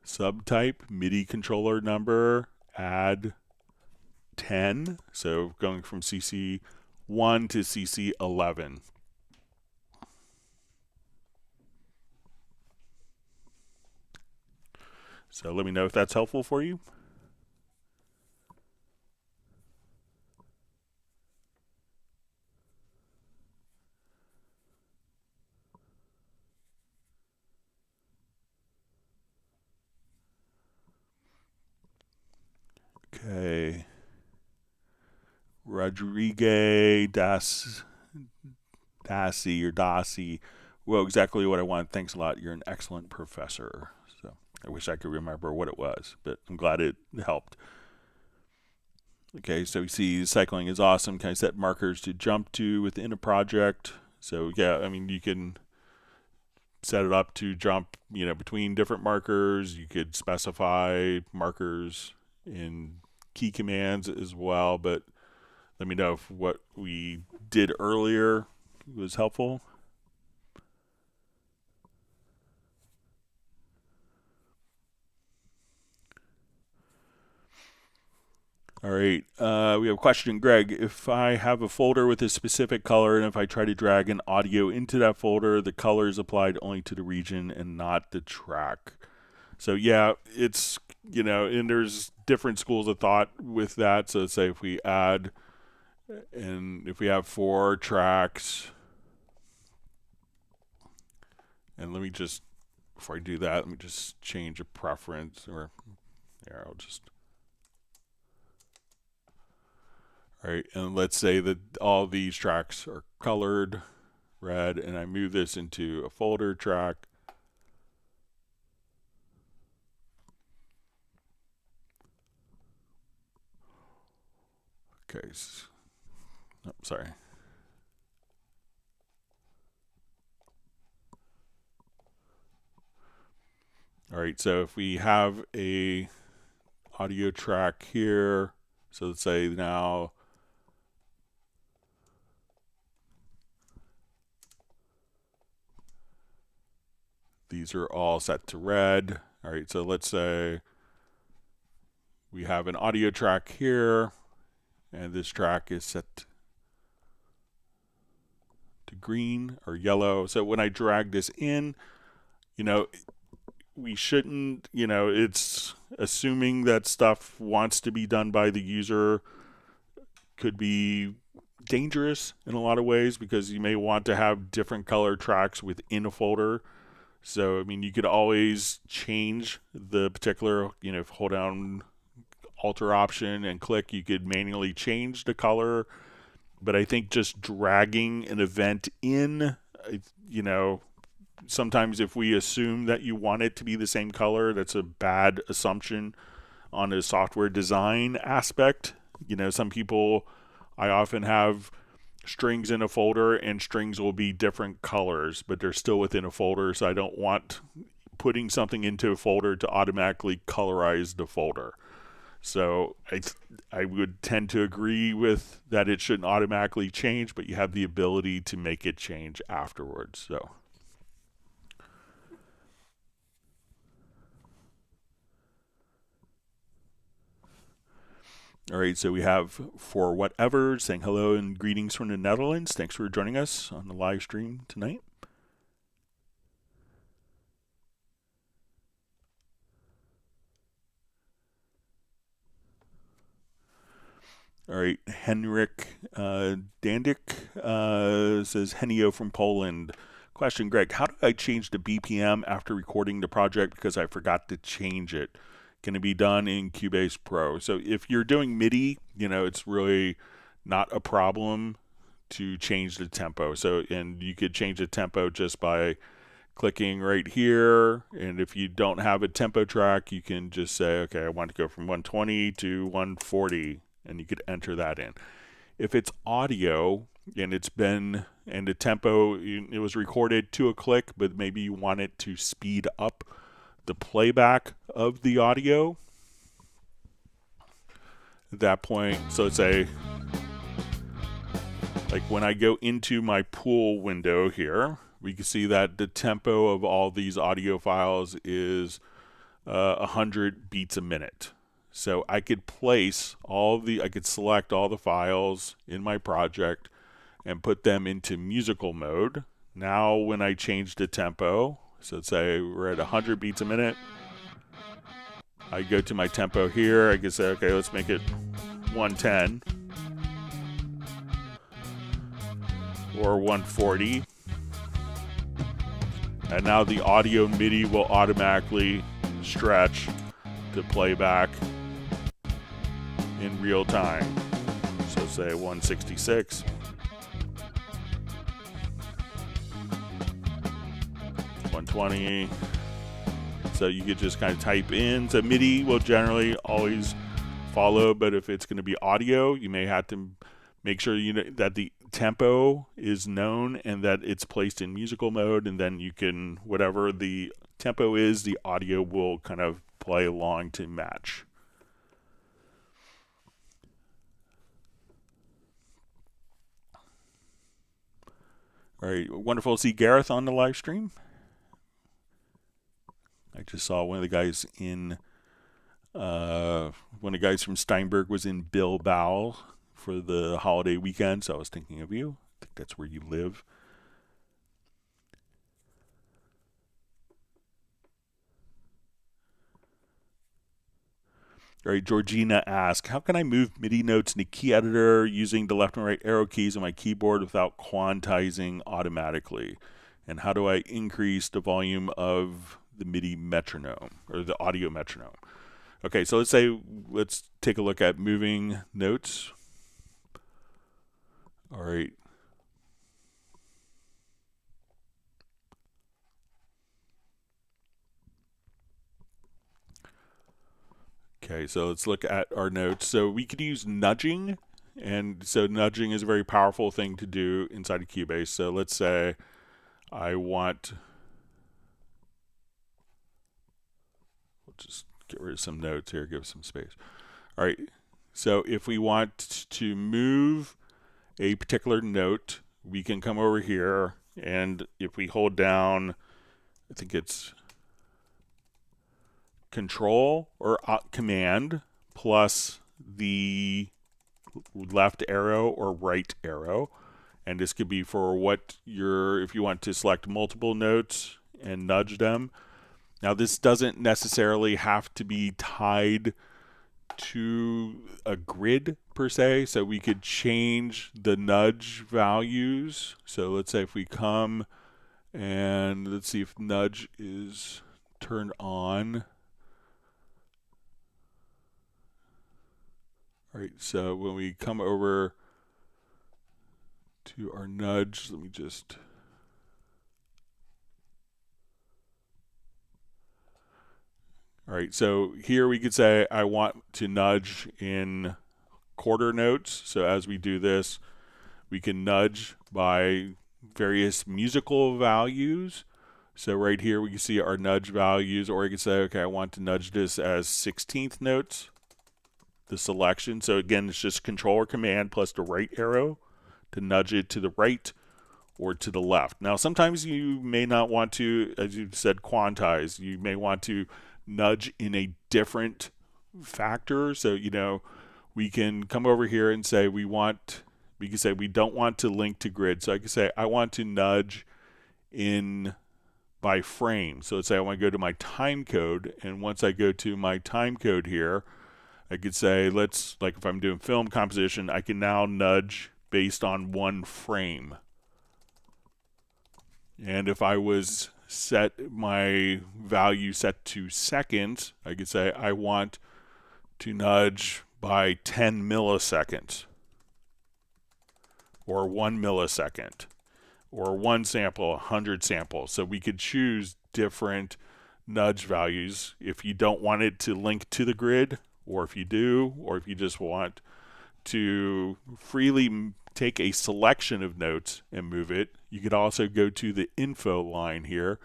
subtype, MIDI controller number, add 10. So going from CC1 to CC11. So let me know if that's helpful for you. Okay. Rodriguez Dassi. Well, exactly what I want. Thanks a lot. You're an excellent professor. So, I wish I could remember what it was, but I'm glad it helped. Okay, so we see cycling is awesome. Can I set markers to jump to within a project? So yeah, I mean, you can set it up to jump, between different markers. You could specify markers in key commands as well, but let me know if what we did earlier was helpful. All right, we have a question, Greg. If I have a folder with a specific color and if I try to drag an audio into that folder, the color is applied only to the region and not the track. So yeah, it's, and there's different schools of thought with that. So let's say if we add, and if we have 4 tracks, and let me just, before I do that, let me just change a preference, or there, I'll just, all right, and let's say that all these tracks are colored red, and I move this into a folder track. Okay, oh, sorry. All right, so if we have a audio track here, so let's say now these are all set to red. All right, so let's say we have an audio track here, and this track is set to green or yellow. So when I drag this in, we shouldn't, it's assuming that stuff wants to be done by the user could be dangerous in a lot of ways, because you may want to have different color tracks within a folder. So, I mean, you could always change the particular, hold down Alter option and click, you could manually change the color. But I think just dragging an event in, sometimes if we assume that you want it to be the same color, that's a bad assumption on a software design aspect. Some people, I often have strings in a folder and strings will be different colors, but they're still within a folder. So I don't want putting something into a folder to automatically colorize the folder. So I would tend to agree with that it shouldn't automatically change, but you have the ability to make it change afterwards. So. All right, so we have For Whatever saying hello and greetings from the Netherlands. Thanks for joining us on the live stream tonight. All right, Henrik Dandik says, Henio from Poland. Question, Greg, how do I change the BPM after recording the project because I forgot to change it? Can it be done in Cubase Pro? So if you're doing MIDI, it's really not a problem to change the tempo. So, and you could change the tempo just by clicking right here. And if you don't have a tempo track, you can just say, okay, I want to go from 120 to 140, and you could enter that in. If it's audio and the tempo, it was recorded to a click, but maybe you want it to speed up the playback of the audio at that point. So let's say, like when I go into my pool window here, we can see that the tempo of all these audio files is 100 beats a minute. So I could I could select all the files in my project and put them into musical mode. Now when I change the tempo, so let's say we're at 100 beats a minute. I go to my tempo here. I can say, okay, let's make it 110 or 140. And now the audio MIDI will automatically stretch to playback in real time. So say 166. 120, So you could just kind of type in. So MIDI will generally always follow, but if it's going to be audio, you may have to make sure you know that the tempo is known and that it's placed in musical mode, and then you can, whatever the tempo is, the audio will kind of play along to match. All right, wonderful to see Gareth on the live stream. I just saw one of the guys in, one of the guys from Steinberg was in Bilbao for the holiday weekend, so I was thinking of you. I think that's where you live. All right, Georgina asks, how can I move MIDI notes in the key editor using the left and right arrow keys on my keyboard without quantizing automatically? And how do I increase the volume of the MIDI metronome, or the audio metronome? Okay, so let's take a look at moving notes. All right. Okay, so let's look at our notes. So we could use nudging, and so nudging is a very powerful thing to do inside of Cubase. So let's say I want, we'll just get rid of some notes here, give some space. All right, so if we want to move a particular note, we can come over here, and if we hold down, I think it's Control or Command plus the left arrow or right arrow, and this could be for if you want to select multiple notes and nudge them. Now this doesn't necessarily have to be tied to a grid per se, so we could change the nudge values. So let's say if we come and let's see if nudge is turned on. All right, so when we come over to our nudge, let me just, all right, so here we could say I want to nudge in quarter notes. So as we do this, we can nudge by various musical values. So right here we can see our nudge values, or you can say, okay, I want to nudge this as 16th notes, the selection. So again, it's just Control or Command plus the right arrow to nudge it to the right or to the left. Now sometimes you may not want to, as you said, quantize. You may want to nudge in a different factor. So, you know, we can come over here and say we can say we don't want to link to grid. So I can say I want to nudge in by frame. So let's say I want to go to my time code, and once I go to my time code here, I could say, like if I'm doing film composition, I can now nudge based on one frame. And if I was set my value set to seconds, I could say I want to nudge by 10 milliseconds, or 1 millisecond, or 1 sample, 100 samples. So we could choose different nudge values if you don't want it to link to the grid, or if you do, or if you just want to freely take a selection of notes and move it. You could also go to the info line here,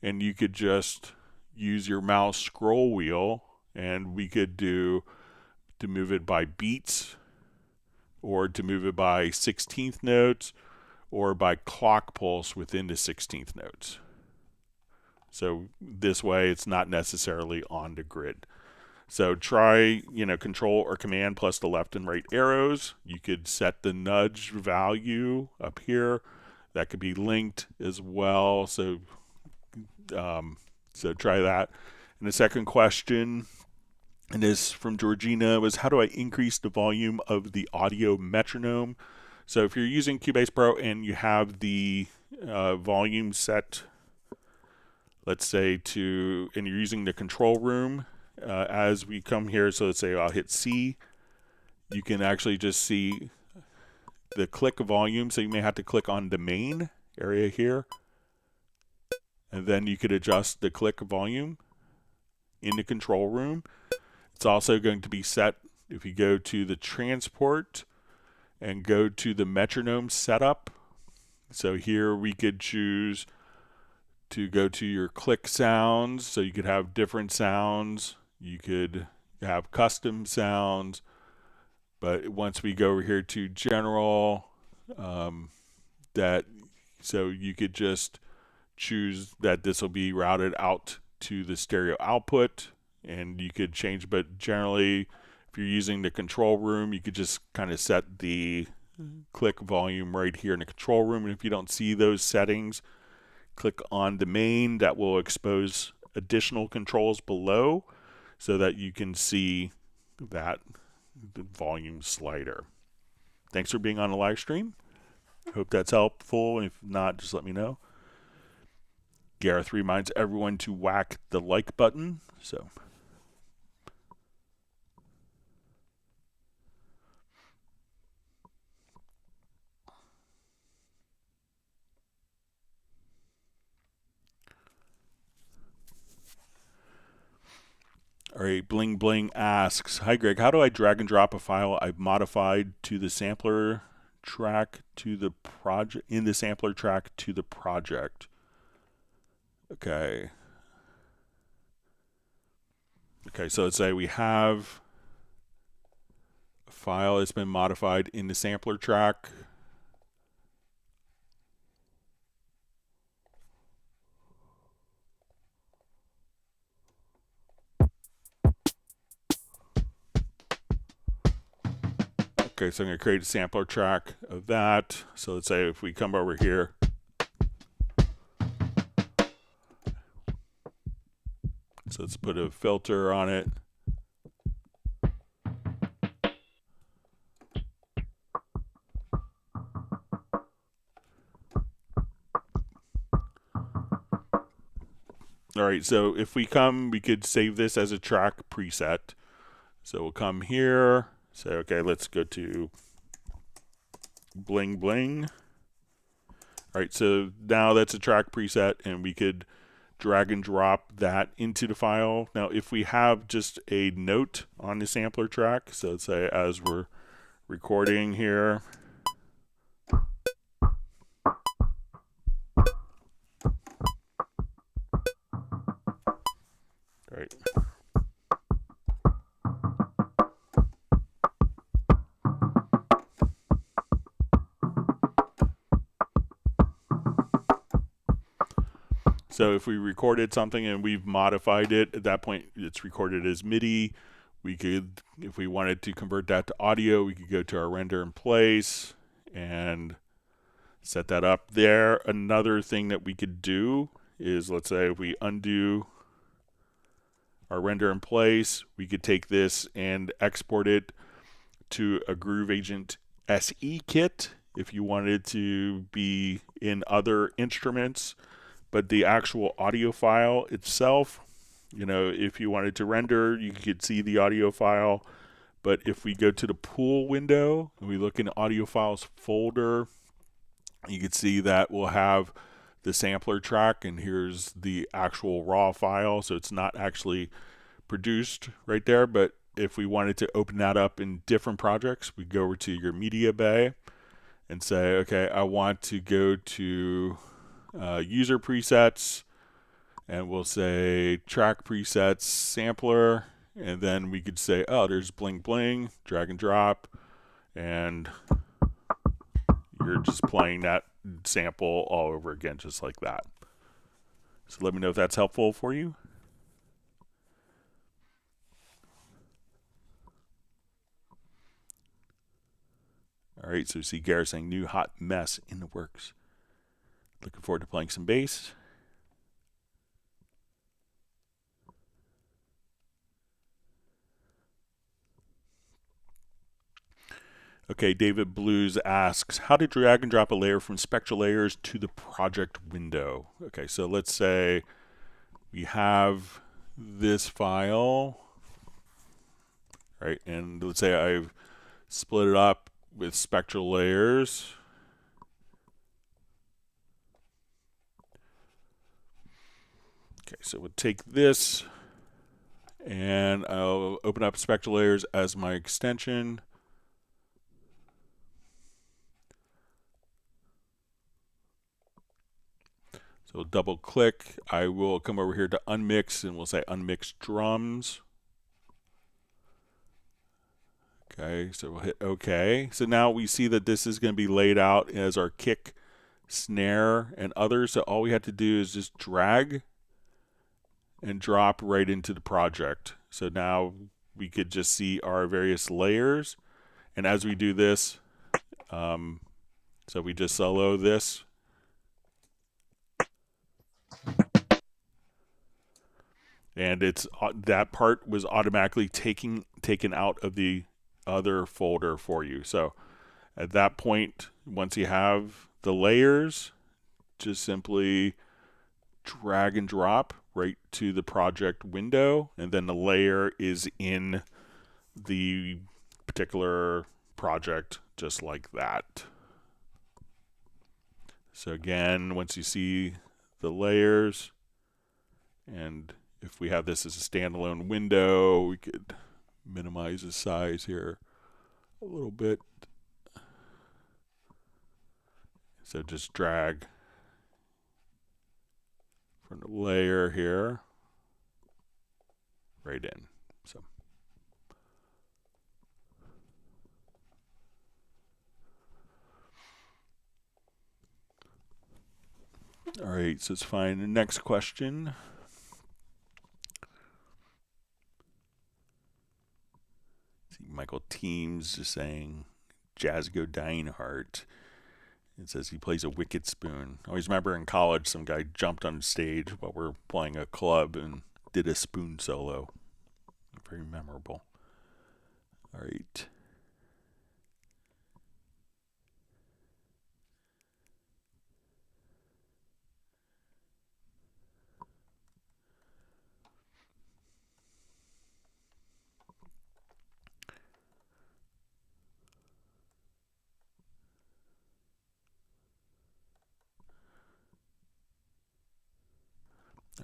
and you could just use your mouse scroll wheel, and we could do to move it by beats, or to move it by 16th notes, or by clock pulse within the 16th notes. So this way it's not necessarily on the grid. So try, Control or Command plus the left and right arrows. You could set the nudge value up here. That could be linked as well. So try that. And the second question, and this from Georgina, was how do I increase the volume of the audio metronome? So if you're using Cubase Pro and you have the volume set, let's say and you're using the control room, as we come here, so let's say I'll hit C, you can actually just see the click volume. So you may have to click on the main area here, and then you could adjust the click volume. in the control room. It's also going to be set if you go to the transport and go to the metronome setup. So here we could choose to go to your click sounds, so you could have different sounds. You could have custom sounds, but once we go over here to general, so you could just choose that this will be routed out to the stereo output, and you could change, but generally if you're using the control room, you could just kind of set the click volume right here in the control room. And if you don't see those settings, click on the main. That will expose additional controls below so that you can see that the volume slider. Thanks for being on the live stream. Hope that's helpful. If not, just let me know. Gareth reminds everyone to whack the like button. So all right, Bling Bling asks, hi Greg, how do I drag and drop a file I've modified to the sampler track to the project, in the sampler track to the project? Okay. Okay, so let's say we have a file that's been modified in the sampler track. Okay, so I'm going to create a sampler track of that. So let's say if we come over here, so let's put a filter on it. All right, so if we come, we could save this as a track preset. So we'll come here, say, okay, let's go to Bling Bling. All right, so now that's a track preset, and we could drag and drop that into the file. Now, if we have just a note on the sampler track, so let's say as we're recording here, right. So if we recorded something and we've modified it, at that point it's recorded as MIDI. We could, if we wanted to convert that to audio, we could go to our render in place and set that up there. Another thing that we could do is, let's say if we undo our render in place, we could take this and export it to a Groove Agent SE kit if you wanted to be in other instruments. But the actual audio file itself, you know, if you wanted to render, you could see the audio file. But if we go to the pool window and we look in the audio files folder, you can see that we'll have the sampler track, and here's the actual raw file. So it's not actually produced right there. But if we wanted to open that up in different projects, we go over to your MediaBay and say, okay, I want to go to user presets, and we'll say track presets sampler, and then we could say, oh, there's Bling Bling, drag and drop, and you're just playing that sample all over again, just like that. So let me know if that's helpful for you. All right, so see Gareth saying new hot mess in the works. Looking forward to playing some bass. Okay, David Blues asks, how to drag and drop a layer from Spectral Layers to the project window. Okay, so let's say we have this file, right? And let's say I've split it up with Spectral Layers. Okay, so we'll take this And I'll open up Spectral Layers as my extension. So double click. I will come over here to unmix and we'll say unmix drums. Okay, so we'll hit OK. So now we see that this is going to be laid out as our kick, snare, and others. So all we have to do is just drag and drop right into the project. So now we could just see our various layers. And as we do this, so we just solo this. And it's that part was automatically taken out of the other folder for you. So at that point, once you have the layers, just simply drag and drop right to the project window, and then the layer is in the particular project just like that. So again, once you see the layers, and if we have this as a standalone window, we could minimize the size here a little bit. So just drag from the layer here right in. So all right, so let's find the next question. See Michael Teams just saying Jazzgo Dineheart. It says he plays a wicked spoon. I always remember in college some guy jumped on stage while we're playing a club and did a spoon solo. Very memorable. All right.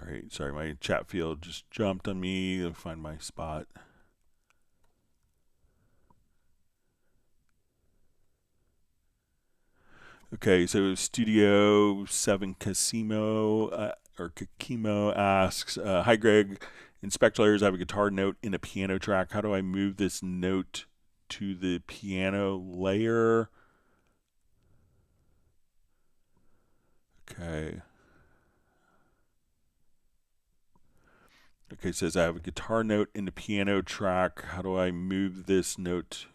All right, sorry, my chat field just jumped on me. I'll find my spot. Okay, so Studio 7 Casimo or Kakimo asks, hi Greg, in Spectral Layers I have a guitar note in a piano track. How do I move this note to the piano layer? Okay. Okay, it says I have a guitar note in the piano track. How do I move this note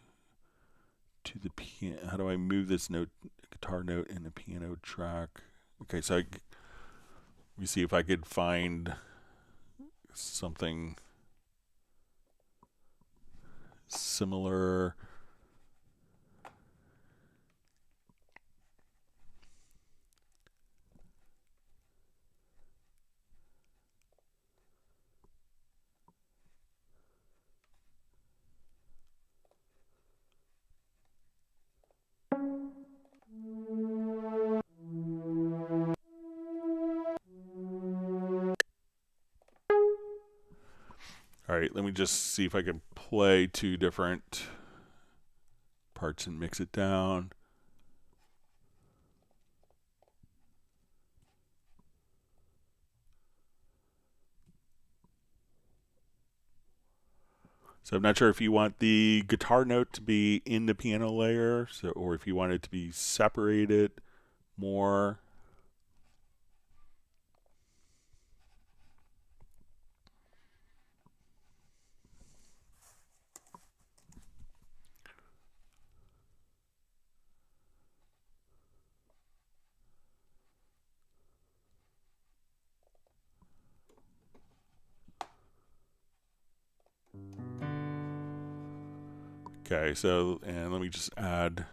to the piano? How do I move this note, guitar note in the piano track? Okay, so let me see if I could find something similar. All right, let me just see if I can play two different parts and mix it down. So I'm not sure if you want the guitar note to be in the piano layer, or if you want it to be separated more. Okay, so, and let me just add.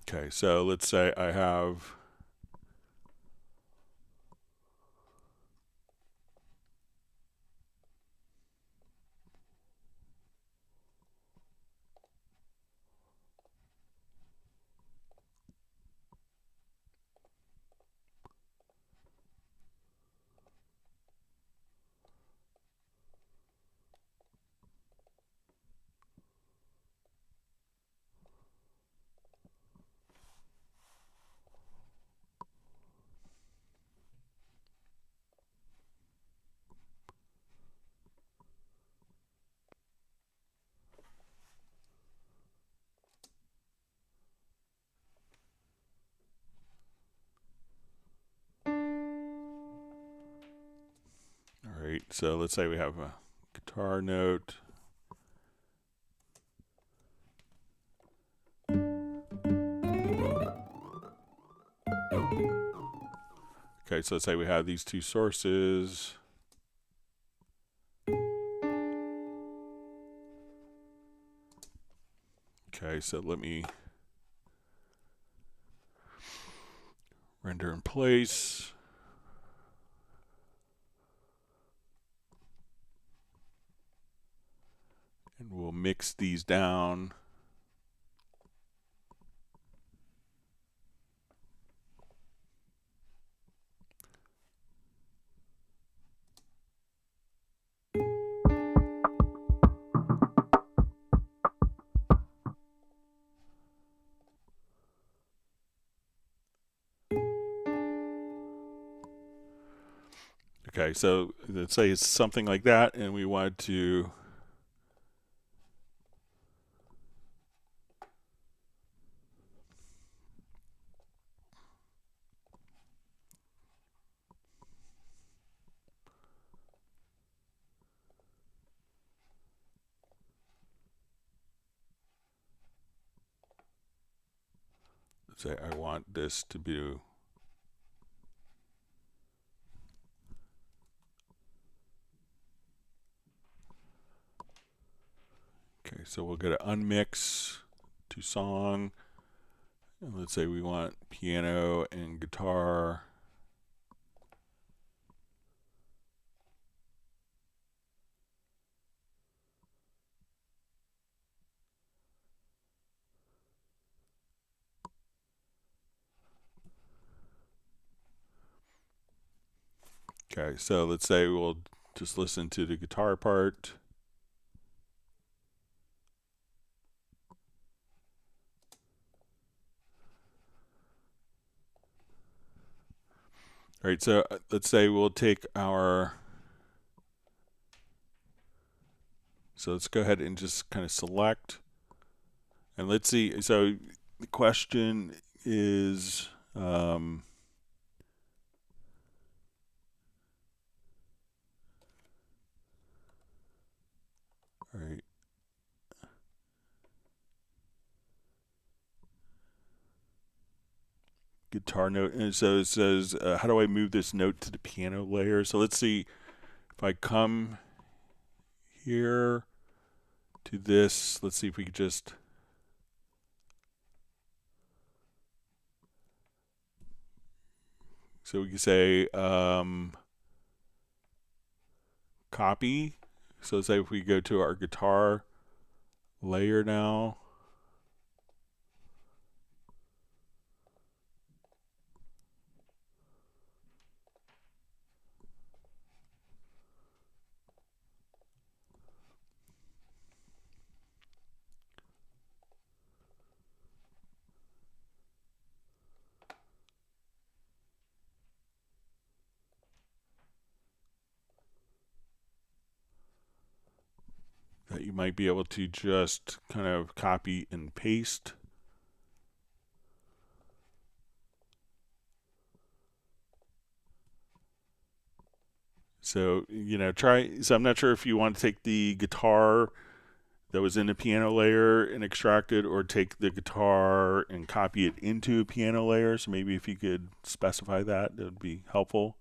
Okay, so let's say I have right, so let's say we have a guitar note. Okay, so let's say we have these two sources. Okay, so let me render in place. And we'll mix these down. Okay, so let's say it's something like that, and we want to say I want this to be okay, so we'll go to unmix to song, and let's say we want piano and guitar. Okay, so let's say we'll just listen to the guitar part. All right, so let's say we'll take our, so let's go ahead and just kind of select, and let's see, so the question is, all right, guitar note, and so it says, how do I move this note to the piano layer? So let's see, if I come here to this, let's see if we could just, so we can say copy. So let's say if we go to our guitar layer now, that you might be able to just kind of copy and paste. So, you know, so I'm not sure if you want to take the guitar that was in the piano layer and extract it, or take the guitar and copy it into a piano layer. So maybe if you could specify that, that would be helpful.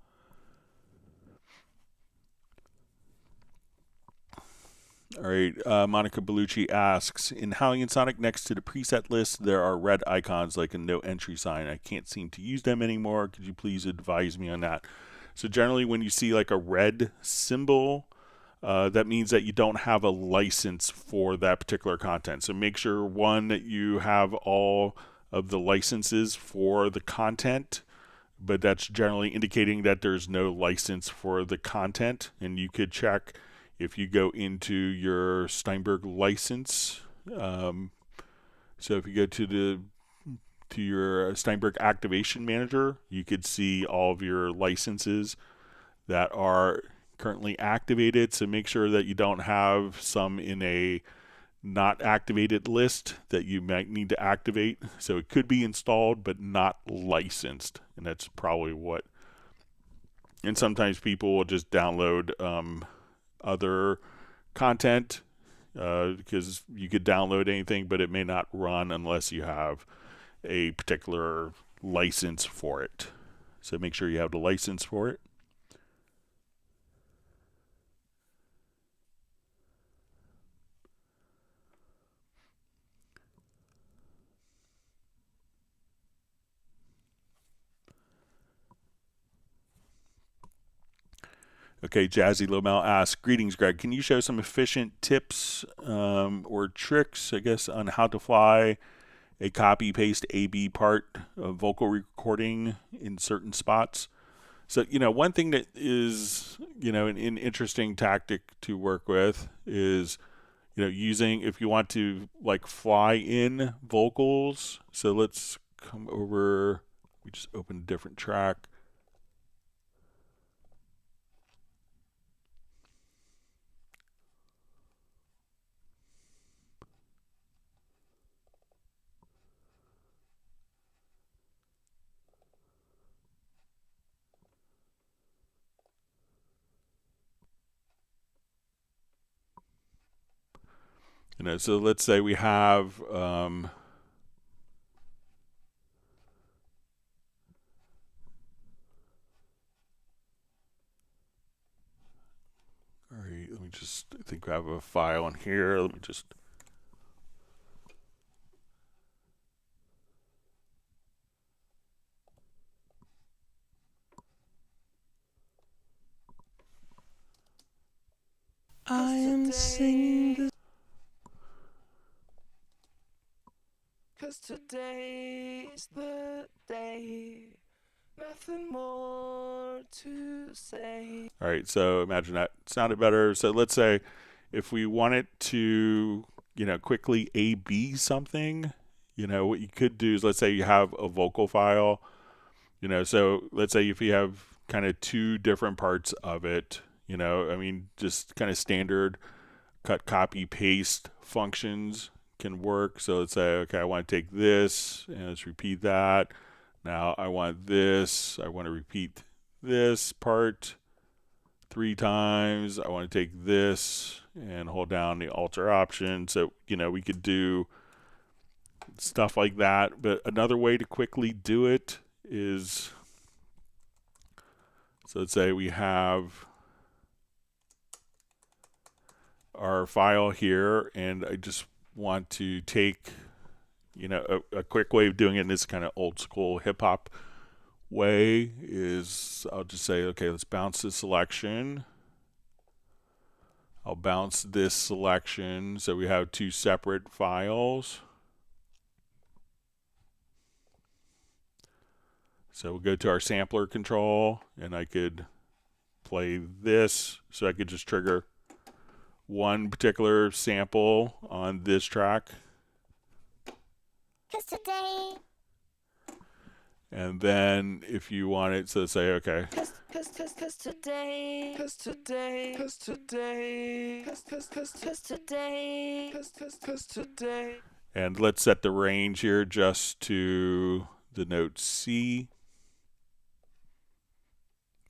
All right, Monica Bellucci asks, in Hallian Sonic, next to the preset list, there are red icons like a no entry sign. I can't seem to use them anymore. Could you please advise me on that? So generally when you see like a red symbol, that means that you don't have a license for that particular content. So make sure, one, that you have all of the licenses for the content, but that's generally indicating that there's no license for the content. And you could check if you go into your Steinberg license. So if you go to your Steinberg activation manager, you could see all of your licenses that are currently activated. So make sure that you don't have some in a not activated list that you might need to activate. So it could be installed but not licensed, and that's probably what And sometimes people will just download other content because you could download anything, but it may not run unless you have a particular license for it. So make sure you have the license for it. Okay, Jazzy Lomel asks, greetings, Greg. Can you show some efficient tips or tricks, I guess, on how to fly a copy-paste A-B part of vocal recording in certain spots? So, one thing that is, an interesting tactic to work with is, using, if you want to, like, fly in vocals. So let's come over, we just opened a different track. So let's say we have all right, let me just, I think I have a file in here. Let me just, I am singing 'cause today is the day. Nothing more to say. all right, so imagine that sounded better. So let's say if we wanted to, quickly A-B something, what you could do is, let's say you have a vocal file, so let's say if you have kind of two different parts of it, just kind of standard cut, copy, paste functions can work. So let's say, okay, I want to take this and let's repeat that. Now I want this, I want to repeat this part 3 times. I want to take this and hold down the alter option. So, we could do stuff like that. But another way to quickly do it is, so let's say we have our file here, and I just want to take, a quick way of doing it in this kind of old school hip hop way is I'll just say, okay, let's bounce this selection. I'll bounce this selection so we have 2 separate files. So we'll go to our sampler control, and I could play this, so I could just trigger one particular sample on this track. 'Cause today. And then if you want it to say, okay, Cause today. Cause today. Cause today. Cause today. Cause today. and let's set the range here just to the note C.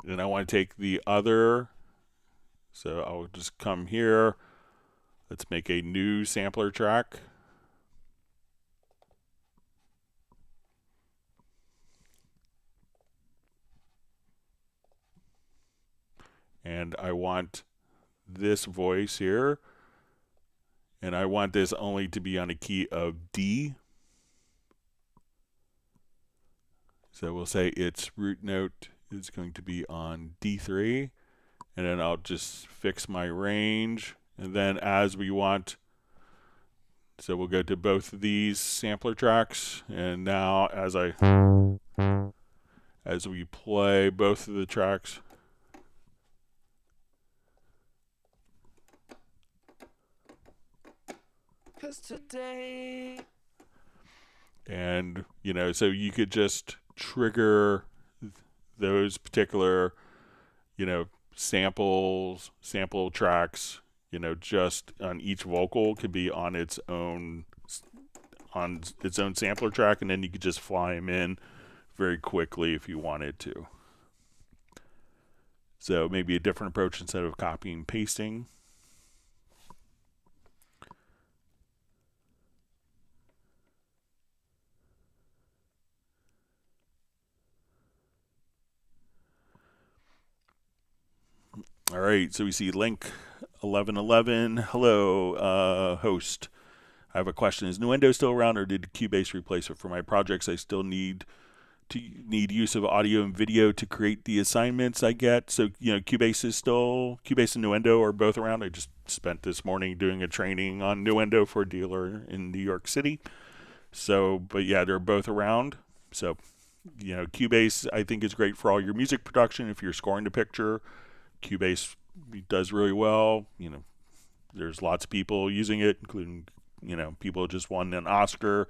And I want to take the other, so I'll just come here. Let's make a new sampler track. And I want this voice here. And I want this only to be on a key of D. So we'll say its root note is going to be on D3. And then I'll just fix my range. And then as we want, so we'll go to both of these sampler tracks. And now as we play both of the tracks, Cause today. and so you could just trigger those particular sample tracks, just on each vocal could be on its own sampler track, and then you could just fly them in very quickly if you wanted to. So maybe a different approach instead of copying and pasting. All right, so we see link 1111. Hello, host. I have a question. Is Nuendo still around, or did Cubase replace it? For my projects, I still need use of audio and video to create the assignments I get. So, Cubase and Nuendo are both around. I just spent this morning doing a training on Nuendo for a dealer in New York City. So, but yeah, they're both around. So, Cubase I think is great for all your music production. If you're scoring a picture, Cubase does really well. There's lots of people using it, including, people just won an Oscar.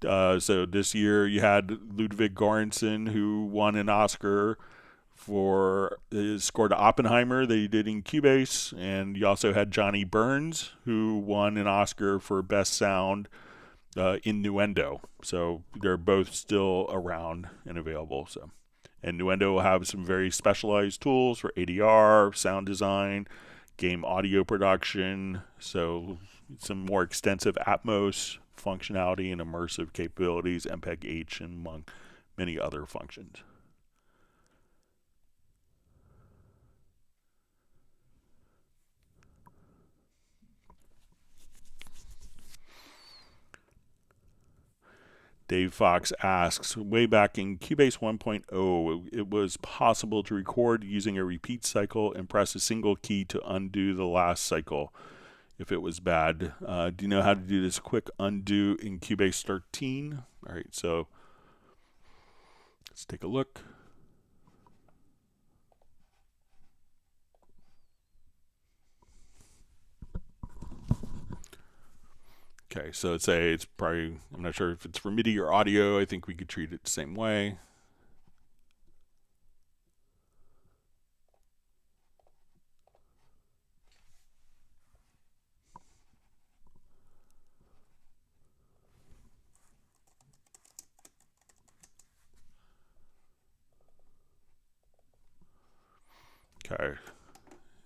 So this year you had Ludwig Göransson, who won an Oscar for his score to Oppenheimer that he did in Cubase. And you also had Johnny Burns, who won an Oscar for Best Sound in Nuendo. So they're both still around and available. And Nuendo will have some very specialized tools for ADR, sound design, game audio production, so some more extensive Atmos functionality and immersive capabilities, MPEG-H, and among many other functions. Dave Fox asks, way back in Cubase 1.0, it was possible to record using a repeat cycle and press a single key to undo the last cycle if it was bad. Do you know how to do this quick undo in Cubase 13? All right, so let's take a look. Okay, so let's say it's probably, I'm not sure if it's for MIDI or audio. I think we could treat it the same way. Okay,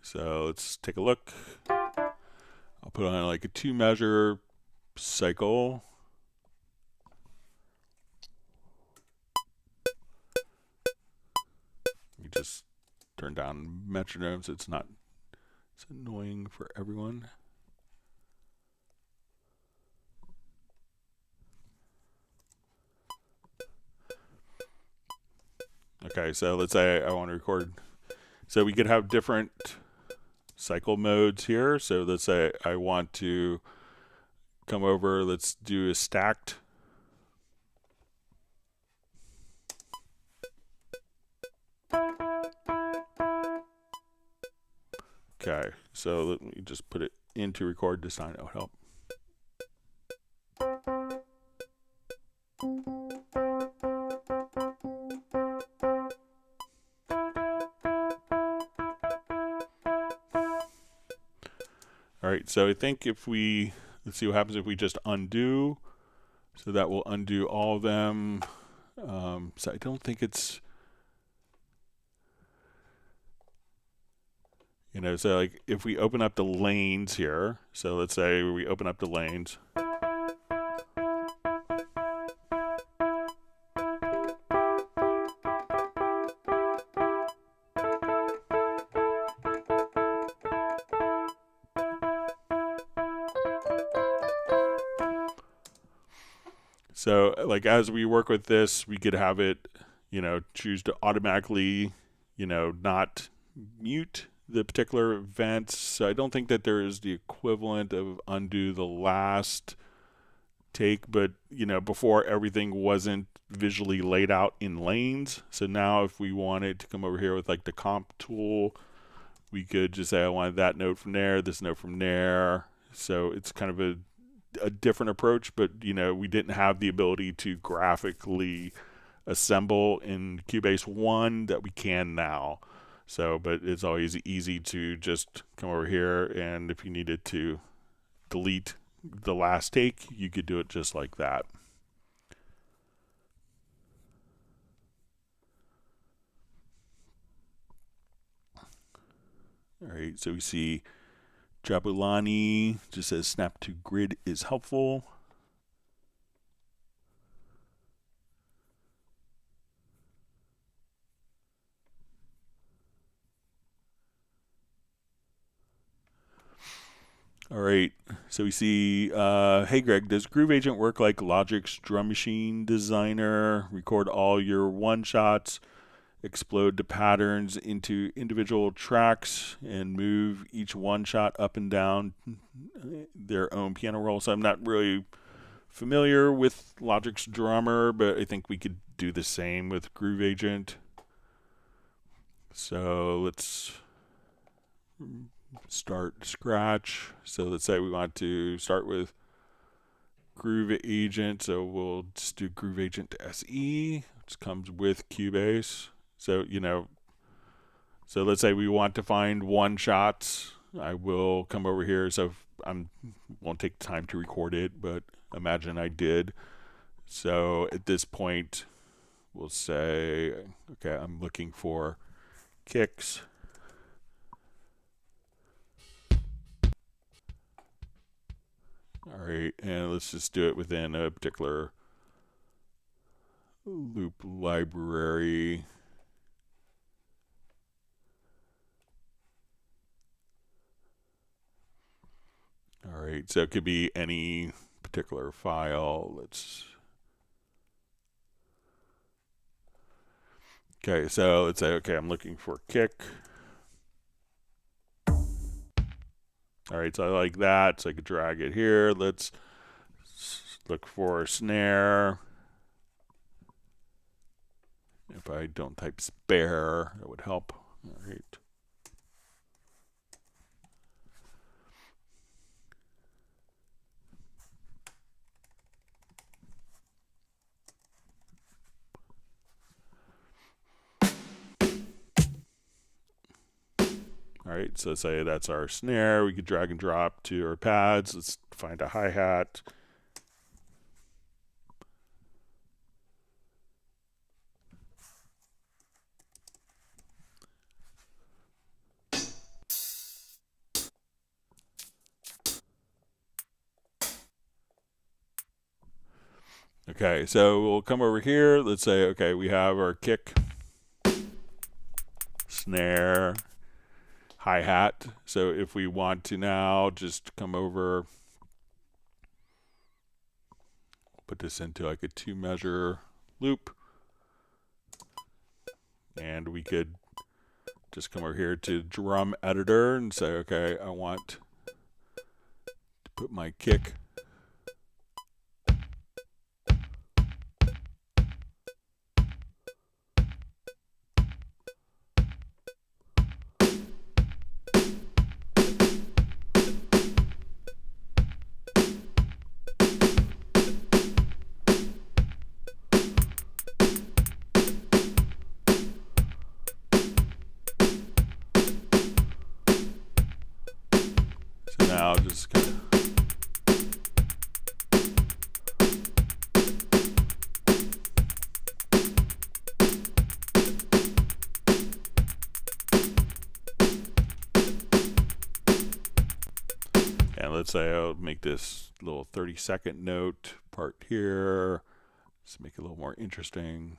so let's take a look. I'll put on like a 2-measure cycle. You just turn down metronome so it's annoying for everyone. Okay, so let's say I want to record. So we could have different cycle modes here. So let's say I want to come over, let's do a stacked. Okay, so let me just put it into record this time, that'll help. All right, so I think if we, let's see what happens if we just undo. So that will undo all of them. So I don't think it's, so like if we open up the lanes here, so let's say we open up the lanes. So like as we work with this, we could have it, choose to automatically, not mute the particular events. So I don't think that there is the equivalent of undo the last take, but before everything wasn't visually laid out in lanes. So now if we wanted to come over here with like the comp tool, we could just say I wanted that note from there, this note from there. So it's kind of a different approach, but we didn't have the ability to graphically assemble in Cubase 1 that we can now. So, but it's always easy to just come over here, and if you needed to delete the last take, you could do it just like that. All right, so we see Jabulani just says snap to grid is helpful. All right, so we see, hey Greg, does Groove Agent work like Logic's Drum Machine Designer? Record all your one-shots, explode the patterns into individual tracks, and move each one-shot up and down their own piano roll. So I'm not really familiar with Logic's Drummer, but I think we could do the same with Groove Agent. So let's start scratch. So let's say we want to start with Groove Agent. So we'll just do Groove Agent SE, which comes with Cubase. So, so let's say we want to find one shots. I will come over here. So won't take time to record it, but imagine I did. So at this point, we'll say, okay, I'm looking for kicks. All right, and let's just do it within a particular loop library. All right, so it could be any particular file. Okay, so let's say, okay, I'm looking for kick. All right, so I like that, so I could drag it here. Let's look for a snare. If I don't type spare, that would help. All right. All right, so say that's our snare. We could drag and drop to our pads. Let's find a hi-hat. Okay, so we'll come over here. Let's say, okay, we have our kick, snare, hi-hat. So if we want to now just come over, put this into like a 2-measure loop, and we could just come over here to drum editor and say, okay, I want to put my kick now just kind of and let's say I'll make this little 30-second note part here. Let's make it a little more interesting.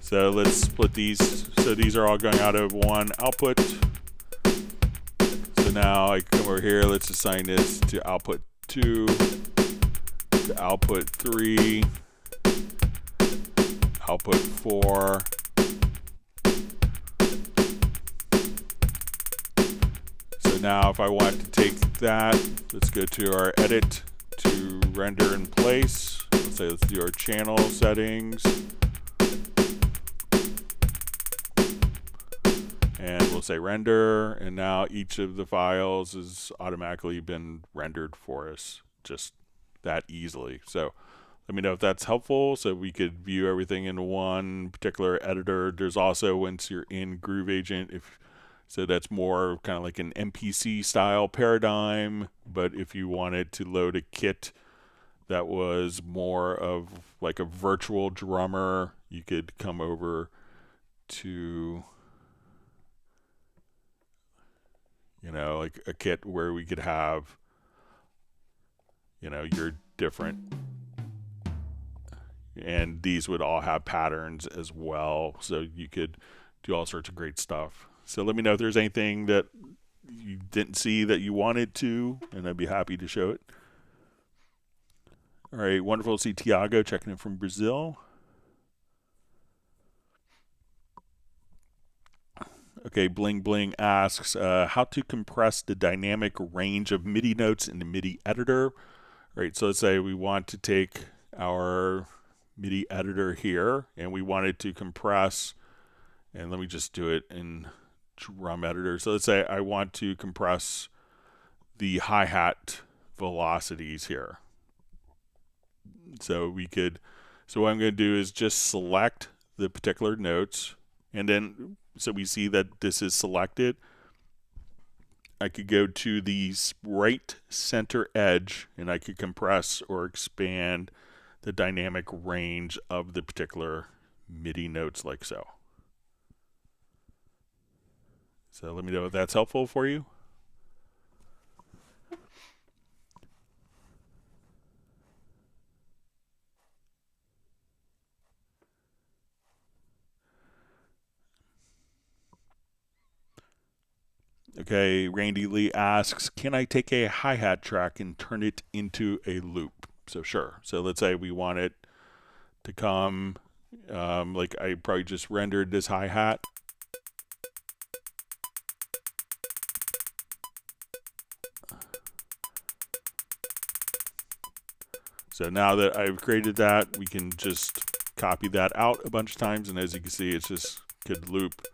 So let's split these. So these are all going out of one output. So now I come over here. Let's assign this to output 2, to output 3, output 4. So now if I want to take that, let's go to our edit to render in place. Let's say let's do our channel settings. And we'll say render, and now each of the files has automatically been rendered for us, just that easily. So let me know if that's helpful, so we could view everything in one particular editor. There's also, once you're in Groove Agent, if So that's more kind of like an MPC style paradigm, but if you wanted to load a kit that was more of like a virtual drummer, you could come over to, you know, like a kit where we could have, you know, your different, and these would all have patterns as well, so you could do all sorts of great stuff. So let me know if there's anything that you didn't see that you wanted to, and I'd be happy to show it. All right, wonderful to see Tiago checking in from Brazil. Okay, Bling Bling asks how to compress the dynamic range of MIDI notes in the MIDI editor. All right, so let's say we want to take our MIDI editor here and we wanted to compress, and let me just do it in drum editor. So let's say I want to compress the hi-hat velocities here. So we could, so what I'm going to do is just select the particular notes, and then so we see that this is selected. I could go to the right center edge and I could compress or expand the dynamic range of the particular MIDI notes like so. So let me know if that's helpful for you. Okay, Randy Lee asks, can I take a hi-hat track and turn it into a loop? So sure. So let's say we want it to come, like I probably just rendered this hi-hat. So now that I've created that, we can just copy that out a bunch of times, and as you can see, it's just could loop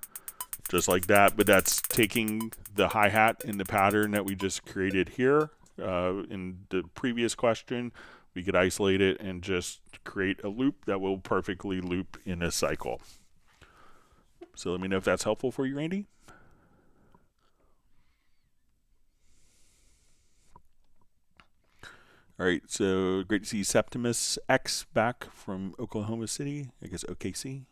just like that, but that's taking the hi-hat in the pattern that we just created here. In the previous question, we could isolate it and just create a loop that will perfectly loop in a cycle. So let me know if that's helpful for you, Randy. All right, so great to see Septimus X back from Oklahoma City, I guess OKC.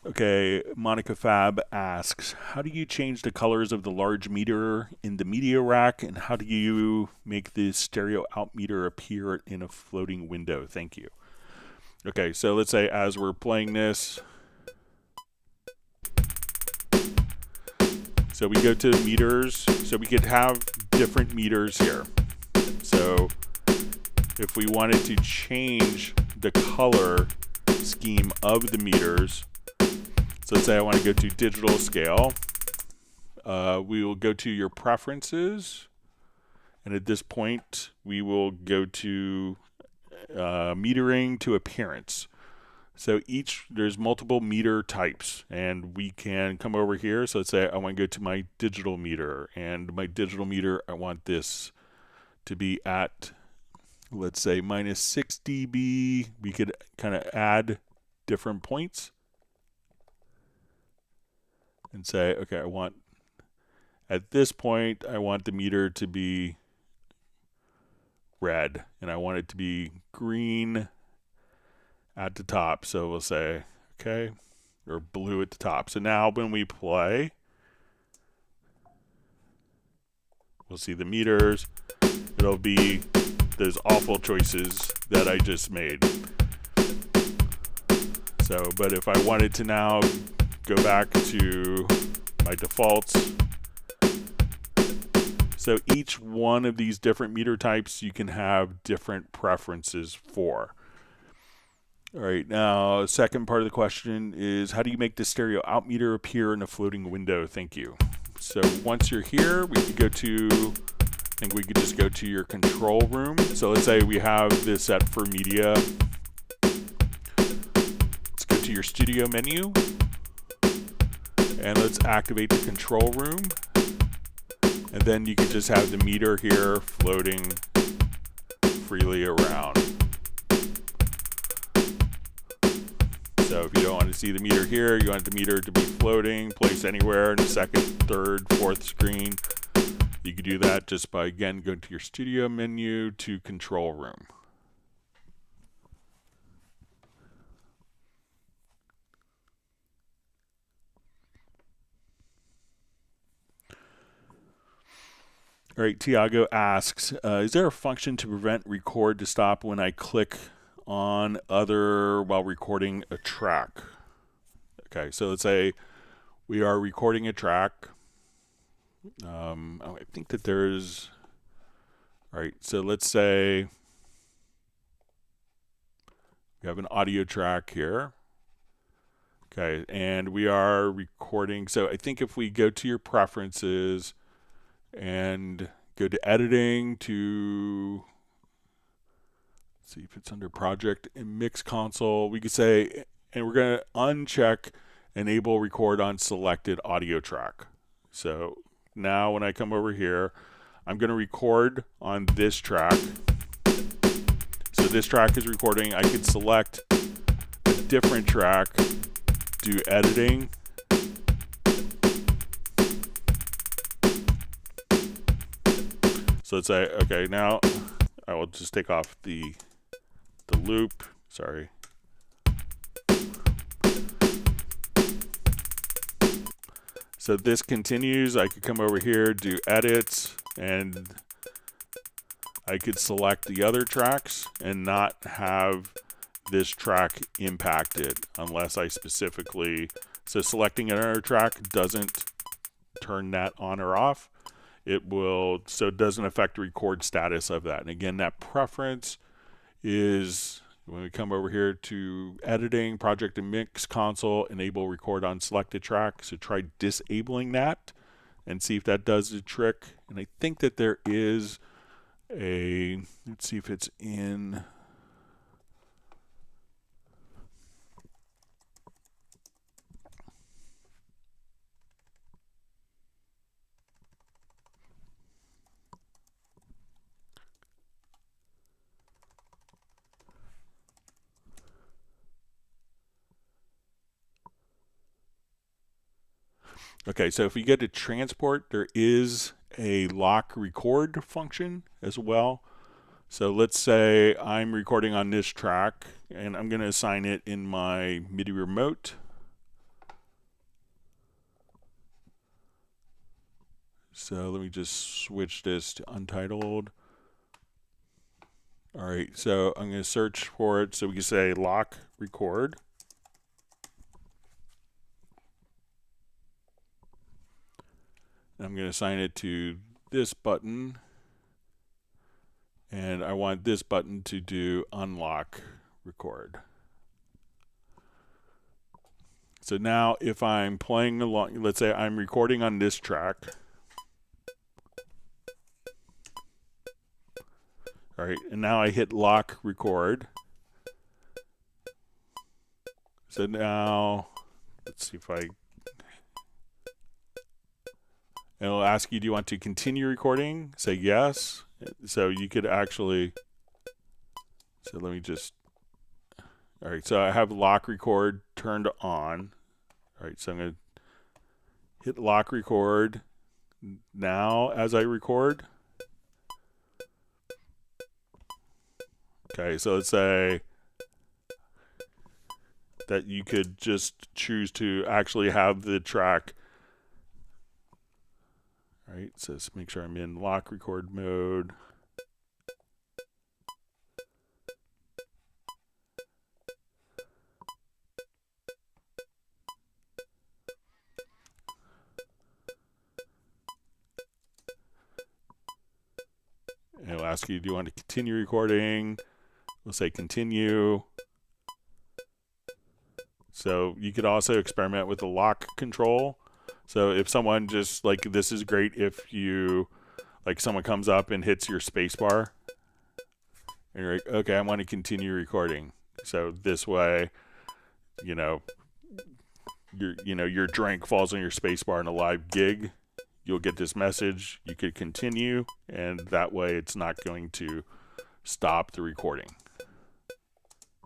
Okay, Monica Fab asks, how do you change the colors of the large meter in the media rack, and how do you make the stereo out meter appear in a floating window? Thank you. Okay, so let's say as we're playing this, so we go to meters, so we could have different meters here. So if we wanted to change the color scheme of the meters, so let's say I want to go to digital scale. We will go to your preferences, and at this point we will go to metering to appearance. So there's multiple meter types, and we can come over here. So let's say I want to go to my digital meter, and my digital meter, I want this to be at, let's say, minus 6 dB. We could kind of add different points and say, okay, at this point, I want the meter to be red, and I want it to be green at the top. So we'll say, okay, or blue at the top. So now when we play, we'll see the meters. It'll be those awful choices that I just made. So, but if I wanted to now go back to my defaults, so each one of these different meter types you can have different preferences for. All right, now second part of the question is, how do you make the stereo out meter appear in a floating window? Thank you. So once you're here, we could go to, I think we could just go to your control room. So let's say we have this set for media. Let's go to your studio menu, and let's activate the control room. And then you can just have the meter here floating freely around. So if you don't want to see the meter here, you want the meter to be floating, placed anywhere in the second, third, fourth screen. You can do that just by, again, going to your studio menu to control room. All right, Tiago asks, is there a function to prevent record to stop when I click on other while recording a track? Okay, so let's say we are recording a track. I think that there's, all right, so let's say we have an audio track here. Okay, and we are recording. So I think if we go to your preferences and go to editing to, let's see if it's under project and mix console, we could say, and we're going to uncheck enable record on selected audio track. So now when I come over here, I'm going to record on this track. So this track is recording. I could select a different track, do editing. So let's say, okay, now I will just take off the loop. Sorry. So this continues. I could come over here, do edits, and I could select the other tracks and not have this track impacted unless I specifically, so selecting another track doesn't turn that on or off. It will, so it doesn't affect the record status of that. And again, that preference is when we come over here to editing, project and mix console, enable record on selected track. So try disabling that and see if that does the trick. And I think that there is a, let's see if it's in, okay, so if we get to transport, there is a lock record function as well. So let's say I'm recording on this track and I'm going to assign it in my MIDI remote. So let me just switch this to untitled. All right, so I'm going to search for it. So we can say lock record. I'm going to assign it to this button. And I want this button to do unlock record. So now if I'm playing along, let's say I'm recording on this track. All right, and now I hit lock record. So now, let's see if I, and it'll ask you, do you want to continue recording? Say yes. So you could actually, so let me just, all right, so I have lock record turned on. All right, so I'm going to hit lock record now as I record. Okay, so let's say that you could just choose to actually have the track. All right, so let's make sure I'm in lock record mode. And it'll ask you, do you want to continue recording? We'll say continue. So you could also experiment with the lock control. So if someone just, like, this is great if you, like, someone comes up and hits your space bar. And you're like, okay, I want to continue recording. So this way, you know, your drink falls on your space bar in a live gig. you'll get this message. You could continue, and that way it's not going to stop the recording.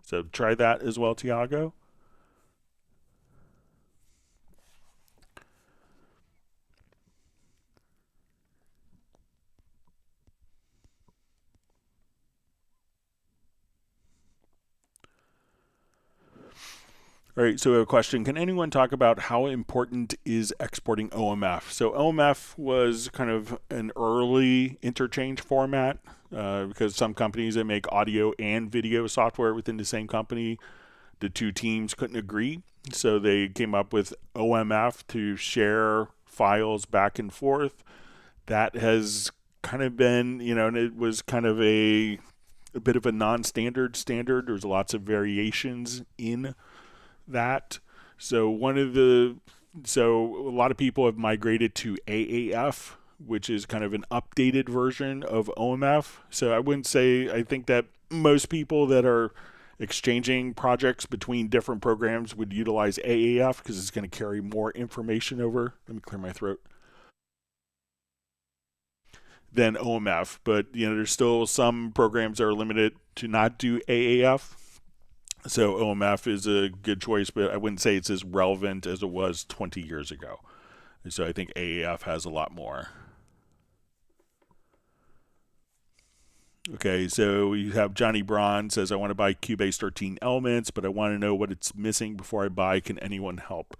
So try that as well, Tiago. All right, so a question. Can anyone talk about how important is exporting OMF? So OMF was kind of an early interchange format because some companies that make audio and video software within the same company, the two teams couldn't agree. So they came up with OMF to share files back and forth. That has kind of been, and it was kind of a bit of a non-standard standard. There's lots of variations in that. So a lot of people have migrated to AAF, which is kind of an updated version of OMF. So I think that most people that are exchanging projects between different programs would utilize AAF because it's going to carry more information over. Let me clear my throat. Than OMF, but there's still some programs that are limited to not do AAF. So OMF is a good choice, but I wouldn't say it's as relevant as it was 20 years ago. So I think AAF has a lot more. Okay, so we have Johnny Braun says, I want to buy Cubase 13 Elements, but I want to know what it's missing before I buy. Can anyone help?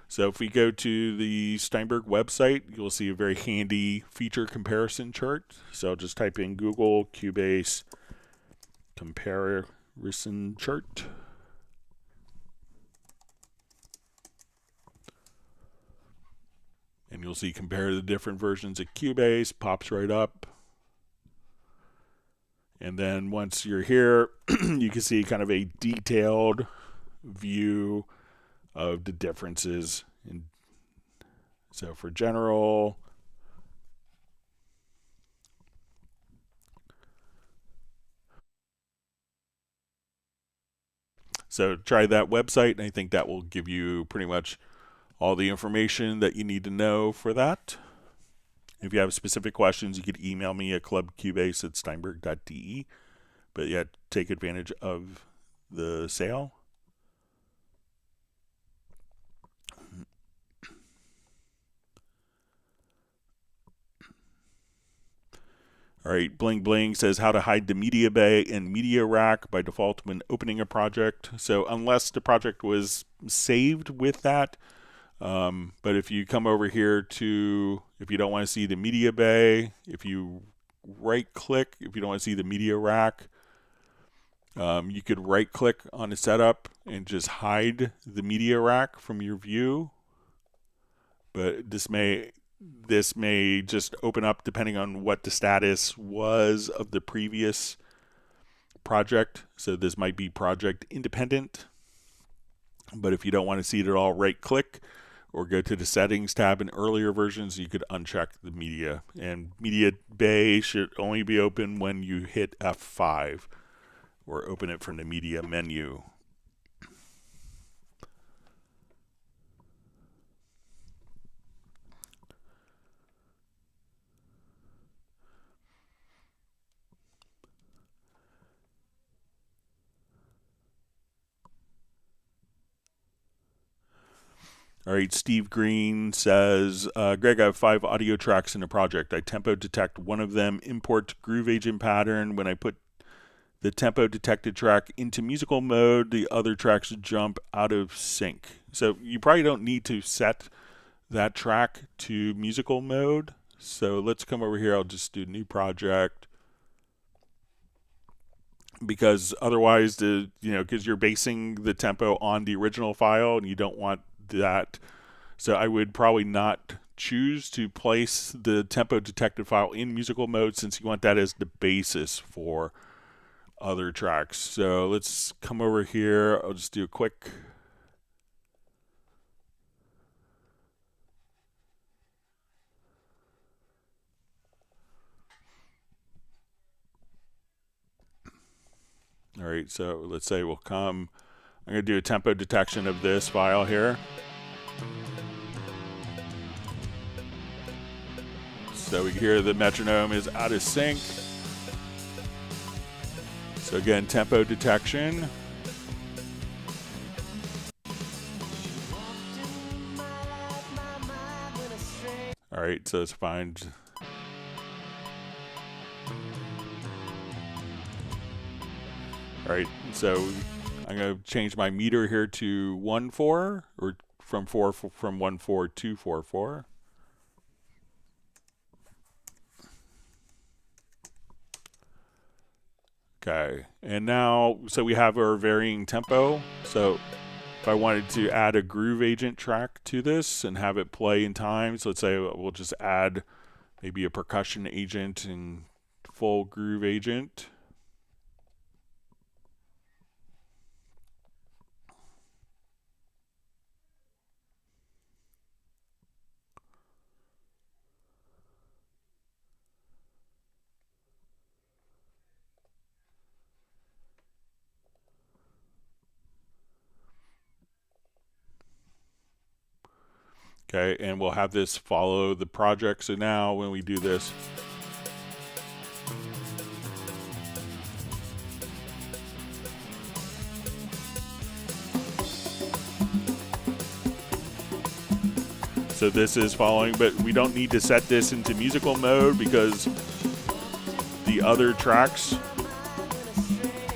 So if we go to the Steinberg website, you'll see a very handy feature comparison chart. So I'll just type in Google Cubase comparison chart. And you'll see compare the different versions of Cubase, pops right up. And then once you're here, you can see kind of a detailed view of the differences. So for general, so try that website, and I think that will give you pretty much all the information that you need to know for that. If you have specific questions, you could email me at clubcubase@steinberg.de. But yeah, take advantage of the sale. All right, Bling Bling says how to hide the MediaBay and Media Rack by default when opening a project. So unless the project was saved with that, but if you come over here to, if you don't want to see the MediaBay, if you right click, if you don't want to see the Media Rack, you could right click on the setup and just hide the Media Rack from your view. But this may just open up depending on what the status was of the previous project. So this might be project independent. But if you don't want to see it at all, right click or go to the settings tab. In earlier versions, you could uncheck the media. And MediaBay should only be open when you hit F5 or open it from the media menu. All right, Steve Green says, Greg, I have 5 audio tracks in a project. I tempo detect one of them, import groove agent pattern. When I put the tempo detected track into musical mode, the other tracks jump out of sync. So you probably don't need to set that track to musical mode. So let's come over here. I'll just do new project. Because otherwise, because you're basing the tempo on the original file and you don't want that. So I would probably not choose to place the tempo detected file in musical mode since you want that as the basis for other tracks. So let's come over here. I'll just do a quick. All right, so let's say we'll come. I'm going to do a tempo detection of this file here. So we can hear the metronome is out of sync. So again, tempo detection. All right, so let's find. All right, so I'm going to change my meter here to 1/4, or from 1/4 to 4/4. Okay, and now, so we have our varying tempo. So if I wanted to add a groove agent track to this and have it play in time, so let's say we'll just add maybe a percussion agent and full groove agent. Okay, and we'll have this follow the project. So now when we do this, so this is following, but we don't need to set this into musical mode because the other tracks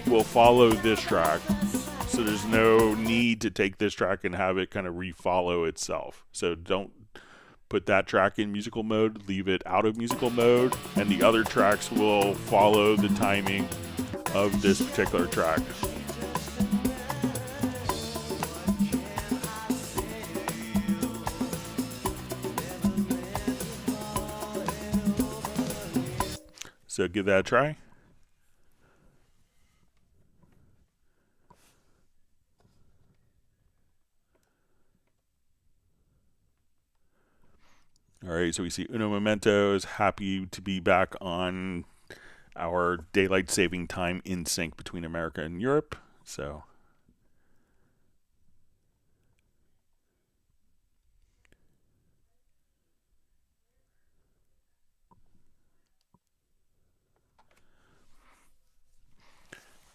will follow this track. So there's no need to take this track and have it kind of refollow itself. So don't put that track in musical mode, leave it out of musical mode, and the other tracks will follow the timing of this particular track. So give that a try. All right, so we see Uno Momento is happy to be back on our daylight saving time in sync between America and Europe. So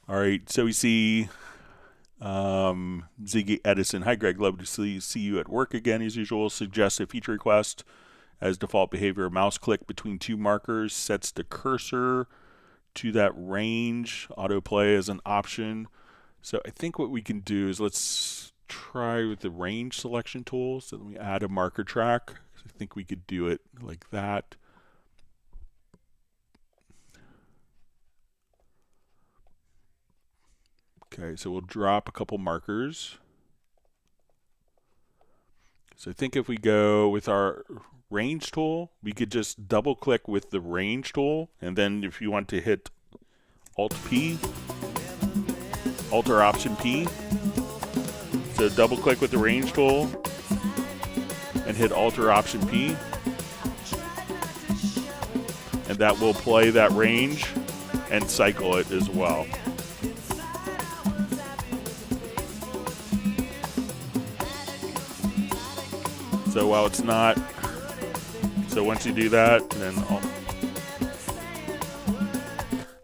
all right, so we see Ziggy Edison. Hi, Greg. Love to see you at work again as usual. Suggest a feature request. As default behavior, a mouse click between two markers sets the cursor to that range. Autoplay is an option. So I think what we can do is let's try with the range selection tool. So let me add a marker track. I think we could do it like that. Okay, so we'll drop a couple markers. So I think if we go with our range tool, we could just double click with the range tool, and then if you want to hit Alt P, Alt or Option P, so double click with the range tool and hit Alt or Option P, and that will play that range and cycle it as well. So while it's not, so once you do that, then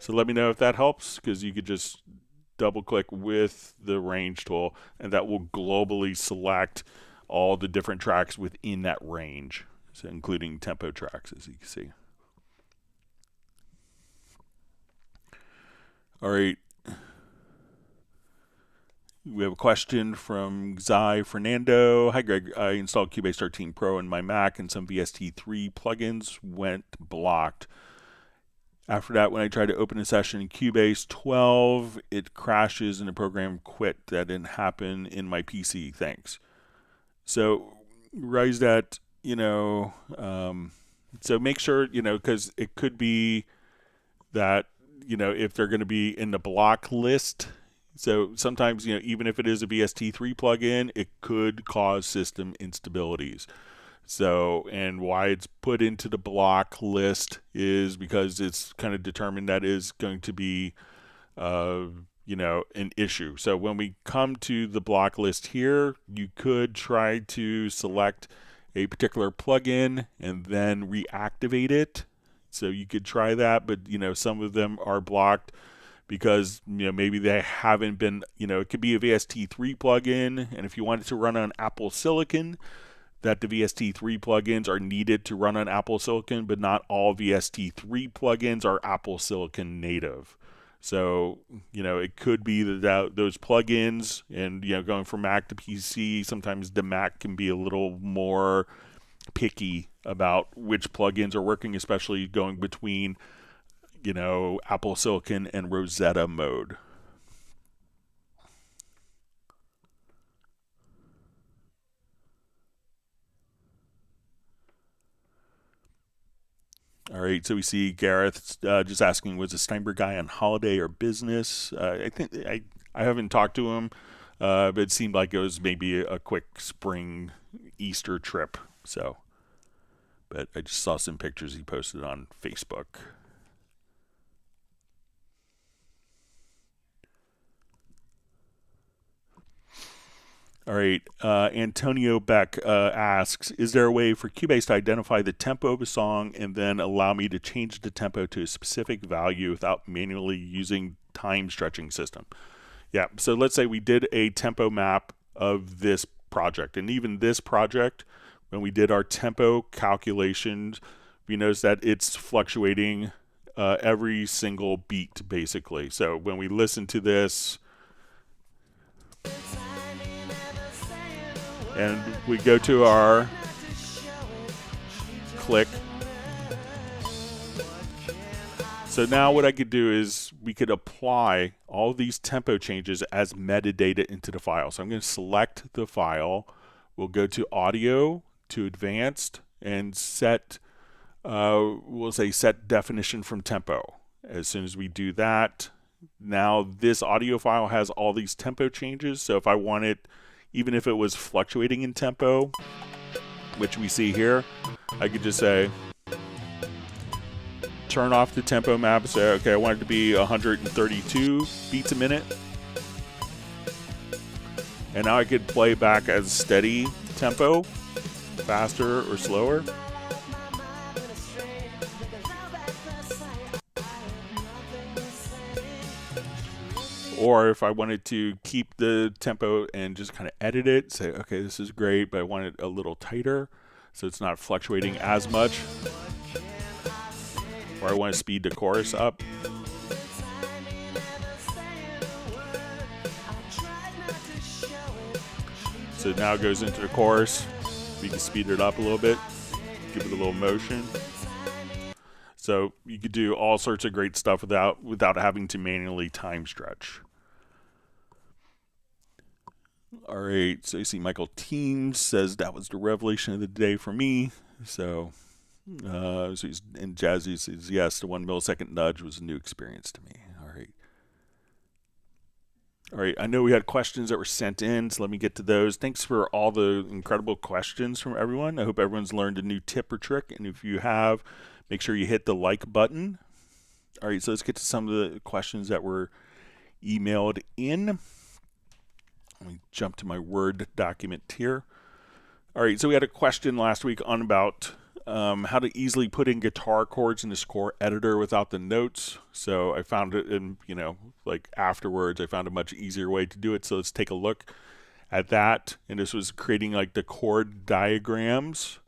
so let me know if that helps, because you could just double click with the range tool and that will globally select all the different tracks within that range, so including tempo tracks, as you can see. All right. We have a question from Xi Fernando. Hi, Greg. I installed Cubase 13 Pro in my Mac and some VST3 plugins went blocked. After that, when I tried to open a session in Cubase 12, it crashes and the program quit. That didn't happen in my PC. Thanks. So, raise that, so make sure, because it could be that, if they're going to be in the block list. So sometimes, even if it is a VST3 plugin, it could cause system instabilities. So, and why it's put into the block list is because it's kind of determined that is going to be, an issue. So when we come to the block list here, you could try to select a particular plugin and then reactivate it. So you could try that, but some of them are blocked because maybe they haven't been, it could be a VST3 plugin, and if you want it to run on Apple Silicon, that the VST3 plugins are needed to run on Apple Silicon, but not all VST3 plugins are Apple Silicon native. So, it could be that those plugins, and going from Mac to PC, sometimes the Mac can be a little more picky about which plugins are working, especially going between Apple Silicon and Rosetta mode. All right, so we see Gareth just asking, was the Steinberg guy on holiday or business? I think I haven't talked to him, but it seemed like it was maybe a quick spring Easter trip. So, but I just saw some pictures he posted on Facebook. All right, Antonio Beck asks, is there a way for Cubase to identify the tempo of a song and then allow me to change the tempo to a specific value without manually using time stretching system? Yeah, so let's say we did a tempo map of this project, and even this project, when we did our tempo calculations, we noticed that it's fluctuating every single beat, basically. So when we listen to this, and we go to our click. So now what I could do is we could apply all these tempo changes as metadata into the file. So I'm going to select the file. We'll go to Audio, to Advanced, and set, we'll say set definition from tempo. As soon as we do that, now this audio file has all these tempo changes. So if I want it, even if it was fluctuating in tempo, which we see here, I could just say, turn off the tempo map and say, okay, I want it to be 132 beats a minute. And now I could play back as steady tempo, faster or slower. Or if I wanted to keep the tempo and just kind of edit it, say, okay, this is great, but I want it a little tighter so it's not fluctuating as much. Or I want to speed the chorus up. So now it goes into the chorus. We can speed it up a little bit, give it a little motion. So you could do all sorts of great stuff without having to manually time stretch. All right, so you see Michael Teams says that was the revelation of the day for me. So he's in Jazzy says, yes, the 1 millisecond nudge was a new experience to me. All right, I know we had questions that were sent in, so let me get to those. Thanks for all the incredible questions from everyone. I hope everyone's learned a new tip or trick, and if you have, make sure you hit the like button. All right, so let's get to some of the questions that were emailed in. Let me jump to my Word document here. All right, so we had a question last week on about how to easily put in guitar chords in the score editor without the notes. So I found it in, like afterwards, I found a much easier way to do it. So let's take a look at that. And this was creating like the chord diagrams.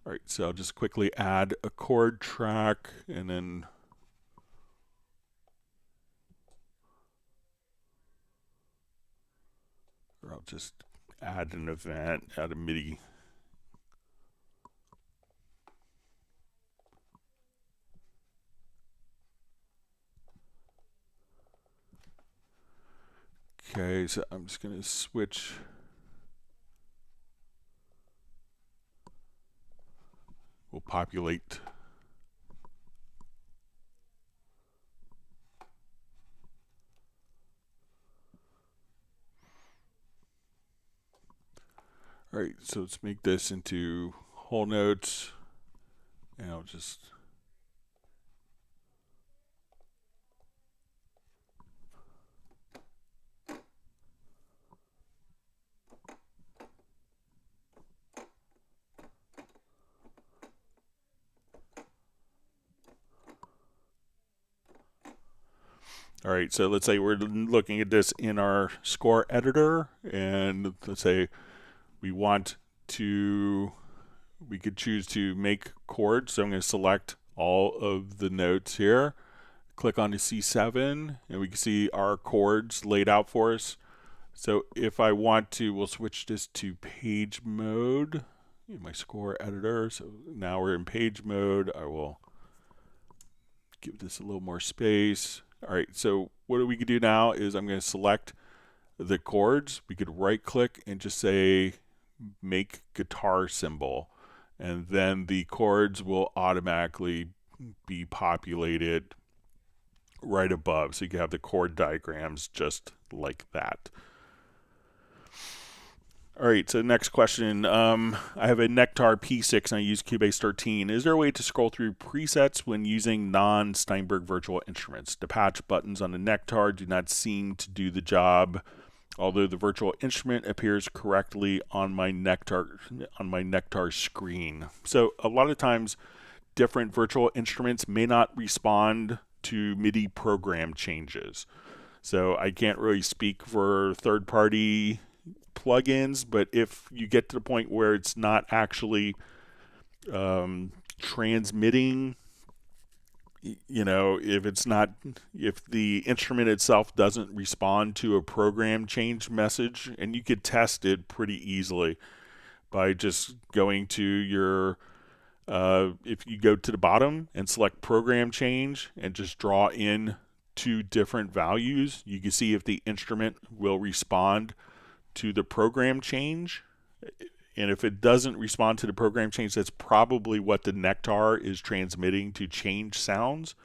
All right, so I'll just quickly add a chord track and then or I'll just add an event, add a MIDI. Okay, so I'm just going to switch. We'll populate. All right, so let's make this into whole notes, and I'll just All right, so let's say we're looking at this in our score editor, and let's say we want to, we could choose to make chords. So I'm going to select all of the notes here, click on the C7, and we can see our chords laid out for us. So if I want to, we'll switch this to page mode in my score editor. So now we're in page mode. I will give this a little more space. All right, so what we could do now is I'm going to select the chords. We could right click and just say make guitar symbol, and then the chords will automatically be populated right above. So you can have the chord diagrams just like that. All right, so next question. I have a Nectar P6 and I use Cubase 13. Is there a way to scroll through presets when using non-Steinberg virtual instruments? The patch buttons on the Nectar do not seem to do the job, although the virtual instrument appears correctly on my Nectar screen. So a lot of times different virtual instruments may not respond to MIDI program changes. So I can't really speak for third-party plugins, but if you get to the point where it's not actually transmitting, you know, if the instrument itself doesn't respond to a program change message, and you could test it pretty easily by just going to your if you go to the bottom and select program change and just draw in 2 different values, you can see if the instrument will respond to the program change. And if it doesn't respond to the program change, that's probably what the Nectar is transmitting to change sounds.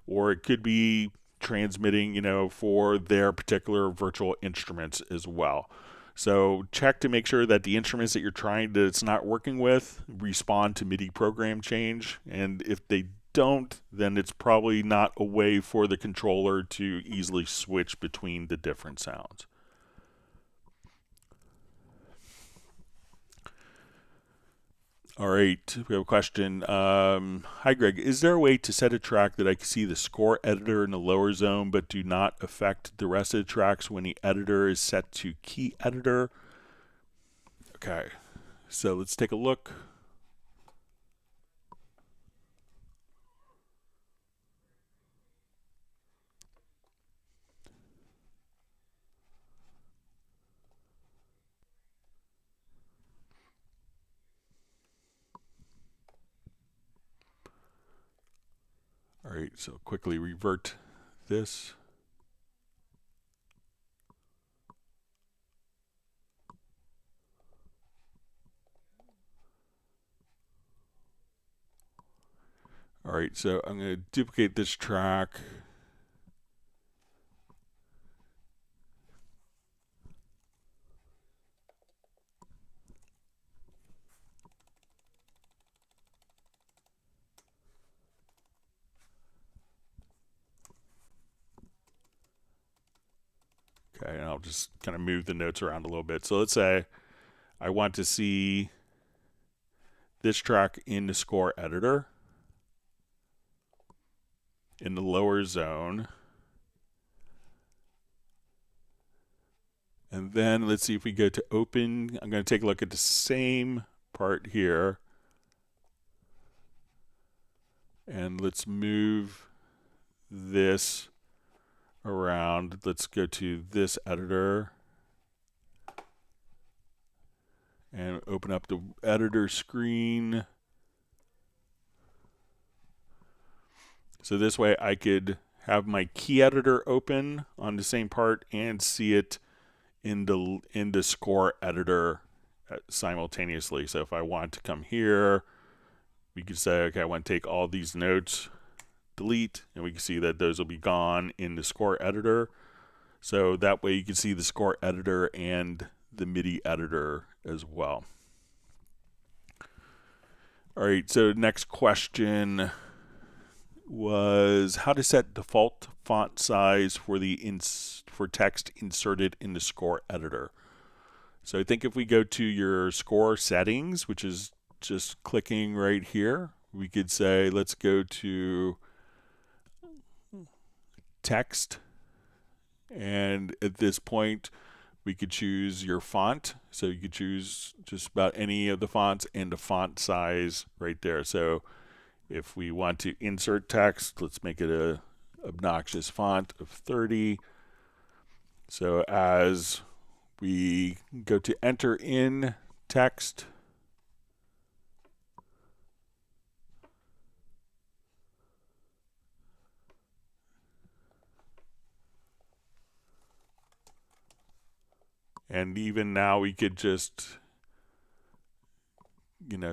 Or it could be transmitting, you know, for their particular virtual instruments as well. So check to make sure that the instruments that you're trying to, it's not working with, respond to MIDI program change. And if they don't, then it's probably not a way for the controller to easily switch between the different sounds. All right, we have a question. Hi, Greg. Is there a way to set a track that I can see the score editor in the lower zone but do not affect the rest of the tracks when the editor is set to key editor? Okay, so let's take a look. All right, so quickly revert this. All right, so I'm going to duplicate this track. Okay, and I'll just kind of move the notes around a little bit. So let's say I want to see this track in the score editor in the lower zone. And then let's see if we go to open. I'm going to take a look at the same part here. And let's move this around. Let's go to this editor and open up the editor screen. So this way I could have my key editor open on the same part and see it in the score editor simultaneously. So if I want to come here, we could say, okay, I want to take all these notes, delete, and we can see that those will be gone in the score editor. So that way you can see the score editor and the MIDI editor as well. All right, so next question was how to set default font size for for text inserted in the score editor. So I think if we go to your score settings, which is just clicking right here, we could say let's go to text And at this point, we could choose your font. So you could choose just about any of the fonts and the font size right there. So if we want to insert text, let's make it a obnoxious font of 30. So as we go to enter in text, and even now we could just,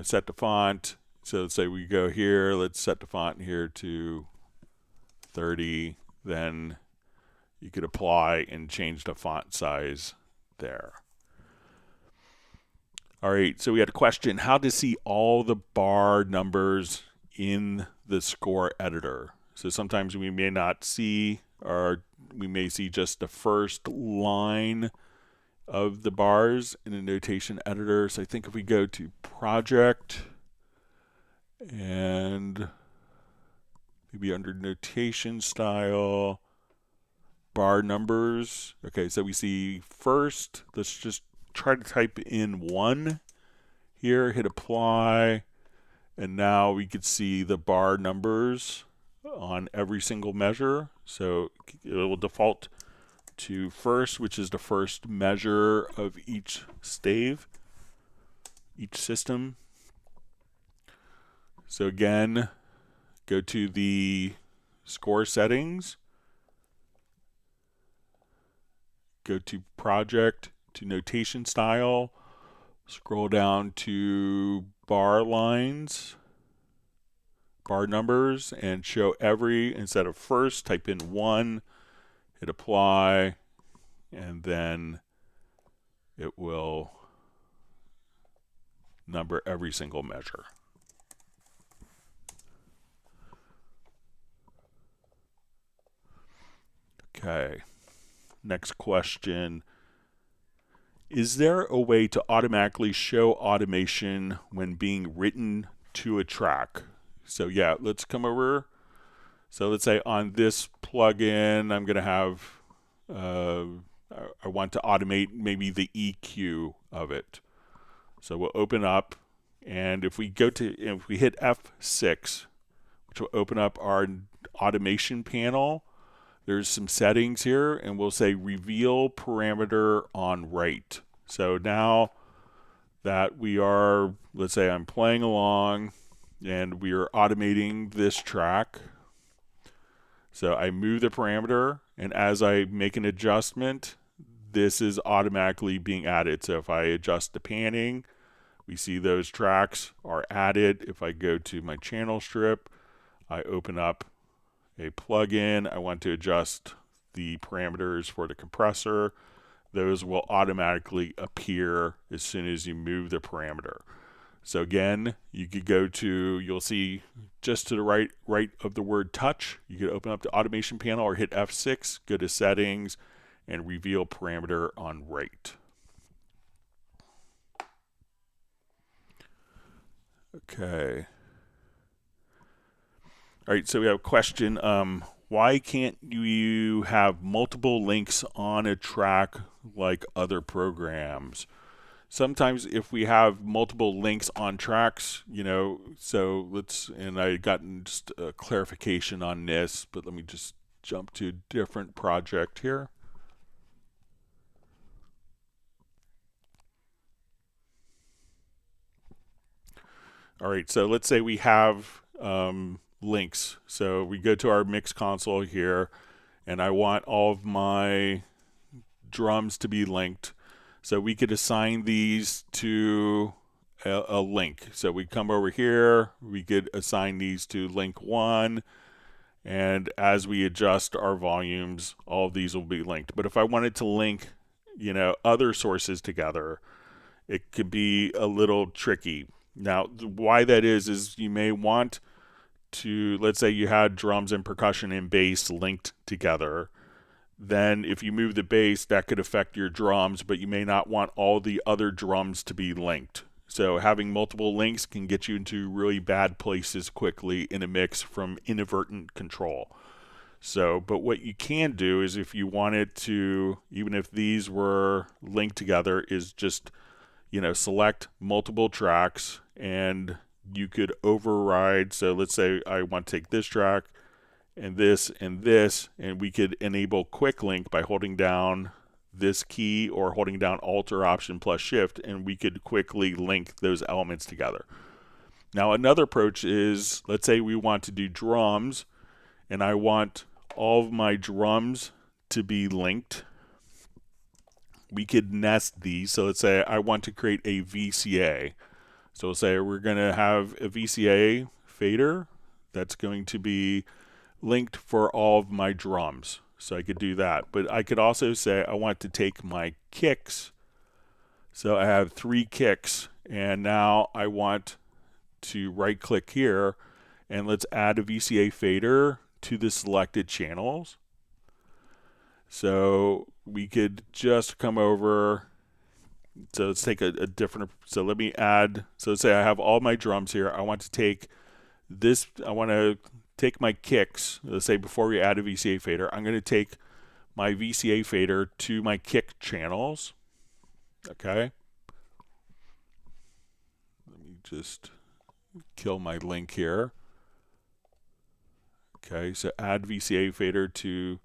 set the font. So let's say we go here, let's set the font here to 30, then you could apply and change the font size there. All right, so we had a question, how to see all the bar numbers in the score editor. So sometimes we may not see, or we may see just the first line of the bars in a notation editor. So I think if we go to project and maybe under notation style, bar numbers. Okay, so we see first, let's just try to type in 1 here, hit apply, and now we could see the bar numbers on every single measure. So it will default to first, which is the first measure of each stave, each system. So again, go to the score settings, go to project, to notation style, scroll down to bar lines, bar numbers, and show every, instead of first, type in 1, hit apply, and then it will number every single measure. Okay, next question. Is there a way to automatically show automation when being written to a track? So yeah, let's come over. So let's say on this plugin, I'm going to have, I want to automate maybe the EQ of it. So we'll open up, and if we hit F6, which will open up our automation panel, there's some settings here, and we'll say reveal parameter on write. So now that we are, let's say I'm playing along and we are automating this track. So I move the parameter, and as I make an adjustment, this is automatically being added. So if I adjust the panning, we see those tracks are added. If I go to my channel strip, I open up a plugin, I want to adjust the parameters for the compressor, those will automatically appear as soon as you move the parameter. So again, you could go to, you'll see just to the right of the word touch, you could open up the automation panel or hit F6, go to settings, and reveal parameter on write. Okay. All right, so we have a question. Why can't you have multiple links on a track like other programs? Sometimes if we have multiple links on tracks, so and I gotten just a clarification on this, but let me just jump to a different project here. All right, so let's say we have links. So we go to our mix console here, and I want all of my drums to be linked. So we could assign these to a link. So we come over here, we could assign these to link 1, and as we adjust our volumes, all of these will be linked. But if I wanted to link, other sources together, it could be a little tricky. Now, why that is you may want to, let's say you had drums and percussion and bass linked together. Then if you move the bass, that could affect your drums, but you may not want all the other drums to be linked. So having multiple links can get you into really bad places quickly in a mix from inadvertent control. So, but what you can do is if you wanted to, even if these were linked together, is just, select multiple tracks and you could override. So let's say I want to take this track and this, and we could enable quick link by holding down this key or holding down Alt or Option plus Shift, and we could quickly link those elements together. Now another approach is, let's say we want to do drums and I want all of my drums to be linked. We could nest these. So let's say I want to create a VCA. So we'll say we're going to have a VCA fader that's going to be linked for all of my drums. So I could do that. But I could also say I want to take my kicks. So I have 3 kicks, and now I want to right click here and let's add a VCA fader to the selected channels. So we could just come over. So let's take a different, so let me add, so let's say I have all my drums here. I want to take this, I want to take my kicks. Let's say before we add a VCA fader, I'm going to take my VCA fader to my kick channels. Okay. Let me just kill my link here. Okay, so add VCA fader to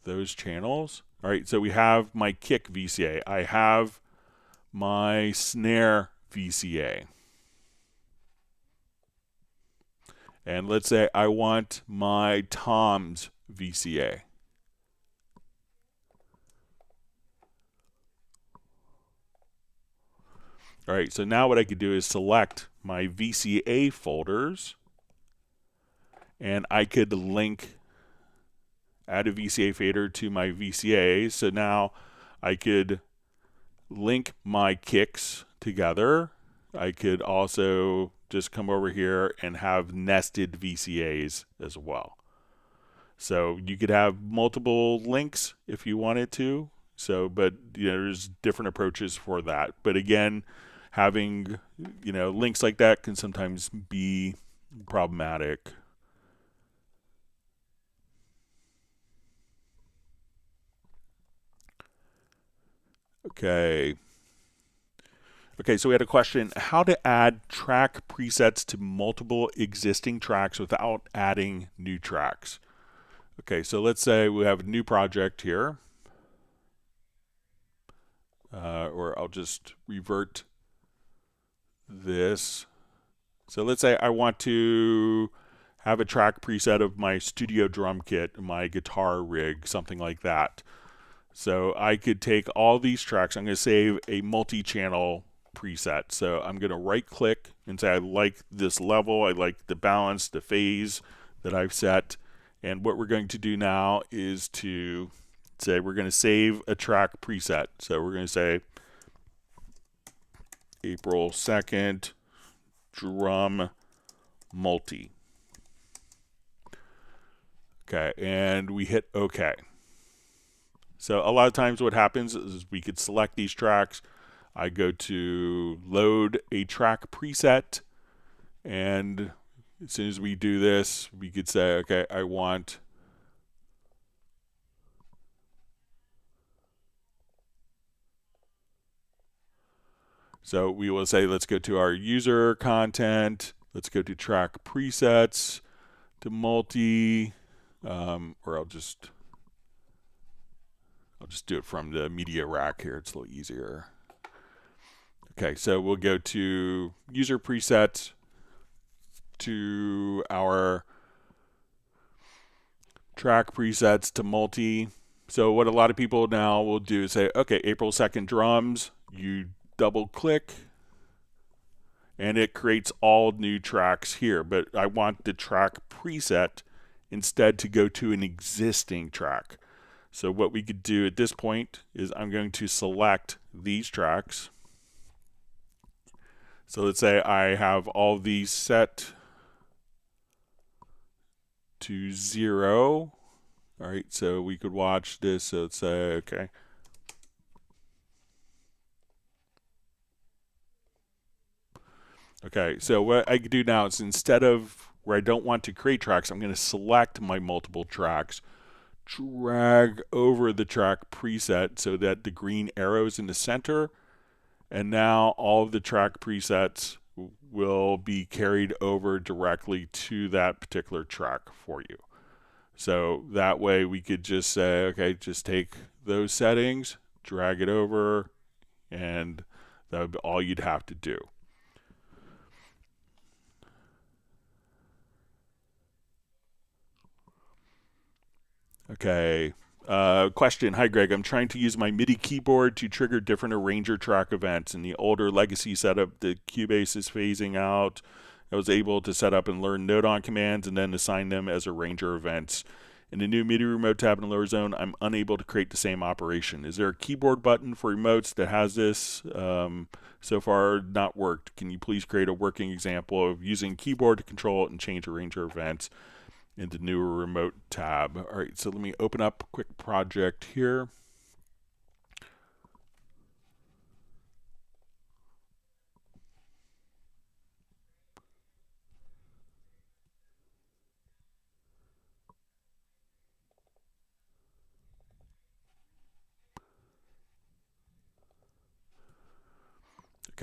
those channels. All right, so we have my kick VCA. I have my snare VCA. And let's say I want my toms VCA. All right, so now what I could do is select my VCA folders, and I could add a VCA fader to my VCA. So now I could link my kicks together. I could also just come over here and have nested VCAs as well. So you could have multiple links if you wanted to. So, but there's different approaches for that. But again, having links like that can sometimes be problematic. Okay, so we had a question, how to add track presets to multiple existing tracks without adding new tracks. Okay, so let's say we have a new project here, or I'll just revert this. So let's say I want to have a track preset of my studio drum kit, my guitar rig, something like that. So I could take all these tracks. I'm going to save a multi-channel preset. So I'm going to right click and say I like this level, I like the balance, the phase that I've set. And what we're going to do now is to say we're going to save a track preset. So we're going to say April 2nd drum multi. Okay, and we hit OK. So a lot of times what happens is we could select these tracks. I go to load a track preset, and as soon as we do this, we could say, okay, I want so we will say, let's go to our user content, let's go to track presets, to multi, or I'll just do it from the media rack here. It's a little easier. Okay, so we'll go to user presets, to our track presets, to multi. So what a lot of people now will do is say, okay, April 2nd drums, you double click, and it creates all new tracks here. But I want the track preset instead to go to an existing track. So what we could do at this point is I'm going to select these tracks. So let's say I have all these set to 0. All right, so we could watch this. So let's say, okay. Okay, so what I could do now is instead of where I don't want to create tracks, I'm going to select my multiple tracks, drag over the track preset so that the green arrow is in the center, and now all of the track presets will be carried over directly to that particular track for you. So that way we could just say, okay, just take those settings, drag it over, and that would be all you'd have to do. Okay. Question. Hi, Greg. I'm trying to use my MIDI keyboard to trigger different arranger track events. In the older legacy setup, the Cubase is phasing out. I was able to set up and learn note-on commands and then assign them as arranger events. In the new MIDI remote tab in the lower zone, I'm unable to create the same operation. Is there a keyboard button for remotes that has this? So far, not worked. Can you please create a working example of using keyboard to control and change arranger events in the newer remote tab? All right, so let me open up a quick project here.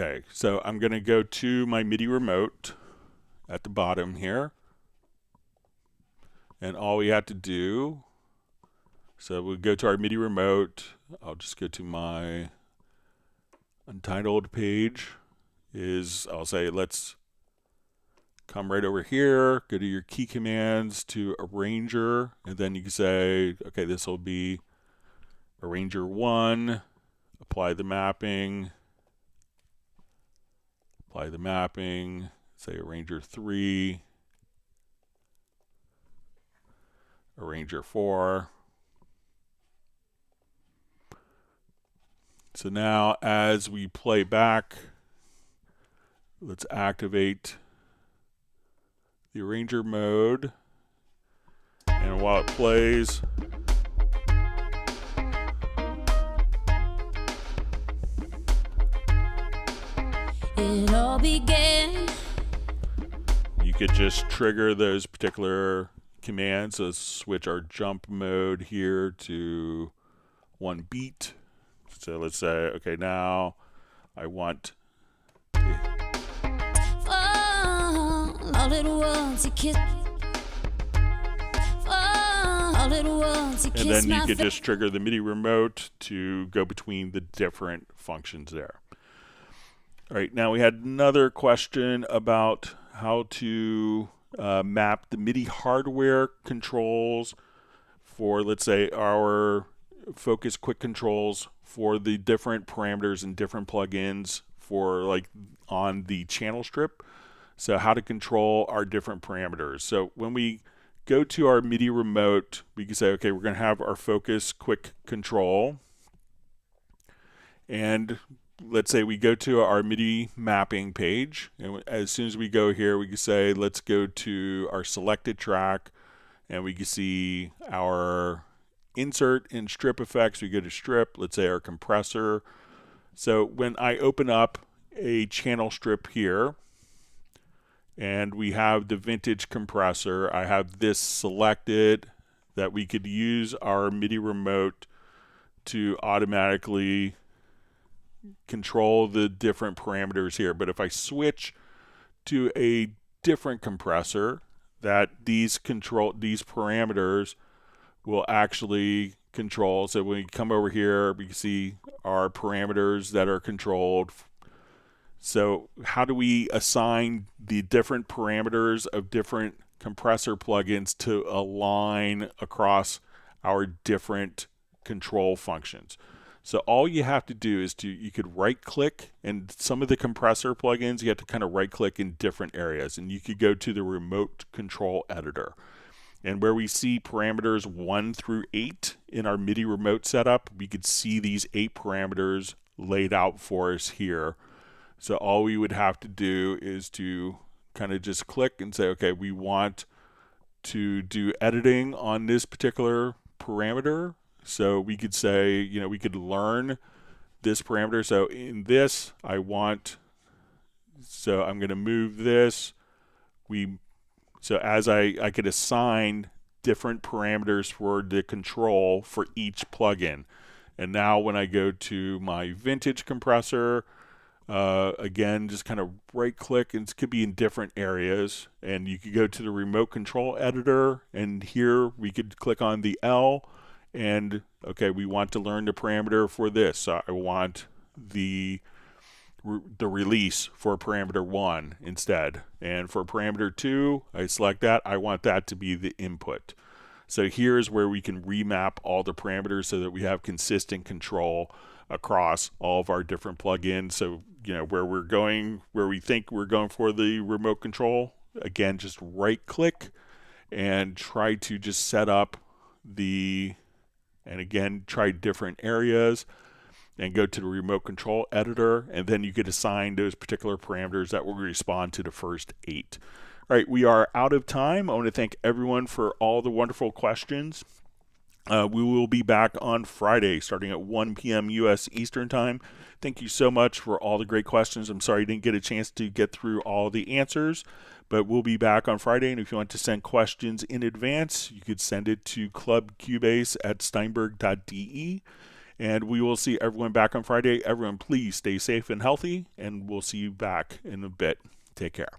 Okay, so I'm going to go to my MIDI remote at the bottom here. And all we have to do, so we'll go to our MIDI remote. I'll just go to my Untitled page. I'll say, let's come right over here, go to your key commands to arranger, and then you can say, okay, this will be arranger 1, apply the mapping, say arranger 3, arranger 4. So now as we play back, let's activate the arranger mode, and while it plays, It all began. you could just trigger those particular commands. Let's switch our jump mode here to 1 beat. So let's say, okay, now I want All little ones you kiss. All little ones you kiss. and then you could just trigger the MIDI remote to go between the different functions there. All right, now we had another question about how to map the MIDI hardware controls for, let's say, our focus quick controls for the different parameters and different plugins for like on the channel strip. So how to control our different parameters. So when we go to our MIDI remote, we can say, okay, we're going to have our focus quick control. And let's say we go to our MIDI mapping page. And as soon as we go here, we can say, let's go to our selected track. And we can see our insert and strip effects. We go to strip, let's say our compressor. So when I open up a channel strip here, and we have the vintage compressor, I have this selected that we could use our MIDI remote to automatically control the different parameters here. But if I switch to a different compressor, that these parameters will actually control. So when we come over here, we can see our parameters that are controlled. So how do we assign the different parameters of different compressor plugins to align across our different control functions? So all you have to do is you could right click, and some of the compressor plugins you have to kind of right click in different areas, and you could go to the remote control editor. And where we see parameters 1 through 8 in our MIDI remote setup, we could see these 8 parameters laid out for us here. So all we would have to do is to kind of just click and say, okay, we want to do editing on this particular parameter. So we could say, you know, we could learn this parameter. So in this, so I'm going to move this. We So as I could assign different parameters for the control for each plugin. And now when I go to my vintage compressor, again, just kind of right click, and it could be in different areas. And you could go to the remote control editor, and here we could click on the L, and okay, we want to learn the parameter for this. So I want the release for parameter 1 instead. And for parameter 2, I select that. I want that to be the input. So here's where we can remap all the parameters so that we have consistent control across all of our different plugins. So, you know, where we think we're going for the remote control, again, just right click and try to just set up and again, try different areas and go to the remote control editor, and then you could assign those particular parameters that will respond to the first 8. All right, we are out of time. I want to thank everyone for all the wonderful questions. We will be back on Friday starting at 1 p.m. U.S. Eastern Time. Thank you so much for all the great questions. I'm sorry I didn't get a chance to get through all the answers, but we'll be back on Friday. And if you want to send questions in advance, you could send it to clubcubase@steinberg.de. And we will see everyone back on Friday. Everyone, please stay safe and healthy, and we'll see you back in a bit. Take care.